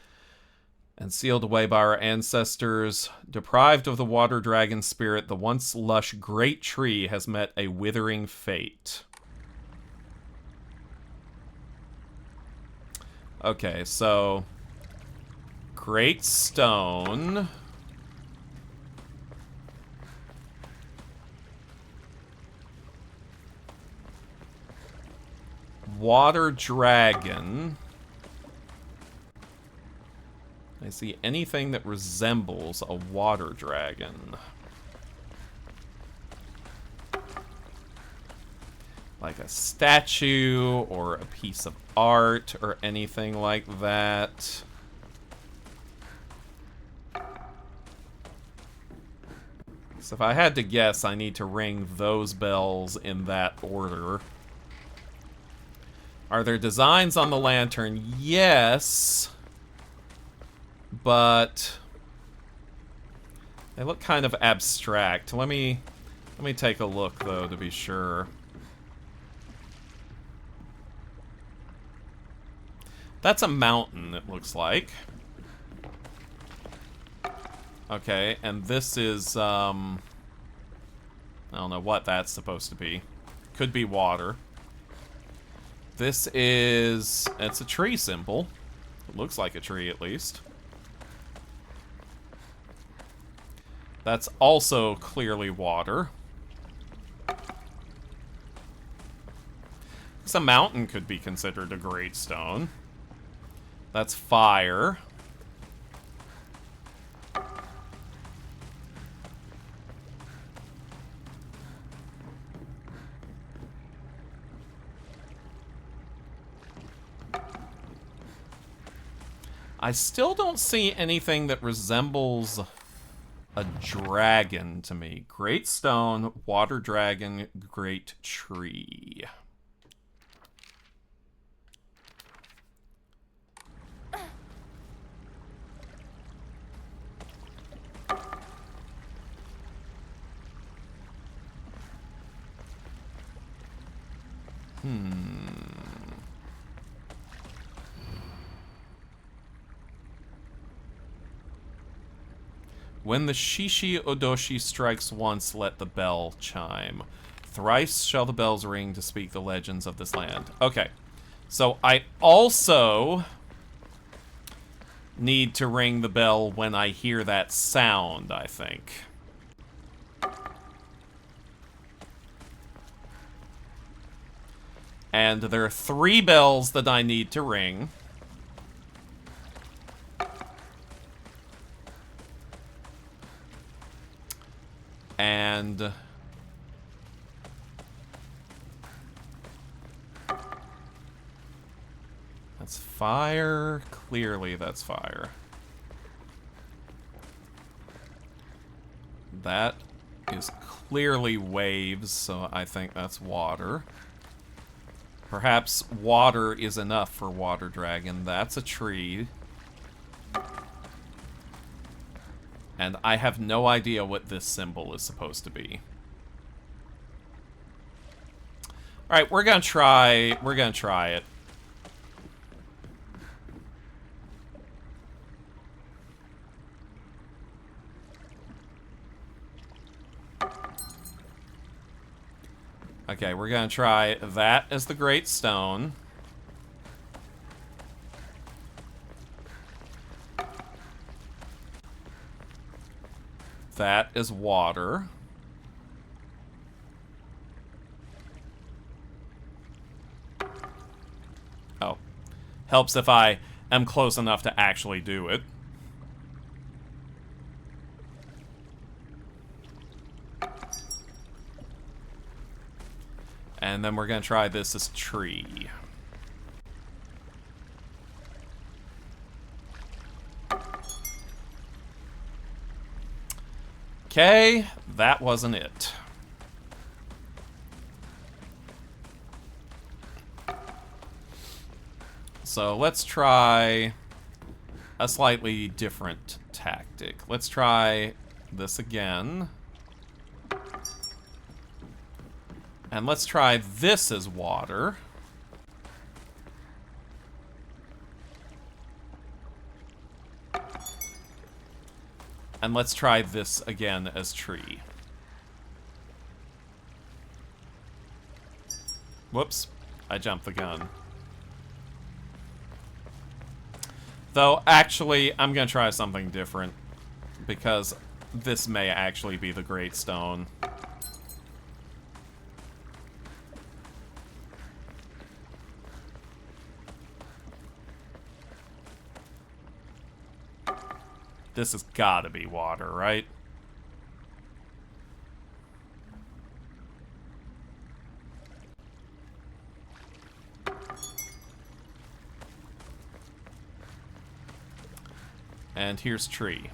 and sealed away by our ancestors. Deprived of the water dragon spirit, the once lush great tree has met a withering fate. Okay, so... Great stone... Water dragon. I see anything that resembles a water dragon. Like a statue or a piece of art or anything like that. So if I had to guess, I need to ring those bells in that order. Are there designs on the lantern? Yes. But they look kind of abstract. Let me take a look though to be sure. That's a mountain, it looks like. Okay, and this is I don't know what that's supposed to be. Could be water. This is... It's a tree symbol. It looks like a tree, at least. That's also clearly water. This mountain could be considered a great stone. That's fire. I still don't see anything that resembles a dragon to me. Great stone, water dragon, great tree. When the Shishi Odoshi strikes once, let the bell chime. Thrice shall the bells ring to speak the legends of this land. Okay. So I also need to ring the bell when I hear that sound, I think. And there are 3 bells that I need to ring. And that's fire. Clearly that's fire. That is clearly waves, so I think that's water. Perhaps water is enough for water dragon. That's a tree. And I have no idea what this symbol is supposed to be. Alright, we're gonna try it. we're gonna try that as the Great Stone. That is water. Oh. Helps if I am close enough to actually do it. And then we're going to try this as tree. Okay, that wasn't it. So let's try a slightly different tactic. Let's try this again. And let's try this as water. And let's try this again as tree. Whoops, I jumped the gun. Though, actually, I'm gonna try something different, because this may actually be the Great Stone. This has gotta be water, right? And here's tree.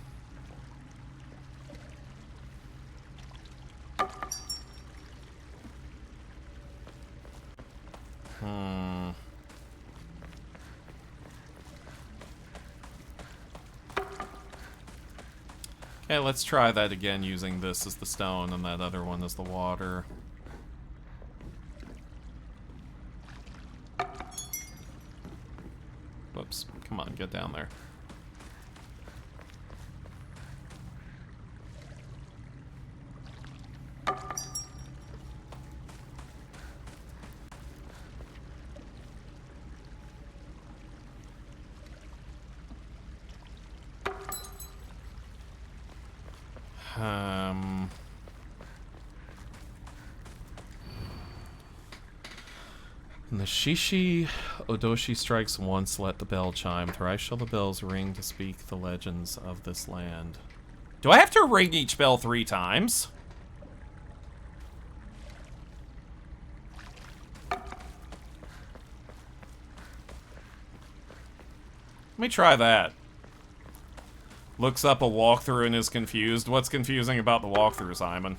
Okay, let's try that again using this as the stone and that other one as the water. Whoops. Come on, get down there. When the Shishi Odoshi strikes once, let the bell chime. Thrice shall the bells ring to speak the legends of this land. Do I have to ring each bell 3 times? Let me try that. Looks up a walkthrough and is confused. What's confusing about the walkthrough, Simon?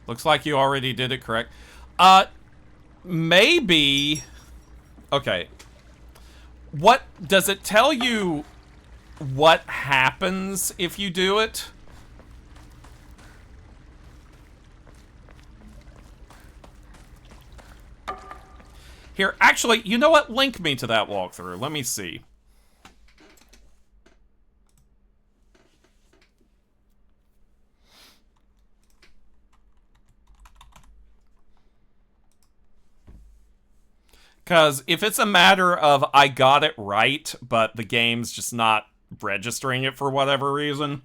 Looks like you already did it correct. Maybe... Okay. What... Does it tell you what happens if you do it? Here, actually, you know what? Link me to that walkthrough. Let me see. Because if it's a matter of I got it right, but the game's just not registering it for whatever reason...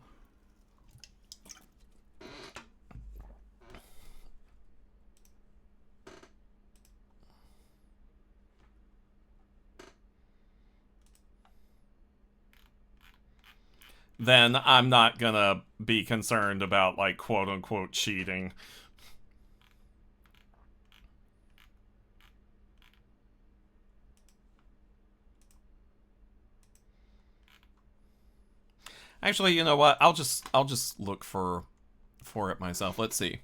then I'm not gonna be concerned about, like, quote-unquote cheating. Actually, you know what? I'll just look for it myself. Let's see.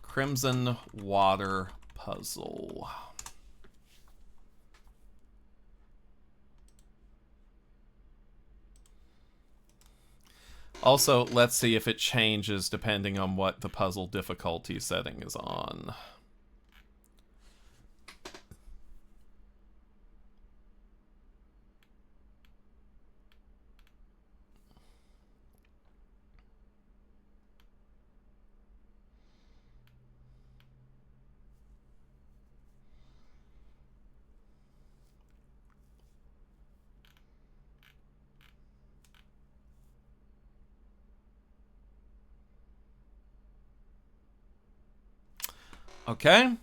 Crimson Water Puzzle. Also, let's see if it changes depending on what the puzzle difficulty setting is on. Okay.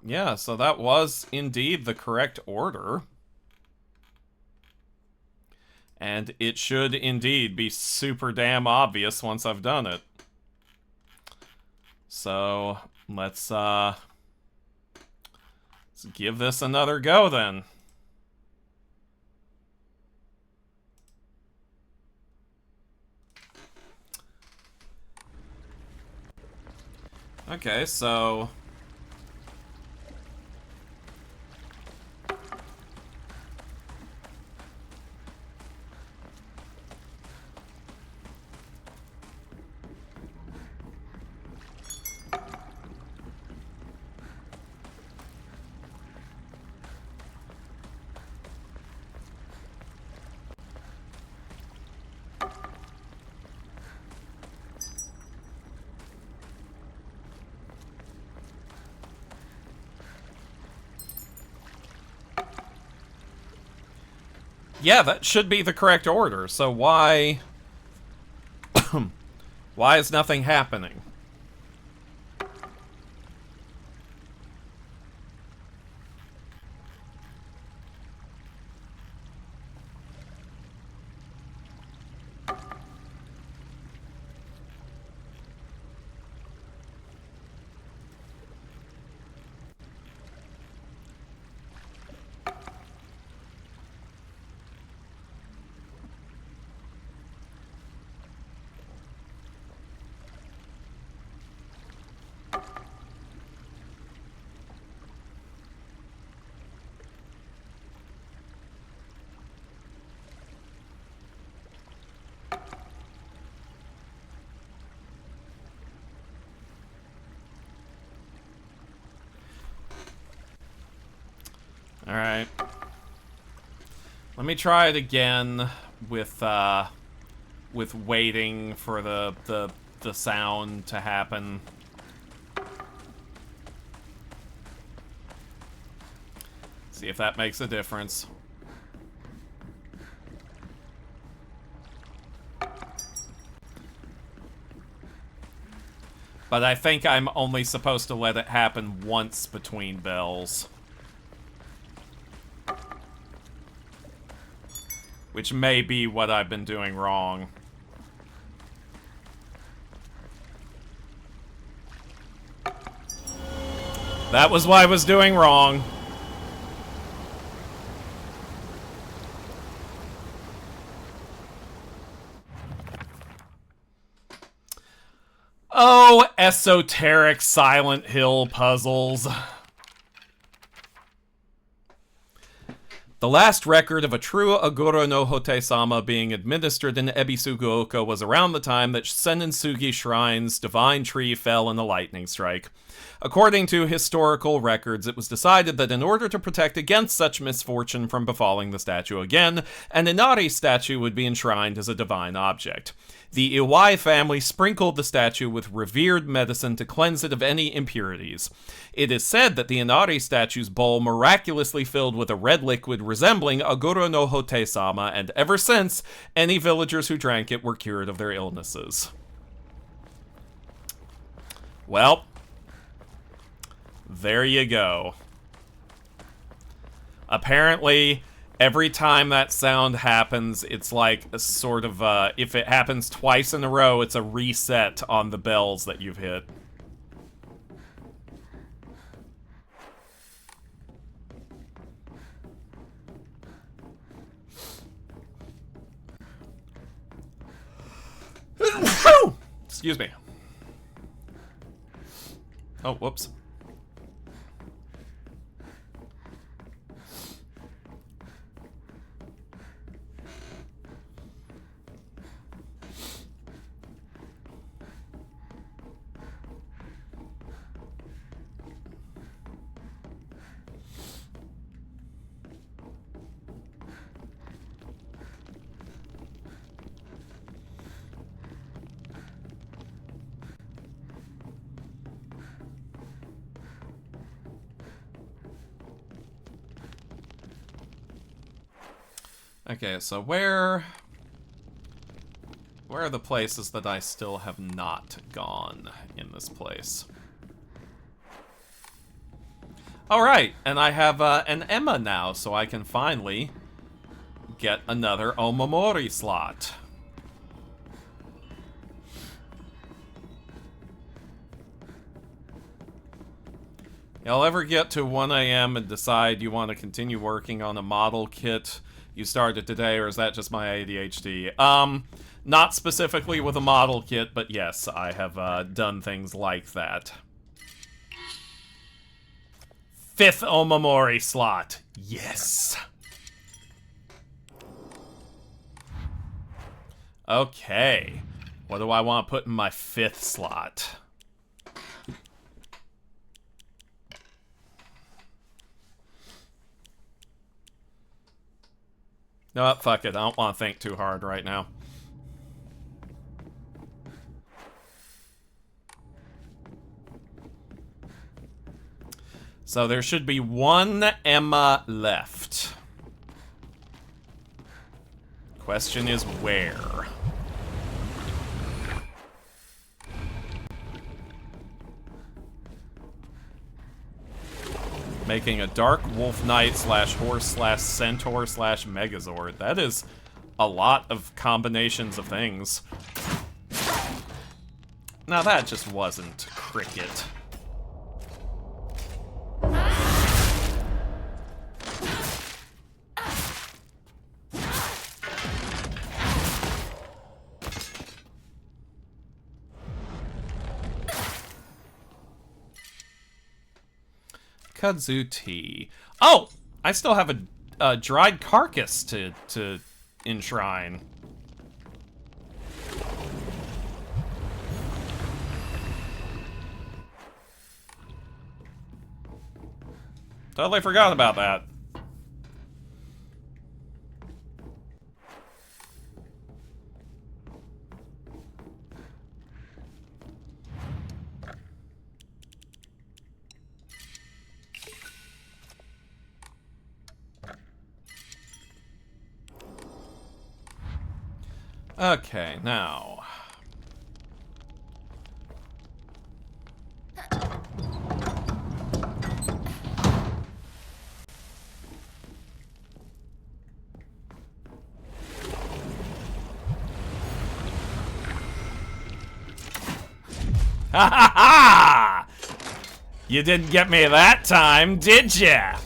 Yeah, so that was indeed the correct order. And it should indeed be super damn obvious once I've done it. So, let's give this another go then. Okay, so... yeah, that should be the correct order. So why... why is nothing happening? Alright. Let me try it again with waiting for the sound to happen. See if that makes a difference. But I think I'm only supposed to let it happen once between bells. Which may be what I've been doing wrong. That was what I was doing wrong. Oh, esoteric Silent Hill puzzles. The last record of a true Aguro no Hote-sama being administered in Ebisuguoka was around the time that Senninsugi Shrine's divine tree fell in a lightning strike. According to historical records, it was decided that in order to protect against such misfortune from befalling the statue again, an Inari statue would be enshrined as a divine object. The Iwai family sprinkled the statue with revered medicine to cleanse it of any impurities. It is said that the Inari statue's bowl miraculously filled with a red liquid resembling Aguro no Hote-sama, and ever since, any villagers who drank it were cured of their illnesses. Well, there you go. Apparently, every time that sound happens, it's like a sort of, if it happens twice in a row, it's a reset on the bells that you've hit. Excuse me. Oh, whoops. Okay, so where are the places that I still have not gone in this place? Alright, and I have an Emma now, so I can finally get another Omamori slot. Y'all ever get to 1 a.m. and decide you want to continue working on a model kit you started today, or is that just my ADHD? Not specifically with a model kit, but yes, I have done things like that. 5th Omamori slot. Yes! Okay. What do I want to put in my 5th slot? No, fuck it. I don't want to think too hard right now. So there should be 1 Emma left. Question is where? Making a Dark Wolf Knight / Horse / Centaur / Megazord. That is a lot of combinations of things. Now that just wasn't cricket. Kudzu tea. Oh! I still have a dried carcass to enshrine. Totally forgot about that. Okay, now. Ha ha ha! You didn't get me that time, did ya?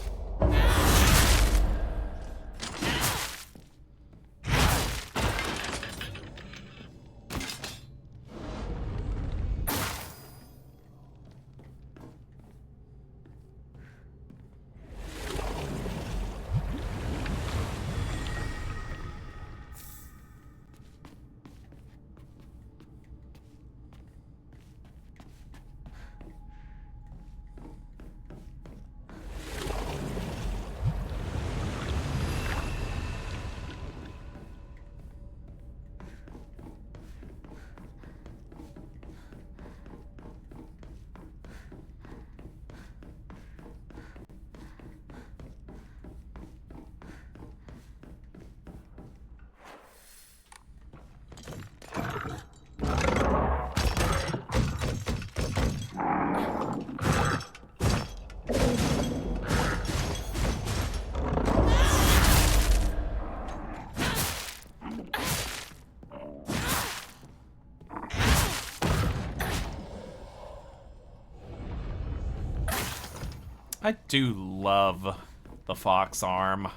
I do love the fox arm.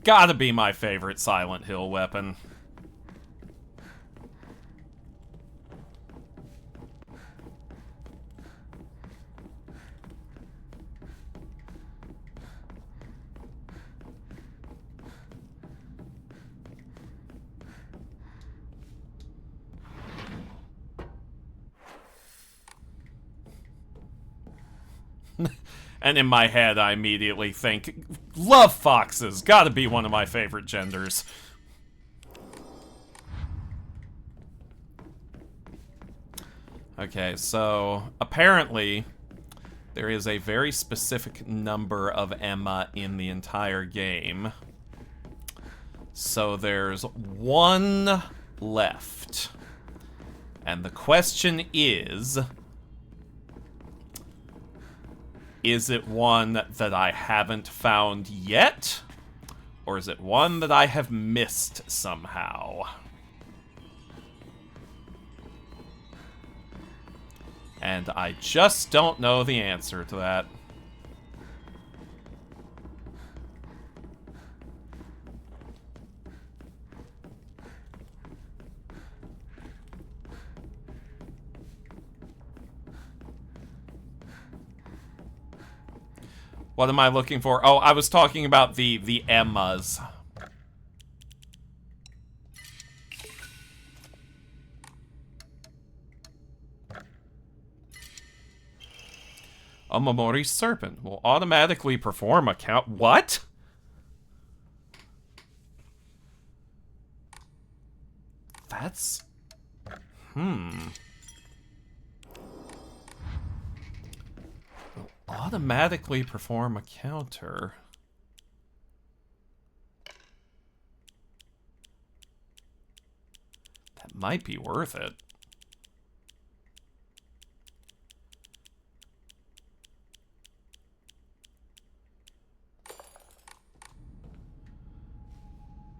Gotta be my favorite Silent Hill weapon. And in my head, I immediately think, love foxes, gotta be one of my favorite genders. Okay, so apparently There is a very specific number of Emma in the entire game. So there's one left. And the question is it one that I haven't found yet? Or is it one that I have missed somehow? And I just don't know the answer to that. What am I looking for? Oh, I was talking about the Emmas. A Momori serpent will automatically perform a count. What? That's... Will automatically perform a counter. That might be worth it.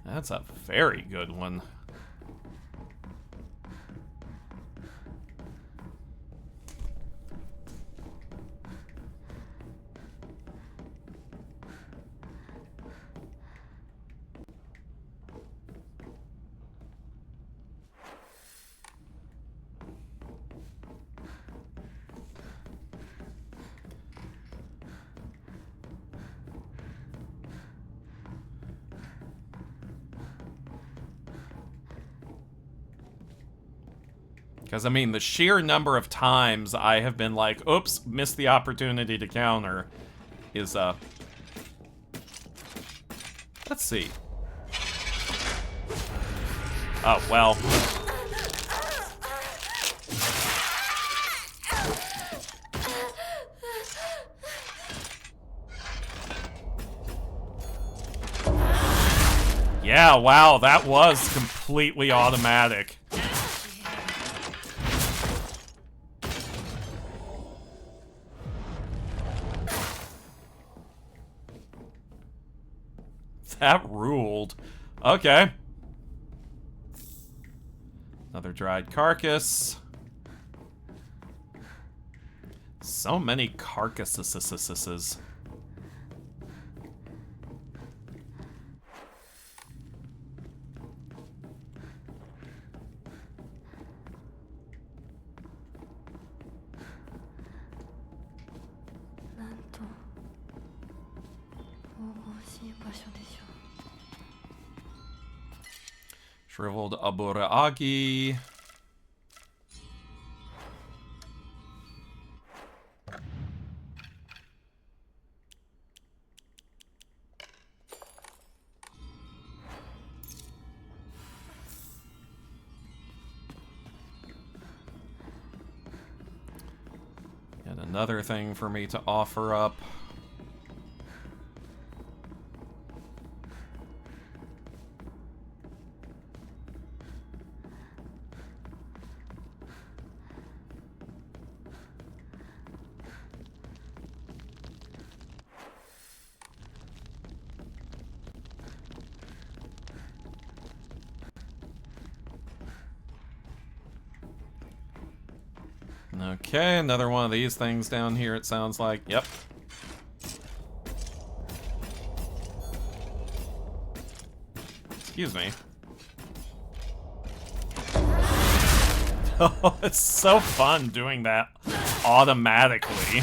That's a very good one. Because, I mean, the sheer number of times I have been like, oops, missed the opportunity to counter is, let's see. Oh, well. Yeah, wow, that was completely automatic. That ruled. Okay. Another dried carcass. So many carcasses. Shriveled Aburaagi. And another thing for me to offer up. Okay, another one of these things down here, it sounds like. Yep. Excuse me. Oh, it's so fun doing that automatically.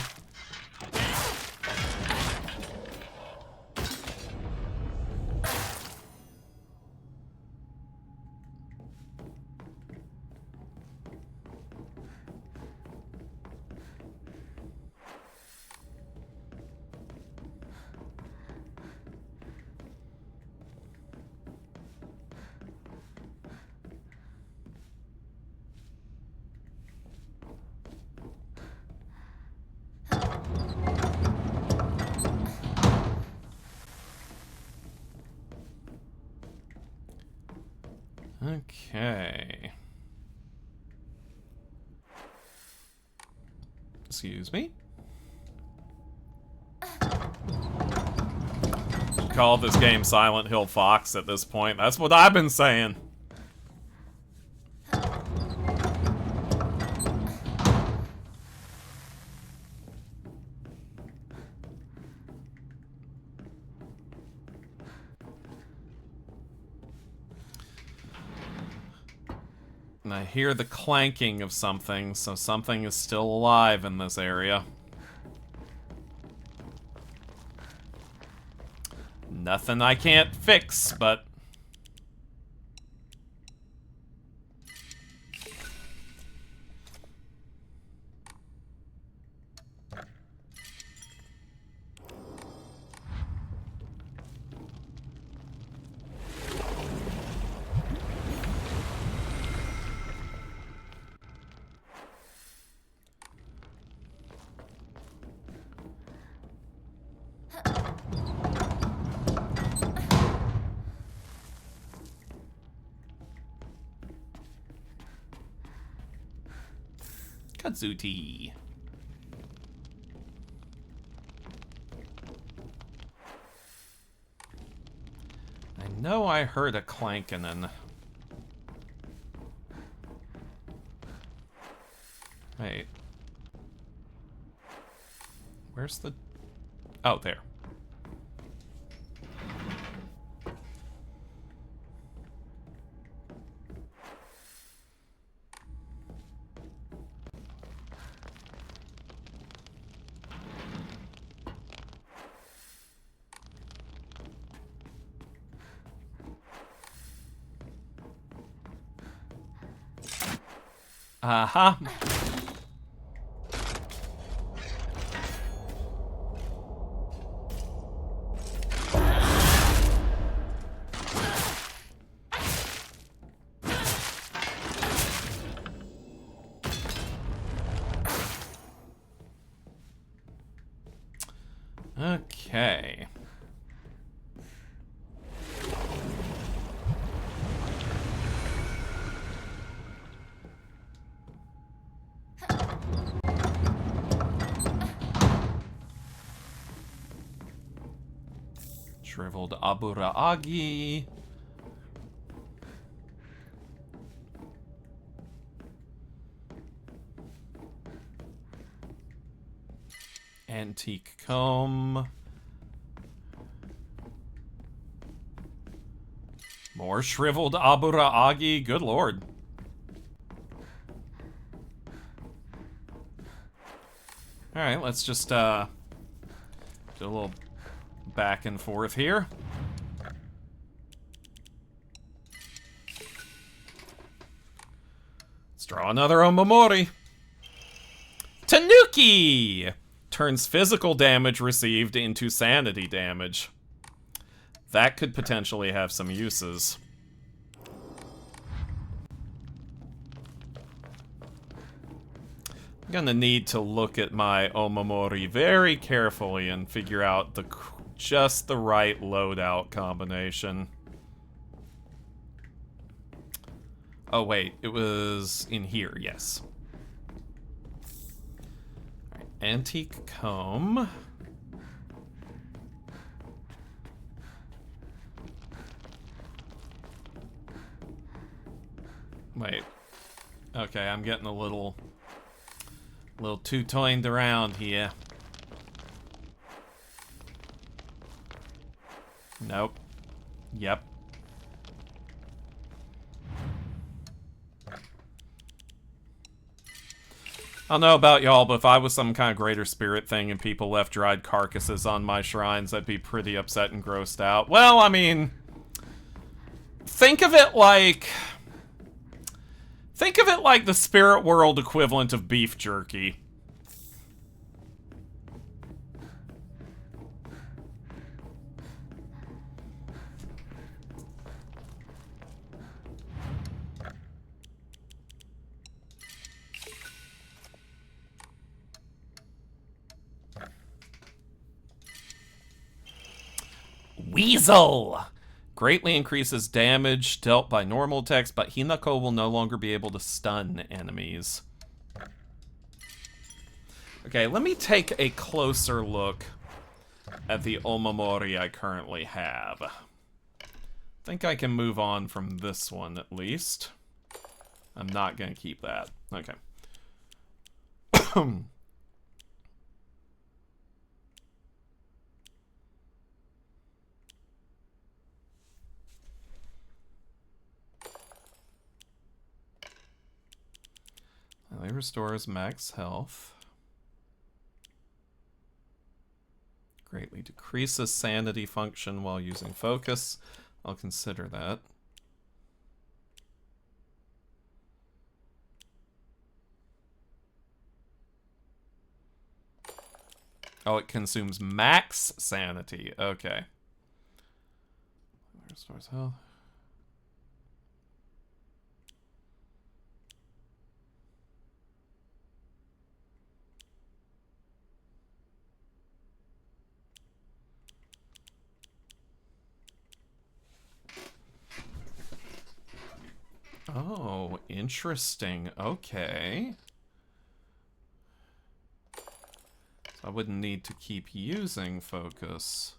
Okay. Excuse me? Call this game Silent Hill Fox at this point. That's what I've been saying. And I hear the clanking of something, so something is still alive in this area. Nothing I can't fix, but... Kazuti. I know I heard a clanking and... Wait. Where's the... Oh, there. Uh-huh. Okay. Shriveled Aburaagi. Antique comb. More shriveled Aburaagi. Good lord. Alright, let's just do a little back and forth here. Let's draw another Omamori. Tanuki! Turns physical damage received into sanity damage. That could potentially have some uses. I'm gonna need to look at my Omamori very carefully and figure out just the right loadout combination. Oh wait, it was in here, yes. All right, antique comb. Wait. Okay, I'm getting a little too toyed around here. Nope. Yep. I don't know about y'all, but if I was some kind of greater spirit thing and people left dried carcasses on my shrines, I'd be pretty upset and grossed out. Well, I mean, think of it like the spirit world equivalent of beef jerky. Weasel! Greatly increases damage dealt by normal attacks, but Hinako will no longer be able to stun enemies. Okay, let me take a closer look at the Omamori I currently have. I think I can move on from this one at least. I'm not going to keep that. Okay. It restores max health. Greatly decreases sanity function while using focus. I'll consider that. Oh, it consumes max sanity. Okay. Restores health. Oh, interesting. Okay. So I wouldn't need to keep using focus.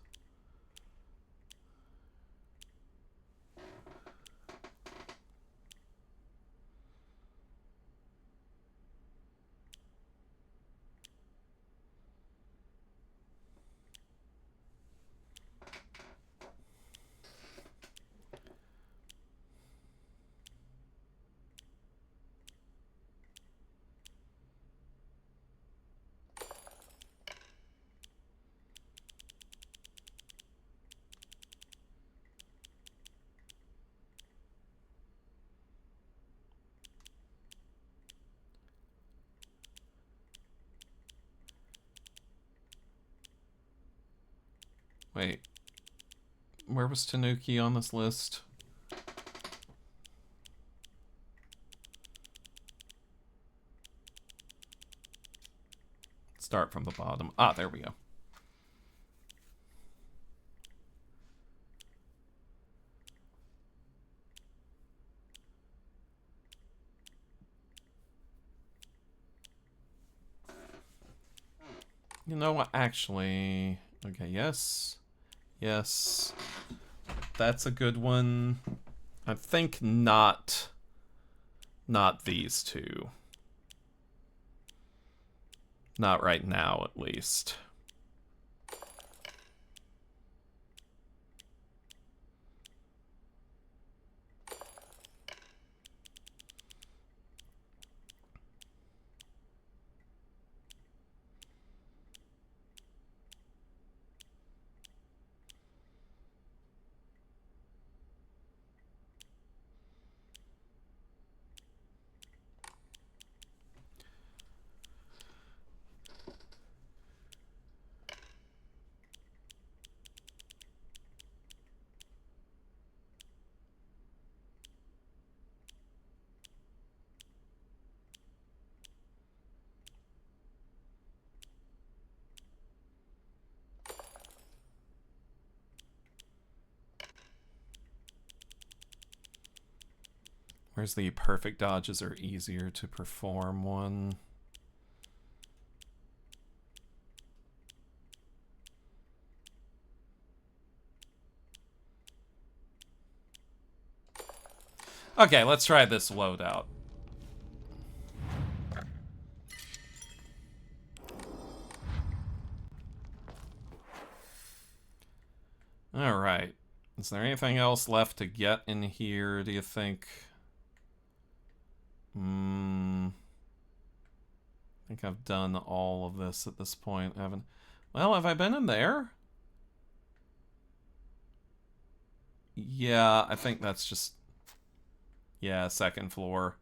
Wait. Where was Tanuki on this list? Start from the bottom. Ah, there we go. You know what? Actually, okay, yes. Yes. That's a good one. I think not these two. Not right now, at least. Where's the perfect dodges are easier to perform one? Okay, let's try this loadout. Alright. Is there anything else left to get in here, do you think? I think I've done all of this at this point. I haven't... Well, have I been in there? Yeah, I think that's just... Yeah, second floor.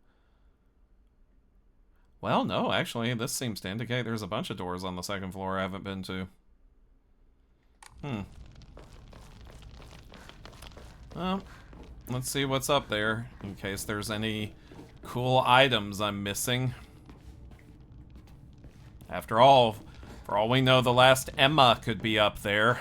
Well, no, actually, this seems to indicate there's a bunch of doors on the second floor I haven't been to. Well, let's see what's up there, in case there's any cool items I'm missing. After all, for all we know, the last Emma could be up there.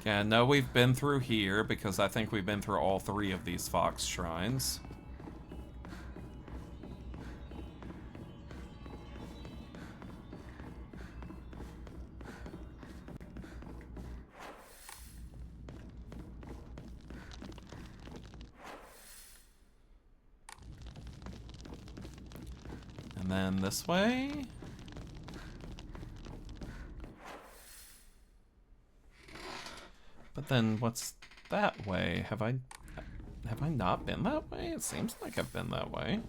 Yeah, no, we've been through here because I think we've been through all 3 of these fox shrines. And then this way? But then what's that way? Have I not been that way? It seems like I've been that way.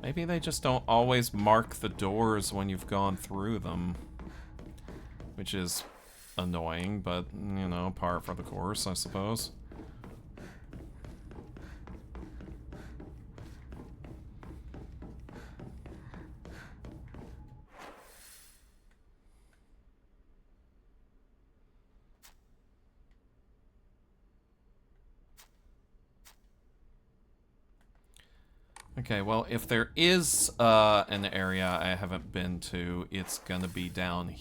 Maybe they just don't always mark the doors when you've gone through them. Which is annoying, but, you know, par for the course, I suppose. Okay, well, if there is an area I haven't been to, it's gonna be down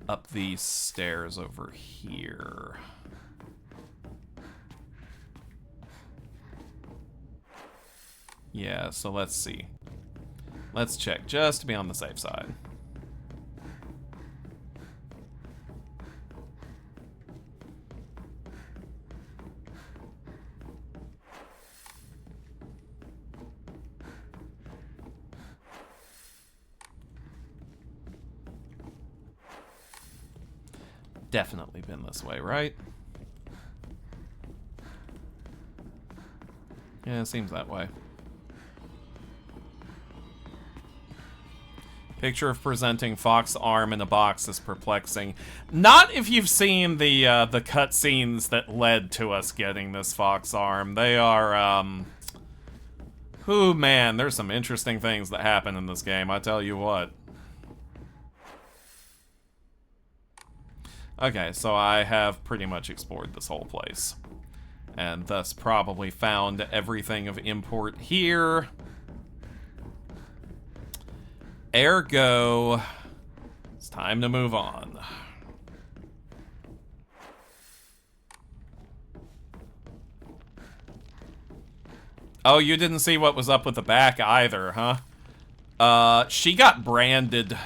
up these stairs over here. Yeah, so let's see. Let's check, just to be on the safe side. Definitely been this way, right? Yeah, it seems that way. Picture of presenting fox arm in a box is perplexing. Not if you've seen the cutscenes that led to us getting this fox arm. They are, ooh, man, there's some interesting things that happen in this game, I tell you what. Okay, so I have pretty much explored this whole place. And thus probably found everything of import here. Ergo, it's time to move on. Oh, you didn't see what was up with the back either, huh? She got branded.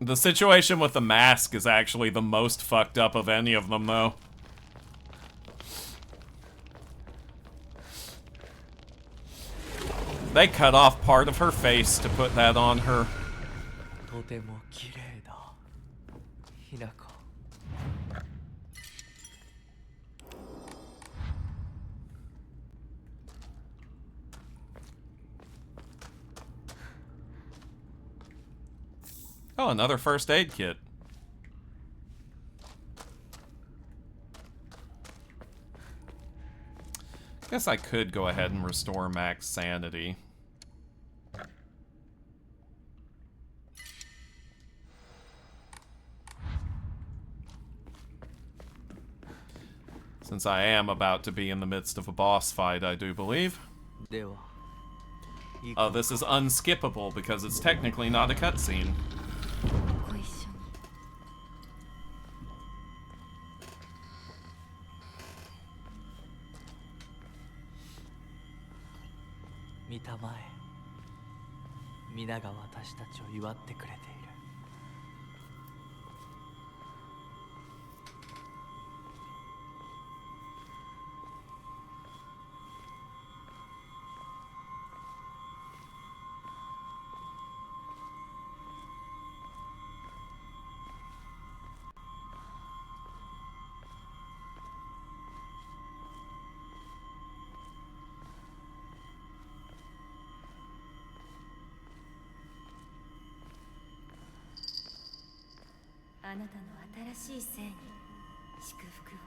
The situation with the mask is actually the most fucked up of any of them, though. They cut off part of her face to put that on her. Oh, another first aid kit. Guess I could go ahead and restore max sanity. Since I am about to be in the midst of a boss fight, I do believe. Oh, this is unskippable because it's technically not a cutscene. ご一緒に 見たまえ、皆が私たちを祝ってくれている。あなたの新しい生に祝福を。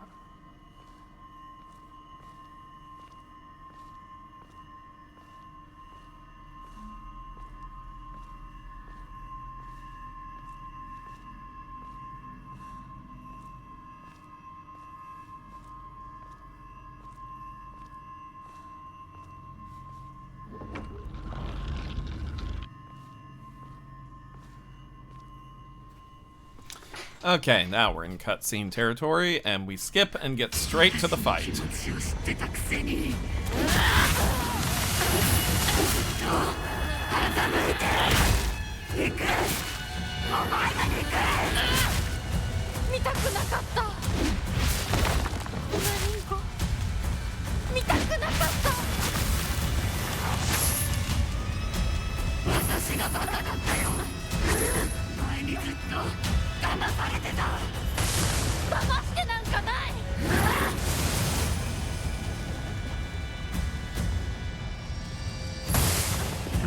Okay, now we're in cutscene territory, and we skip and get straight to the fight.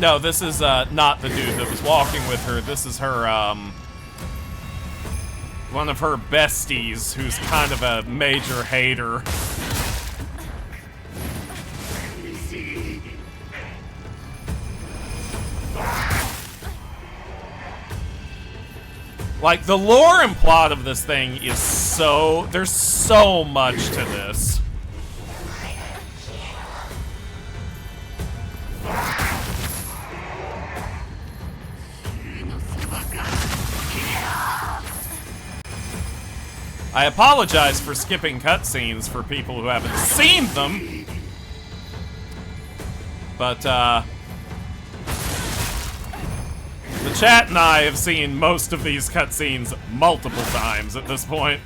No, this is not the dude that was walking with her. This is her, one of her besties who's kind of a major hater. Like, the lore and plot of this thing is so... There's so much to this. I apologize for skipping cutscenes for people who haven't seen them. But, the chat and I have seen most of these cutscenes multiple times at this point.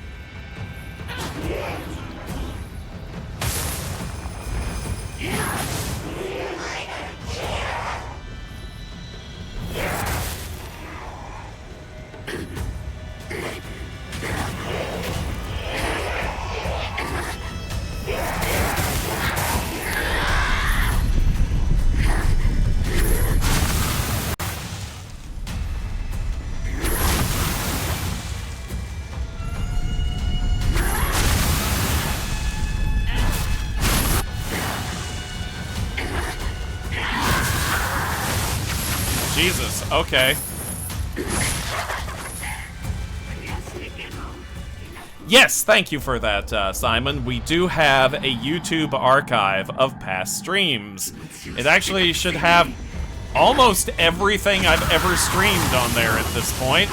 Jesus, okay. Yes, thank you for that, Simon. We do have a YouTube archive of past streams. It actually should have almost everything I've ever streamed on there at this point.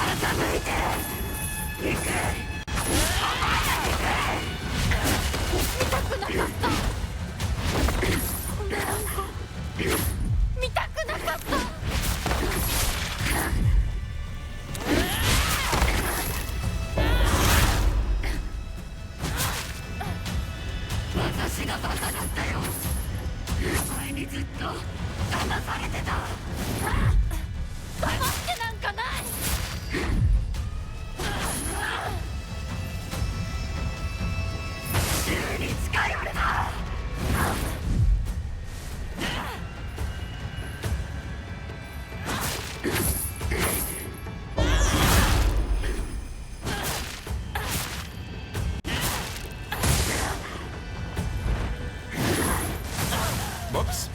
Whoops.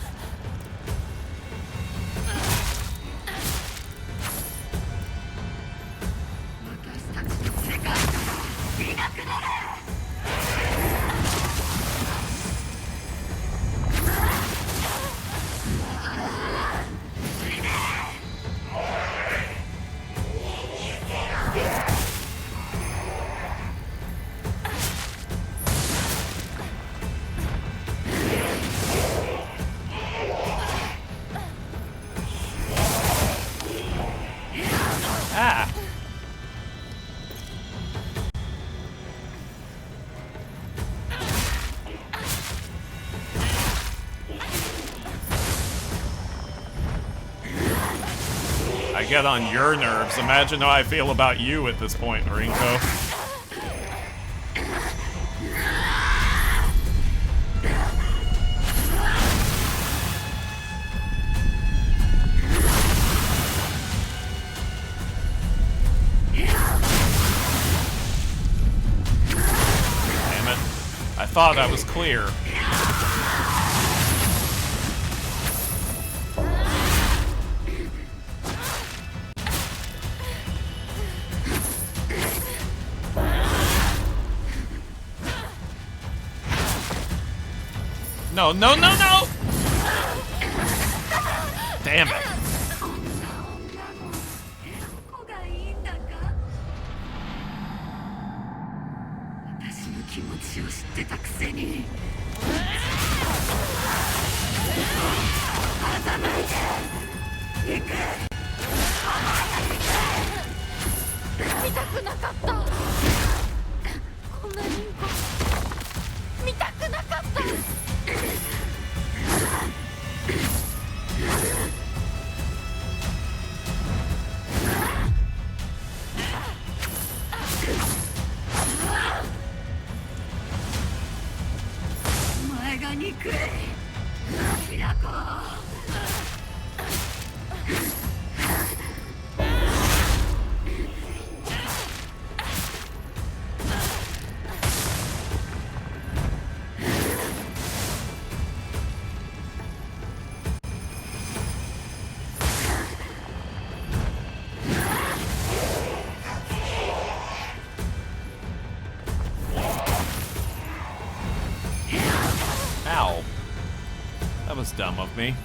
Ah. I get on your nerves. Imagine how I feel about you at this point, Rinko. I thought I was clear. No, no, no, no! Damn it. 話を知ってたくせに見たくなかったこんなインコ見たくなかったお前が憎いきなこOw. That was dumb of me.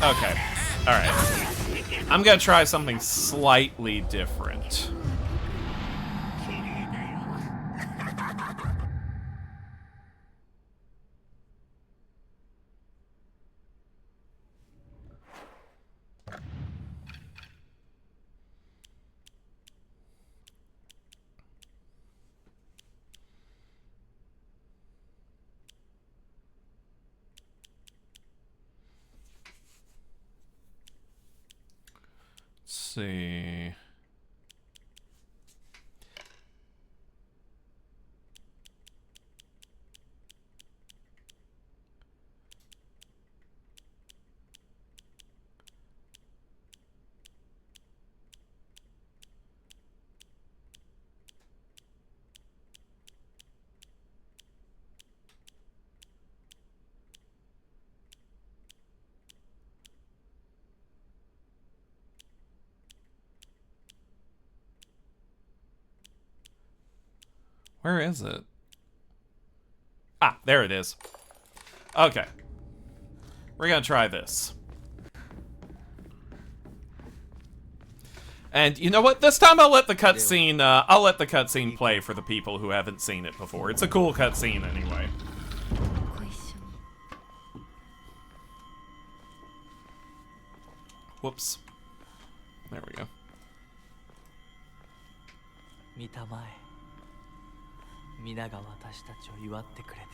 Okay. Alright. I'm gonna try something slightly different. See. Where is it? Ah, there it is. Okay. We're gonna try this. And you know what? This time I'll let the cutscene play for the people who haven't seen it before. It's a cool cutscene anyway. Whoops. There we go. 見たまえ皆が私たちを祝ってくれている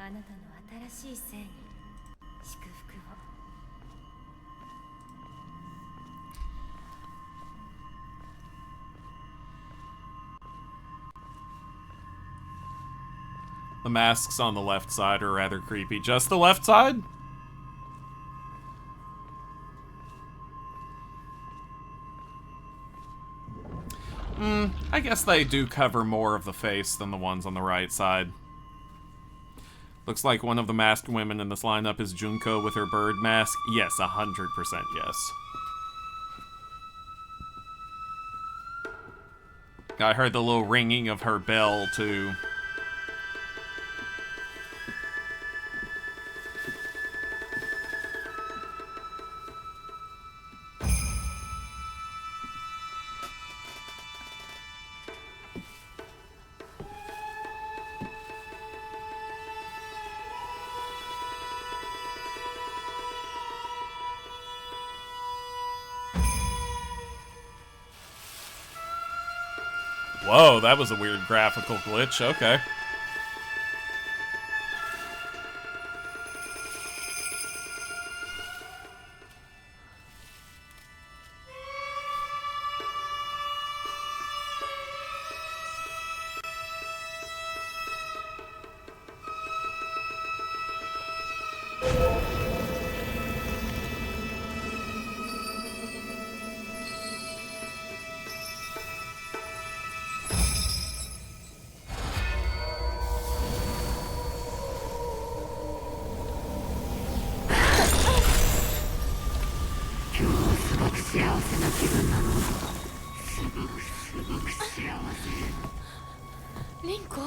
あなたの新しい生に祝福を The masks on the left side are rather creepy. Just the left side? I guess they do cover more of the face than the ones on the right side. Looks like one of the masked women in this lineup is Junko with her bird mask. Yes, 100% yes. I heard the little ringing of her bell, too. Whoa, that was a weird graphical glitch. Okay.リンコ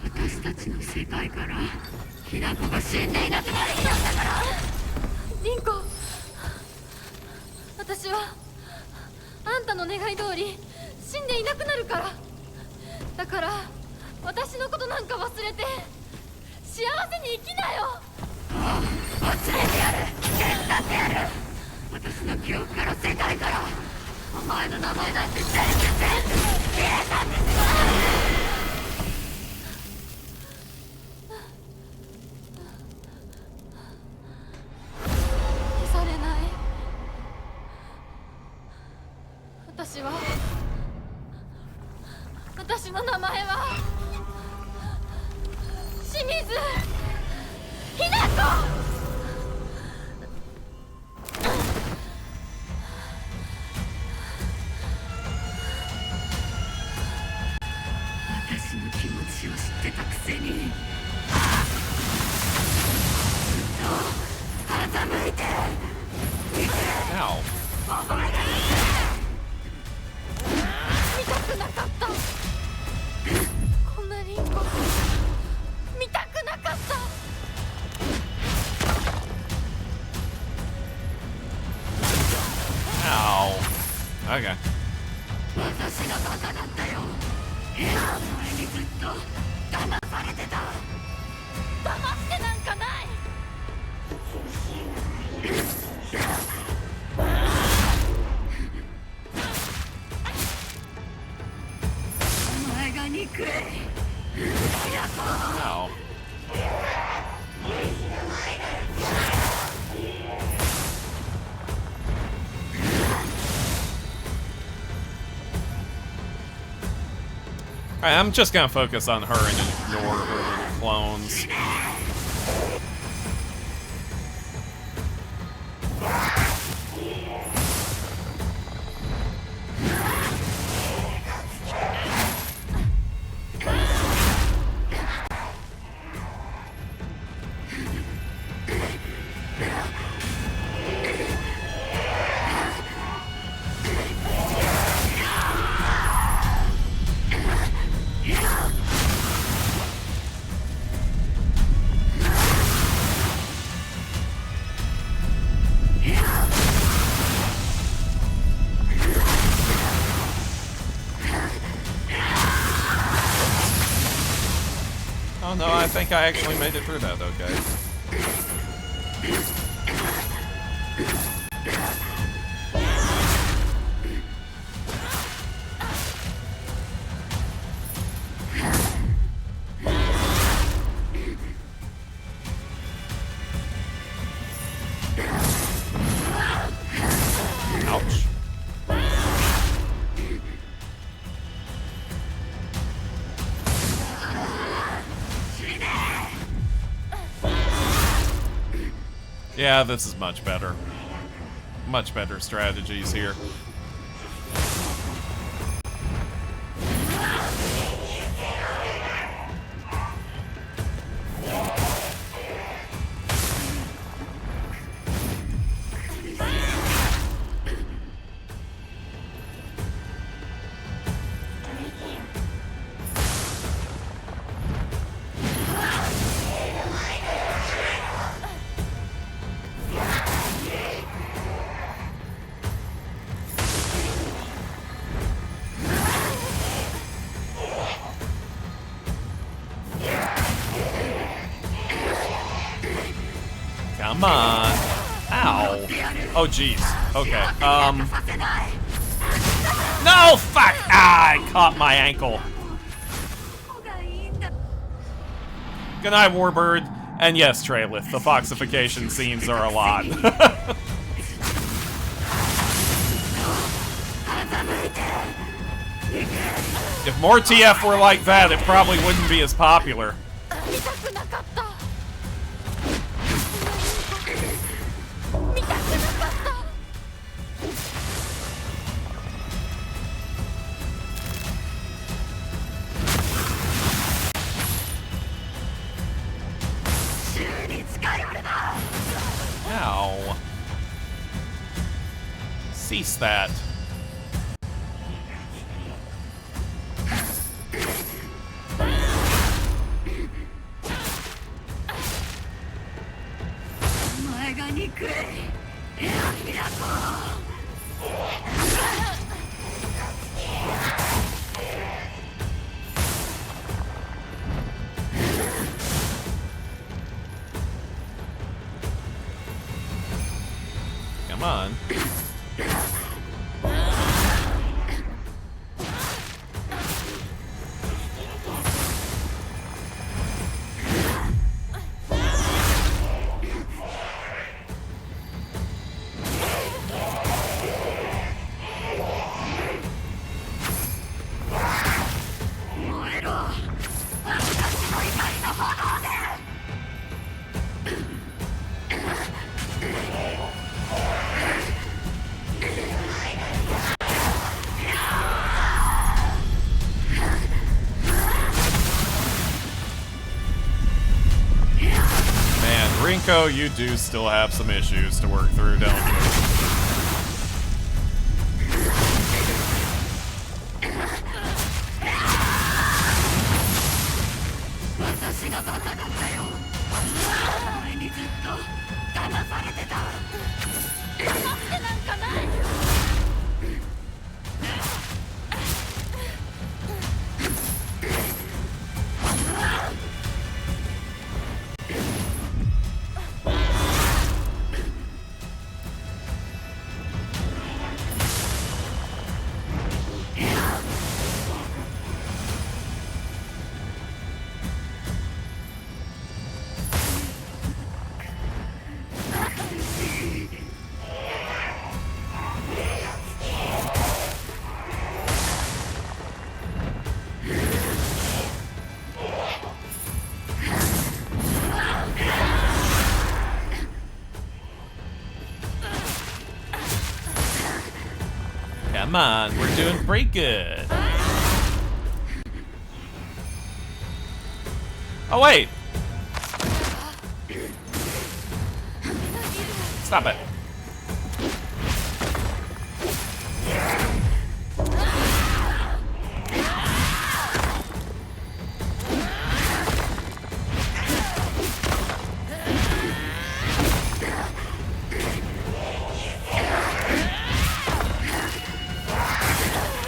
私たちの世界からひな子が死んでいなくなる日なんだから。リンコ私はあんたの願い通り死んでいなくなるから。だから私のことなんか忘れて幸せに生きなよ。忘れてやる。手伝ってやる。私の記憶から世界からお前の名前なんて全部消えたんですよ。消されない。私の名前は清水ひな子。私の気持ちを知ってたくせにずっと傾いて見たくなかった。こんなリンゴ見たくなかった。Okay. 私がバカだったよ。それにずっと騙されてた。騙してなんかない。お前が憎い。No. Alright, I'm just gonna focus on her and ignore her little clones. Oh no, I think I actually made it through that, okay. Ouch. Yeah, this is much better. Much better strategies here. Oh, jeez. Okay. No! Fuck! Ah, I caught my ankle. Good night, Warbird. And yes, Traylith, the foxification scenes are a lot. If more TF were like that, it probably wouldn't be as popular. 見たくなかった見たくなかった週に近寄るな Ow. Cease that. お前が憎いエアキラコ Come on. Man, Rinko, you do still have some issues to work through, don't you? Come on, we're doing pretty good. Oh, wait. Stop it.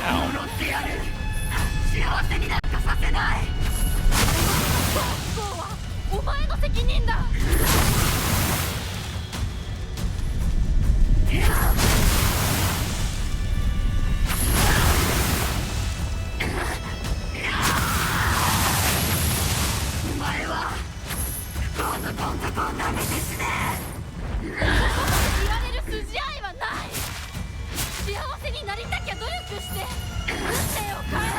Ow. 幸せになんかさせないそうはお前の責任だ お前は不幸のどん底を舐めて死ねいられる筋合いはない幸せになりたきゃ努力して運命を変え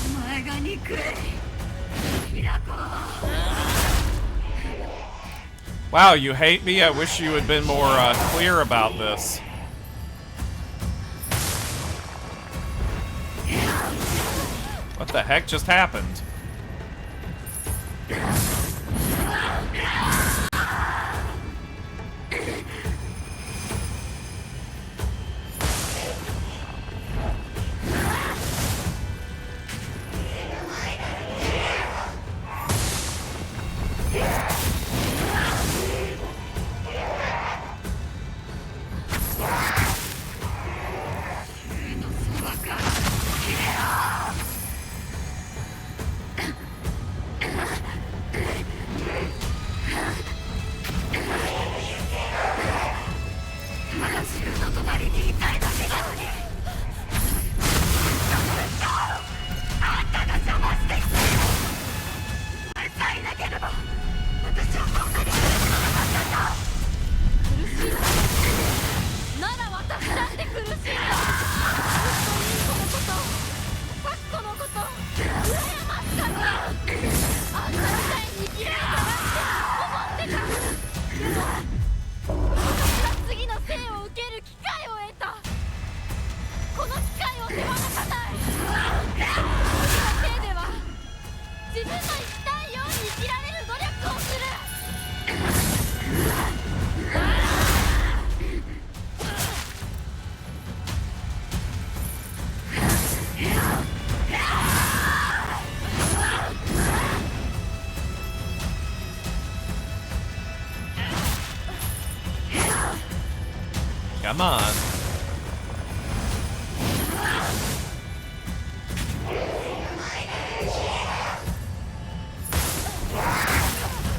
お前が憎いキラコ Wow, you hate me? I wish you had been more clear about this. What the heck just happened? Come on.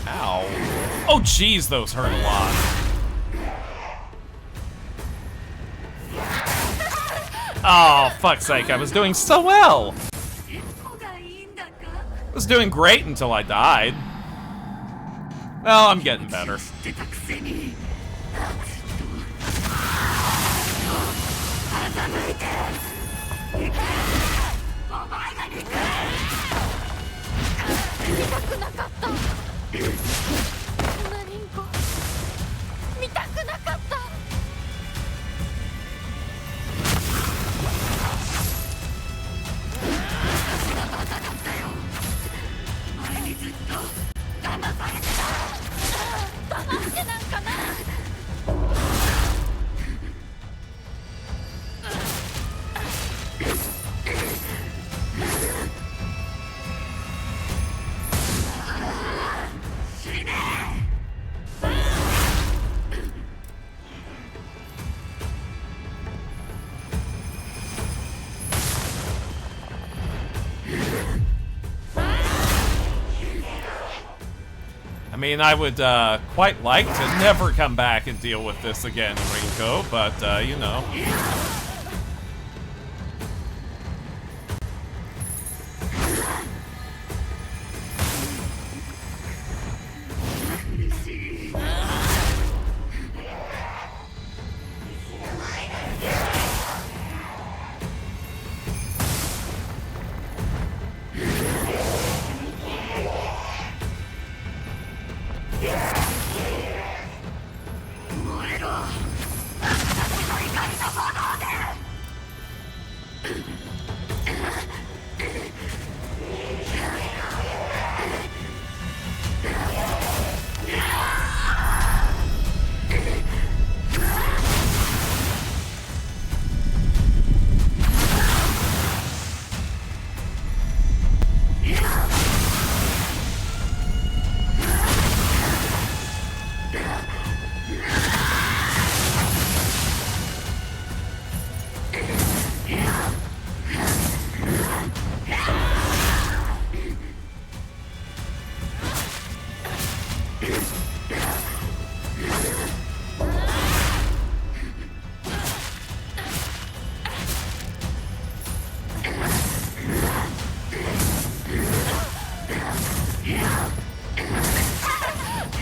Ow. Oh, jeez, those hurt a lot. Oh, fuck's sake, I was doing so well. I was doing great until I died. Well, I'm getting better. I mean, I would quite like to never come back and deal with this again, Rinko, but, you know.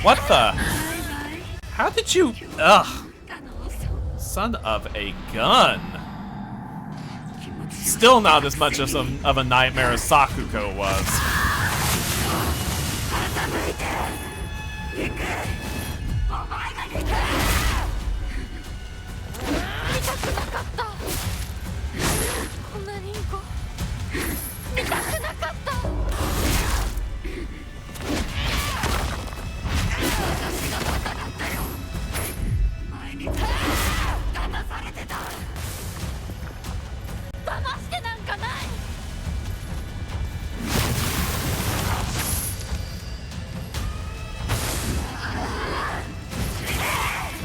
What the? How did you? Ugh. Son of a gun. Still not as much as of a nightmare as Sakuko was.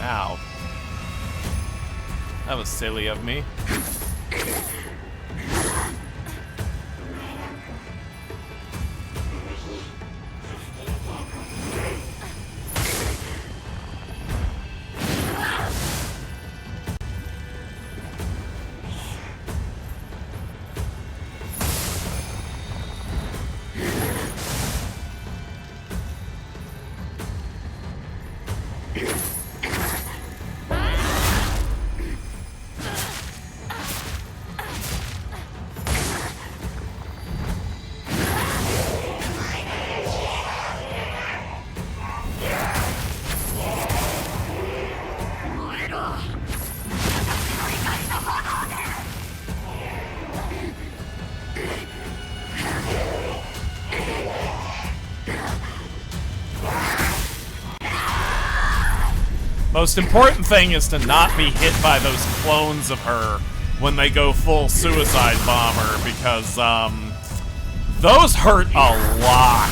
Ow. That was silly of me. Most important thing is to not be hit by those clones of her when they go full suicide bomber, because, those hurt a lot.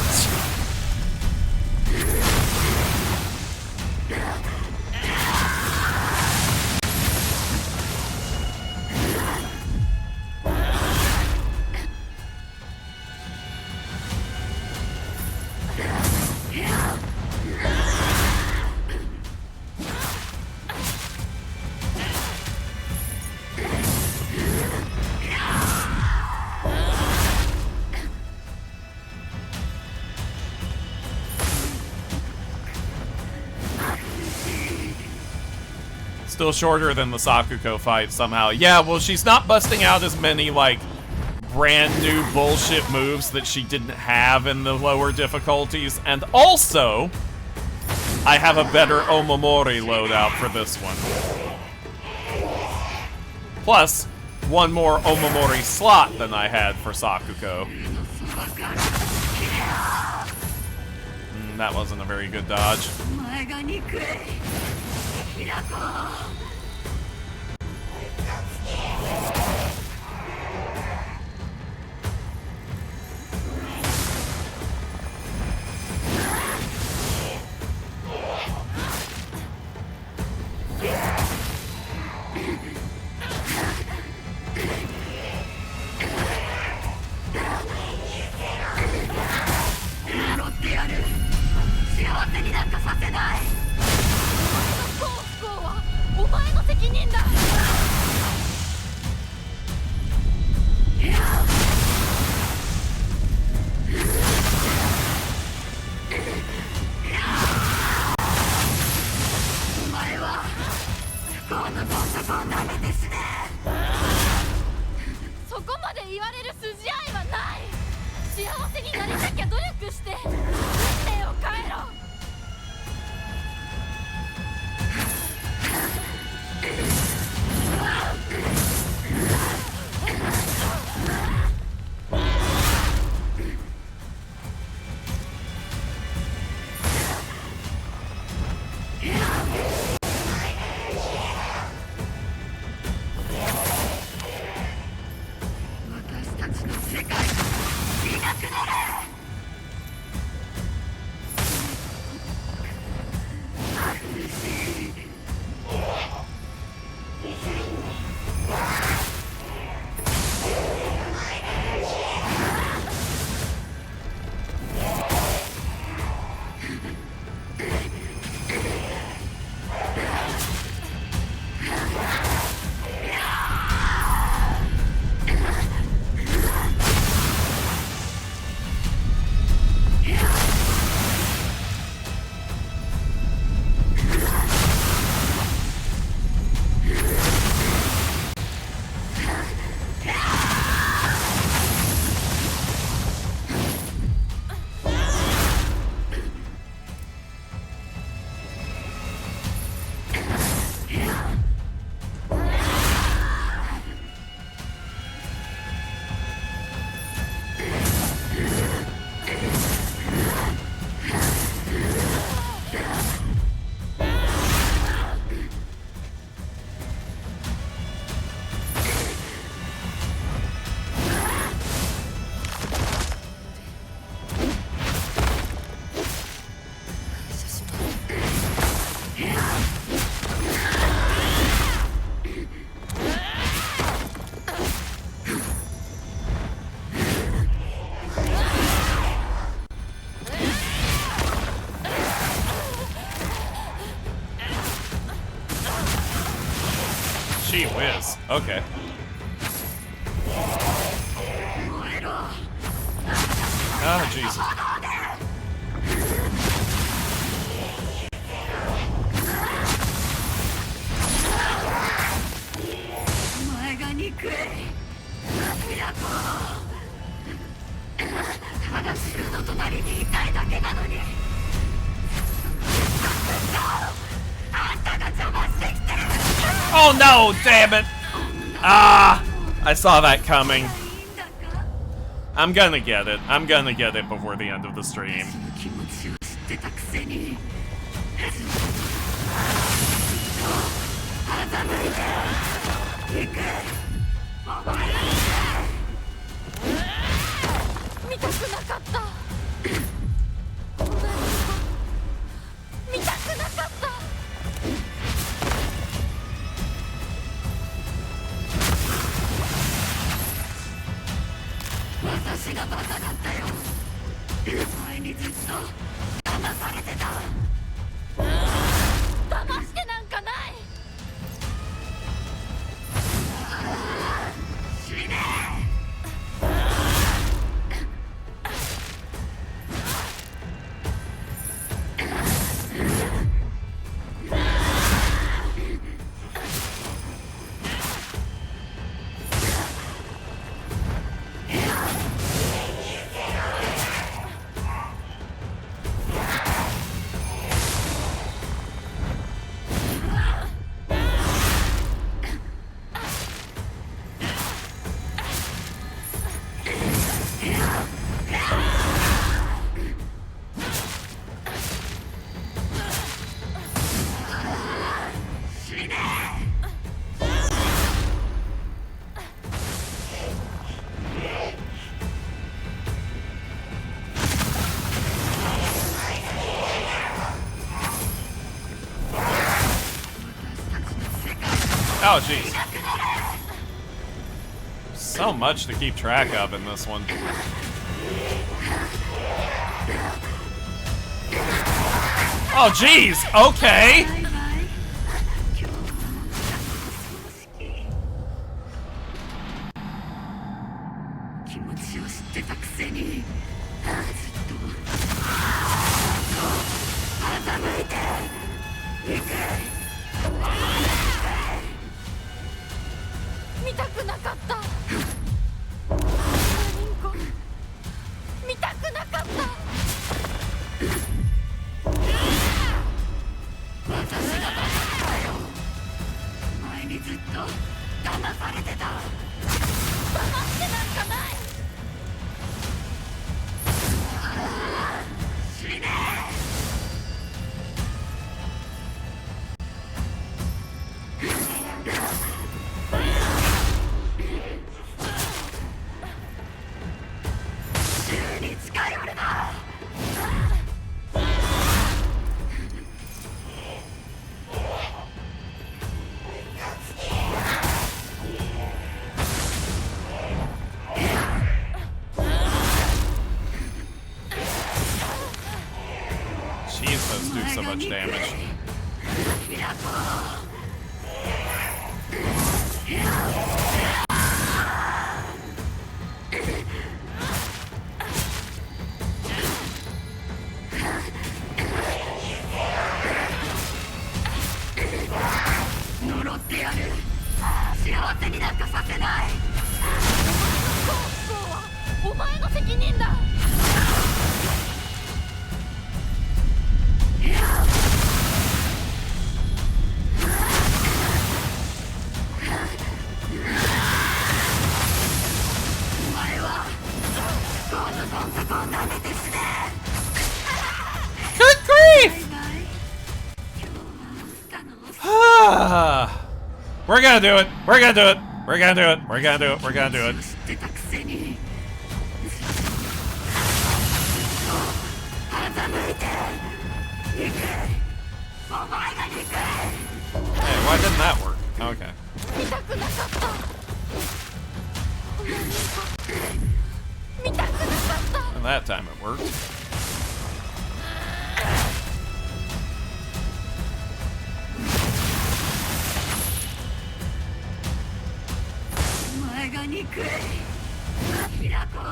still shorter than the Sakuko fight somehow. Yeah, well, she's not busting out as many, like, brand new bullshit moves that she didn't have in the lower difficulties. And also, I have a better Omamori loadout for this one. Plus, one more Omamori slot than I had for Sakuko. That wasn't a very good dodge. お前が憎い平子 呪ってやる幸せになんかさせない幸不幸はお前の責任だ。お前は不幸のどん底を舐めて死ねそこまで言われる筋合いはない。幸せになりたきゃ努力して運命を変えろ。私たちの世界がいなくなる Gee whiz. Okay. Oh, Jesus. お前が憎い平子ただ自分の隣にいたいだけなのにあんたが邪魔してきて Oh no, damn it! Ah! I saw that coming. いいんだか I'm gonna get it. I'm gonna get it before the end of the stream. 気持ちを知ってたくせに欺いていくお前見たくなかった。こんなに見たくなかった。私がバカだったよ前にずっと騙されてた騙してなんかない。死ね Oh, jeez. So much to keep track of in this one. Oh, jeez. Okay. 気持ちを知ってたくせにずっと欺いていく。見たくなかったリンコ見たくなかった。私がバカだよ。前にずっと騙されてた。騙してなんかない。死ね。急に近寄るな。Jeez, those do so much damage. 呪ってやる。幸せになんかさせない。そうはお前の責任だ。お前はこのどん底を舐めて死ね。 Good grief! We're gonna do it. We're gonna do it. We're gonna do it. We're gonna do it. We're gonna do it. 知ってたくせに欺いていく。お前が憎い。 Hey, why didn't that work? Okay. 見たくなかった見たくなかった。 And that time it worked. お前が憎い。開こう。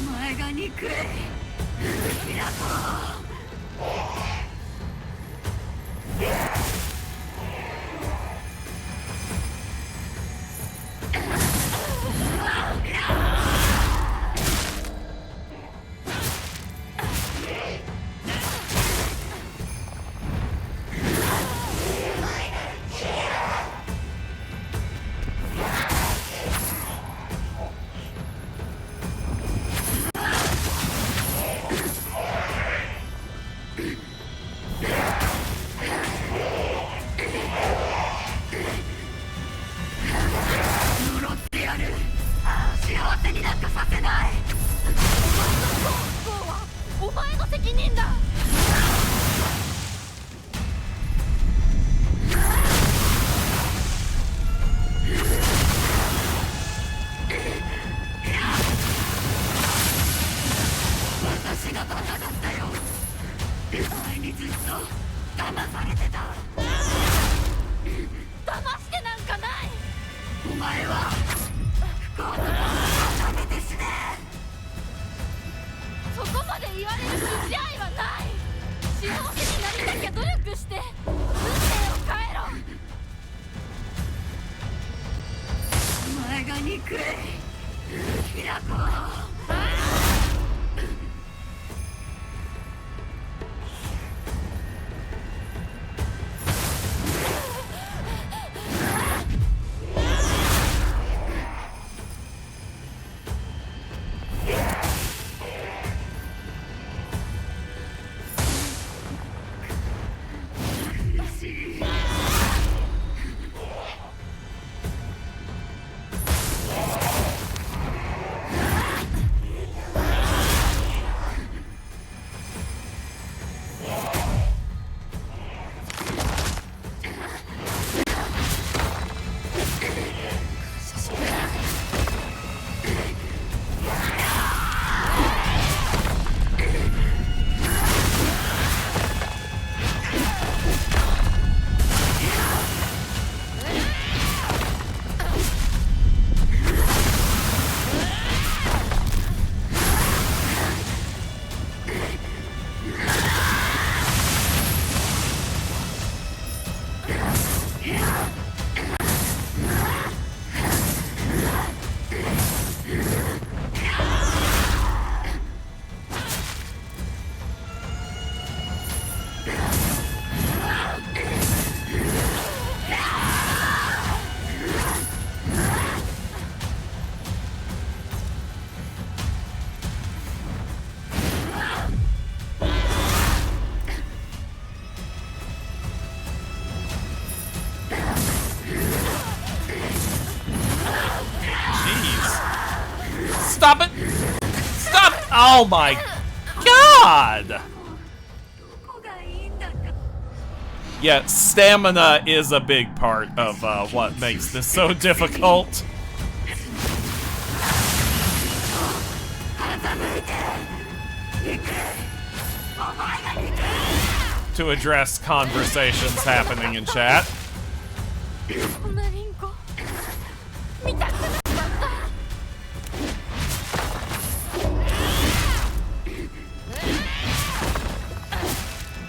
お前が憎い。開こう。呪ってやる。幸せになんかさせない。そうはお前の責任だ。私がバカだったよ。前にずっと騙されてた。騙してなんかない。お前は不幸なものを舐めて死ね。そこまで言われる筋合いはない。幸せになりたきゃ努力して運命を変えろ。お前が憎い。開こう。Stop it! Stop! Oh my god! Yeah, stamina is a big part of what makes this so difficult. To address conversations happening in chat. こんなリンコ見たくなかった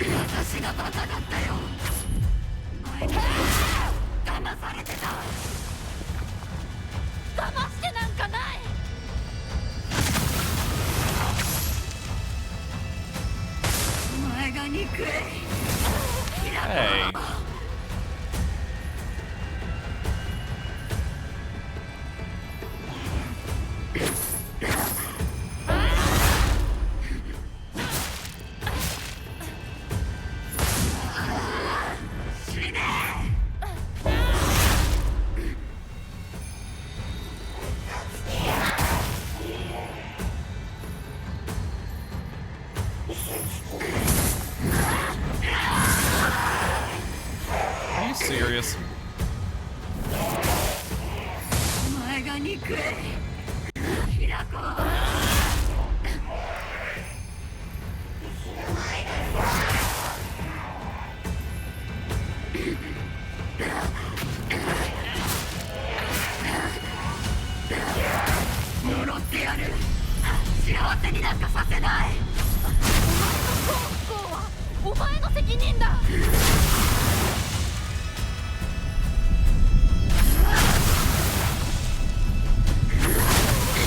私がバカだったよ。前だ。騙されてた。騙してなんかない。お前が憎い。 Hey. Are you serious? お前が憎い。平子。呪ってやる。幸せになんかさせない。不幸はお前の責任だ。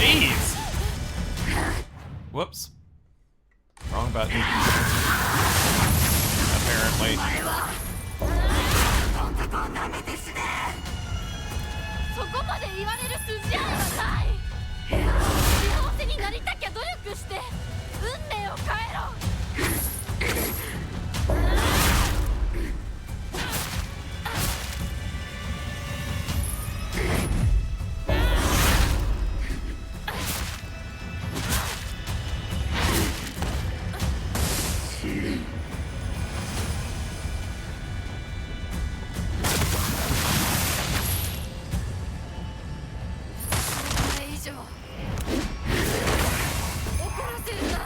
Jeez! Whoops. Wrong button. Apparently. そこまで言われる筋合いはない。幸せになりたきゃ努力して運命を変えろ。 これ以上怒らせるな。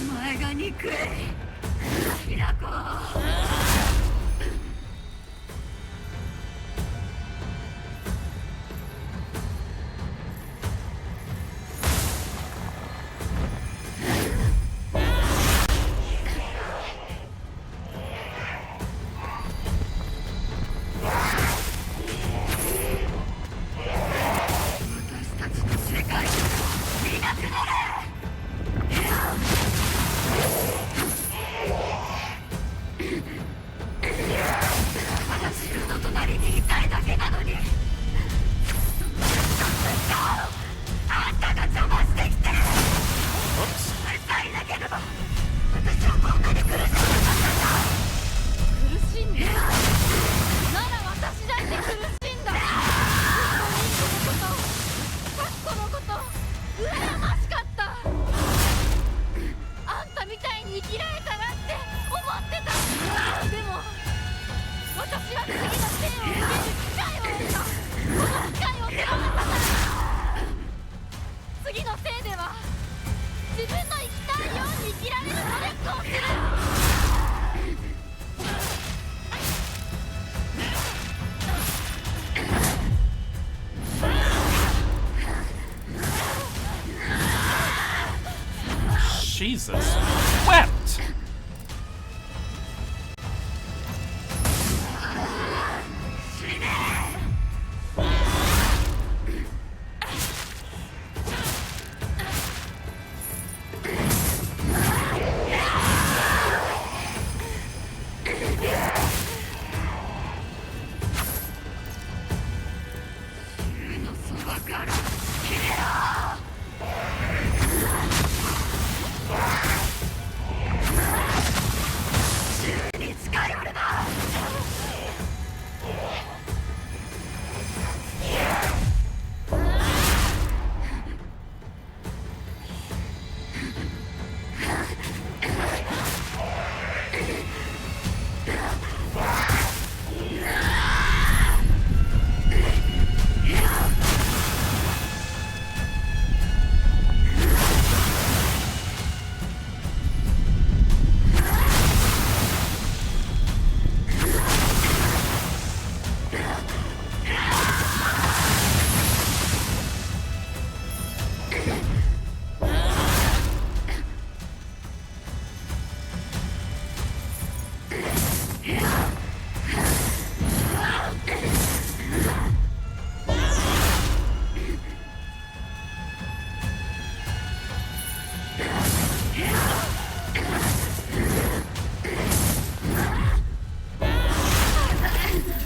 お前が憎い。平子。 苦しんでなら私だって苦しんだ。このことタクコのこと羨ましかった。あんたみたいに生きられたらって思ってた。でも私は次の生を受ける機会を得た。この機会を手放さない。次の生では自分の生きたいように生きられる努力をする。 Jesus wept!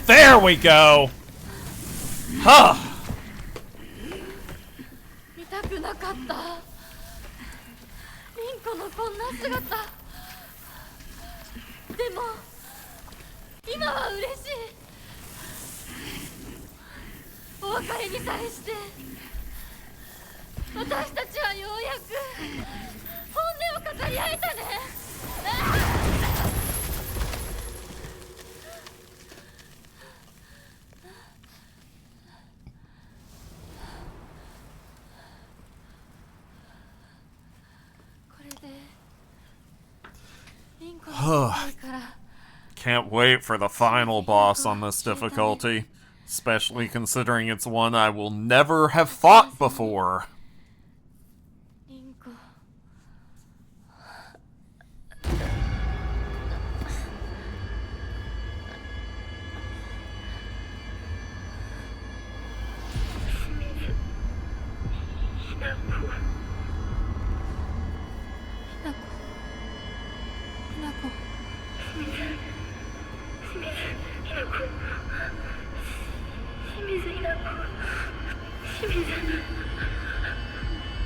There we go! Huh! 見たくなかった。リンコのこんな姿。でも今は嬉しい。お別れにさえして私たちはようやく本音を語り合えたね。これでリンコの世界から Can't wait for the final boss on this difficulty, especially considering it's one I will never have fought before. リンコ。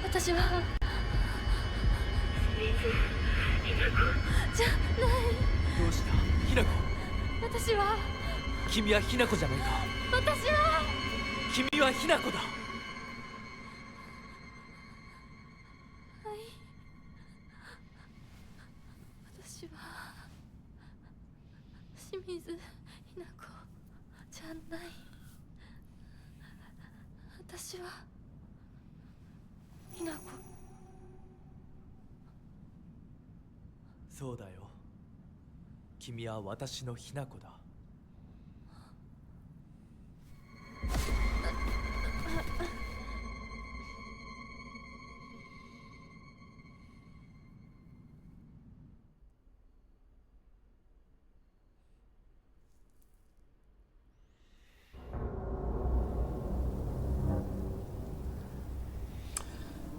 私はじゃないどうしたひなこ私は君はひなこじゃないか私は君はひなこだはい私は清水ひな子じゃない私はひな子そうだよ君は私のひなこだ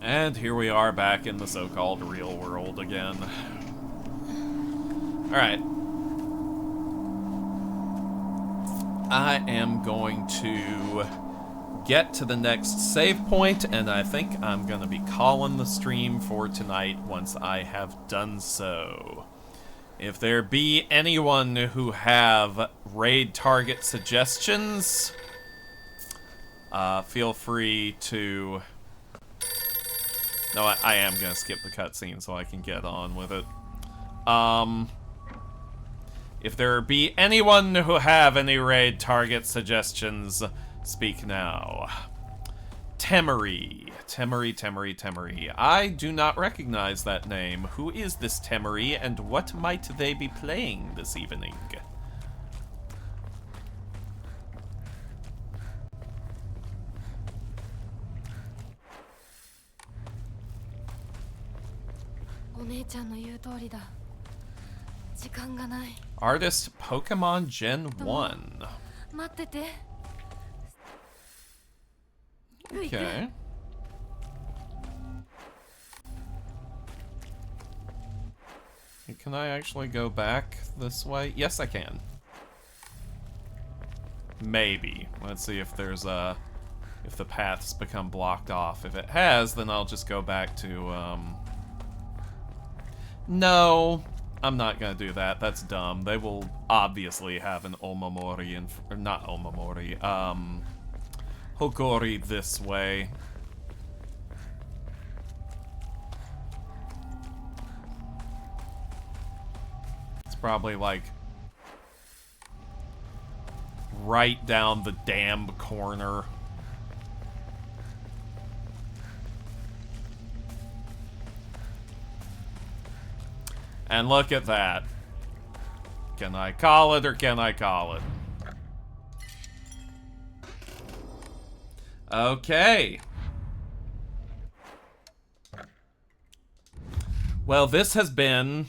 And here we are back in the so-called real world again. Alright. I am going to get to the next save point, and I think I'm going to be calling the stream for tonight once I have done so. If there be anyone who have raid target suggestions, feel free to... No, I am going to skip the cutscene so I can get on with it. If there be anyone who have any raid target suggestions, speak now. Temery. Temery. I do not recognize that name. Who is this Temery, and what might they be playing this evening? Artist Pokemon Gen 1. 待ってて Okay. Can I actually go back this way? Yes, I can. Maybe. Let's see if there's a... if the path's become blocked off. If it has, then I'll just go back to, No, I'm not gonna do that. That's dumb. They will obviously have an Omamori and... or not Omamori, Hogori this way. It's probably like right down the damn corner. And look at that. Can I call it or can I call it? Okay. Well, this has been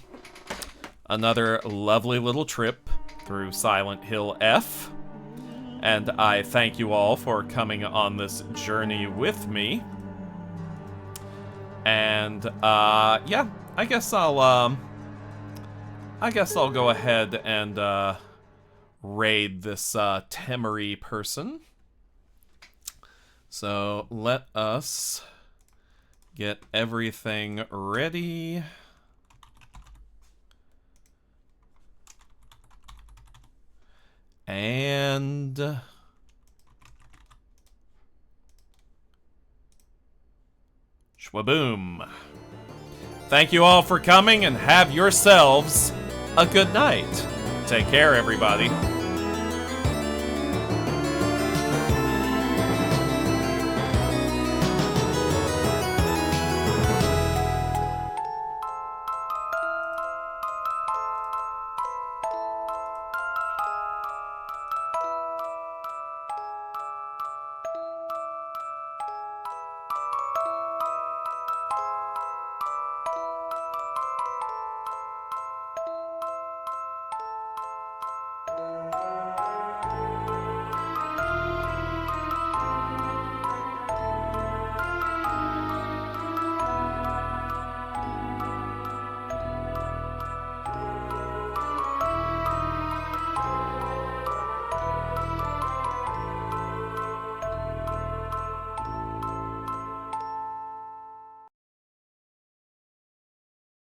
another lovely little trip through Silent Hill F. And I thank you all for coming on this journey with me. And, yeah, I guess I'll go ahead and, raid this Temery person. So let us get everything ready. And shwaboom. Thank you all for coming, and have yourselves a good night. Take care, everybody.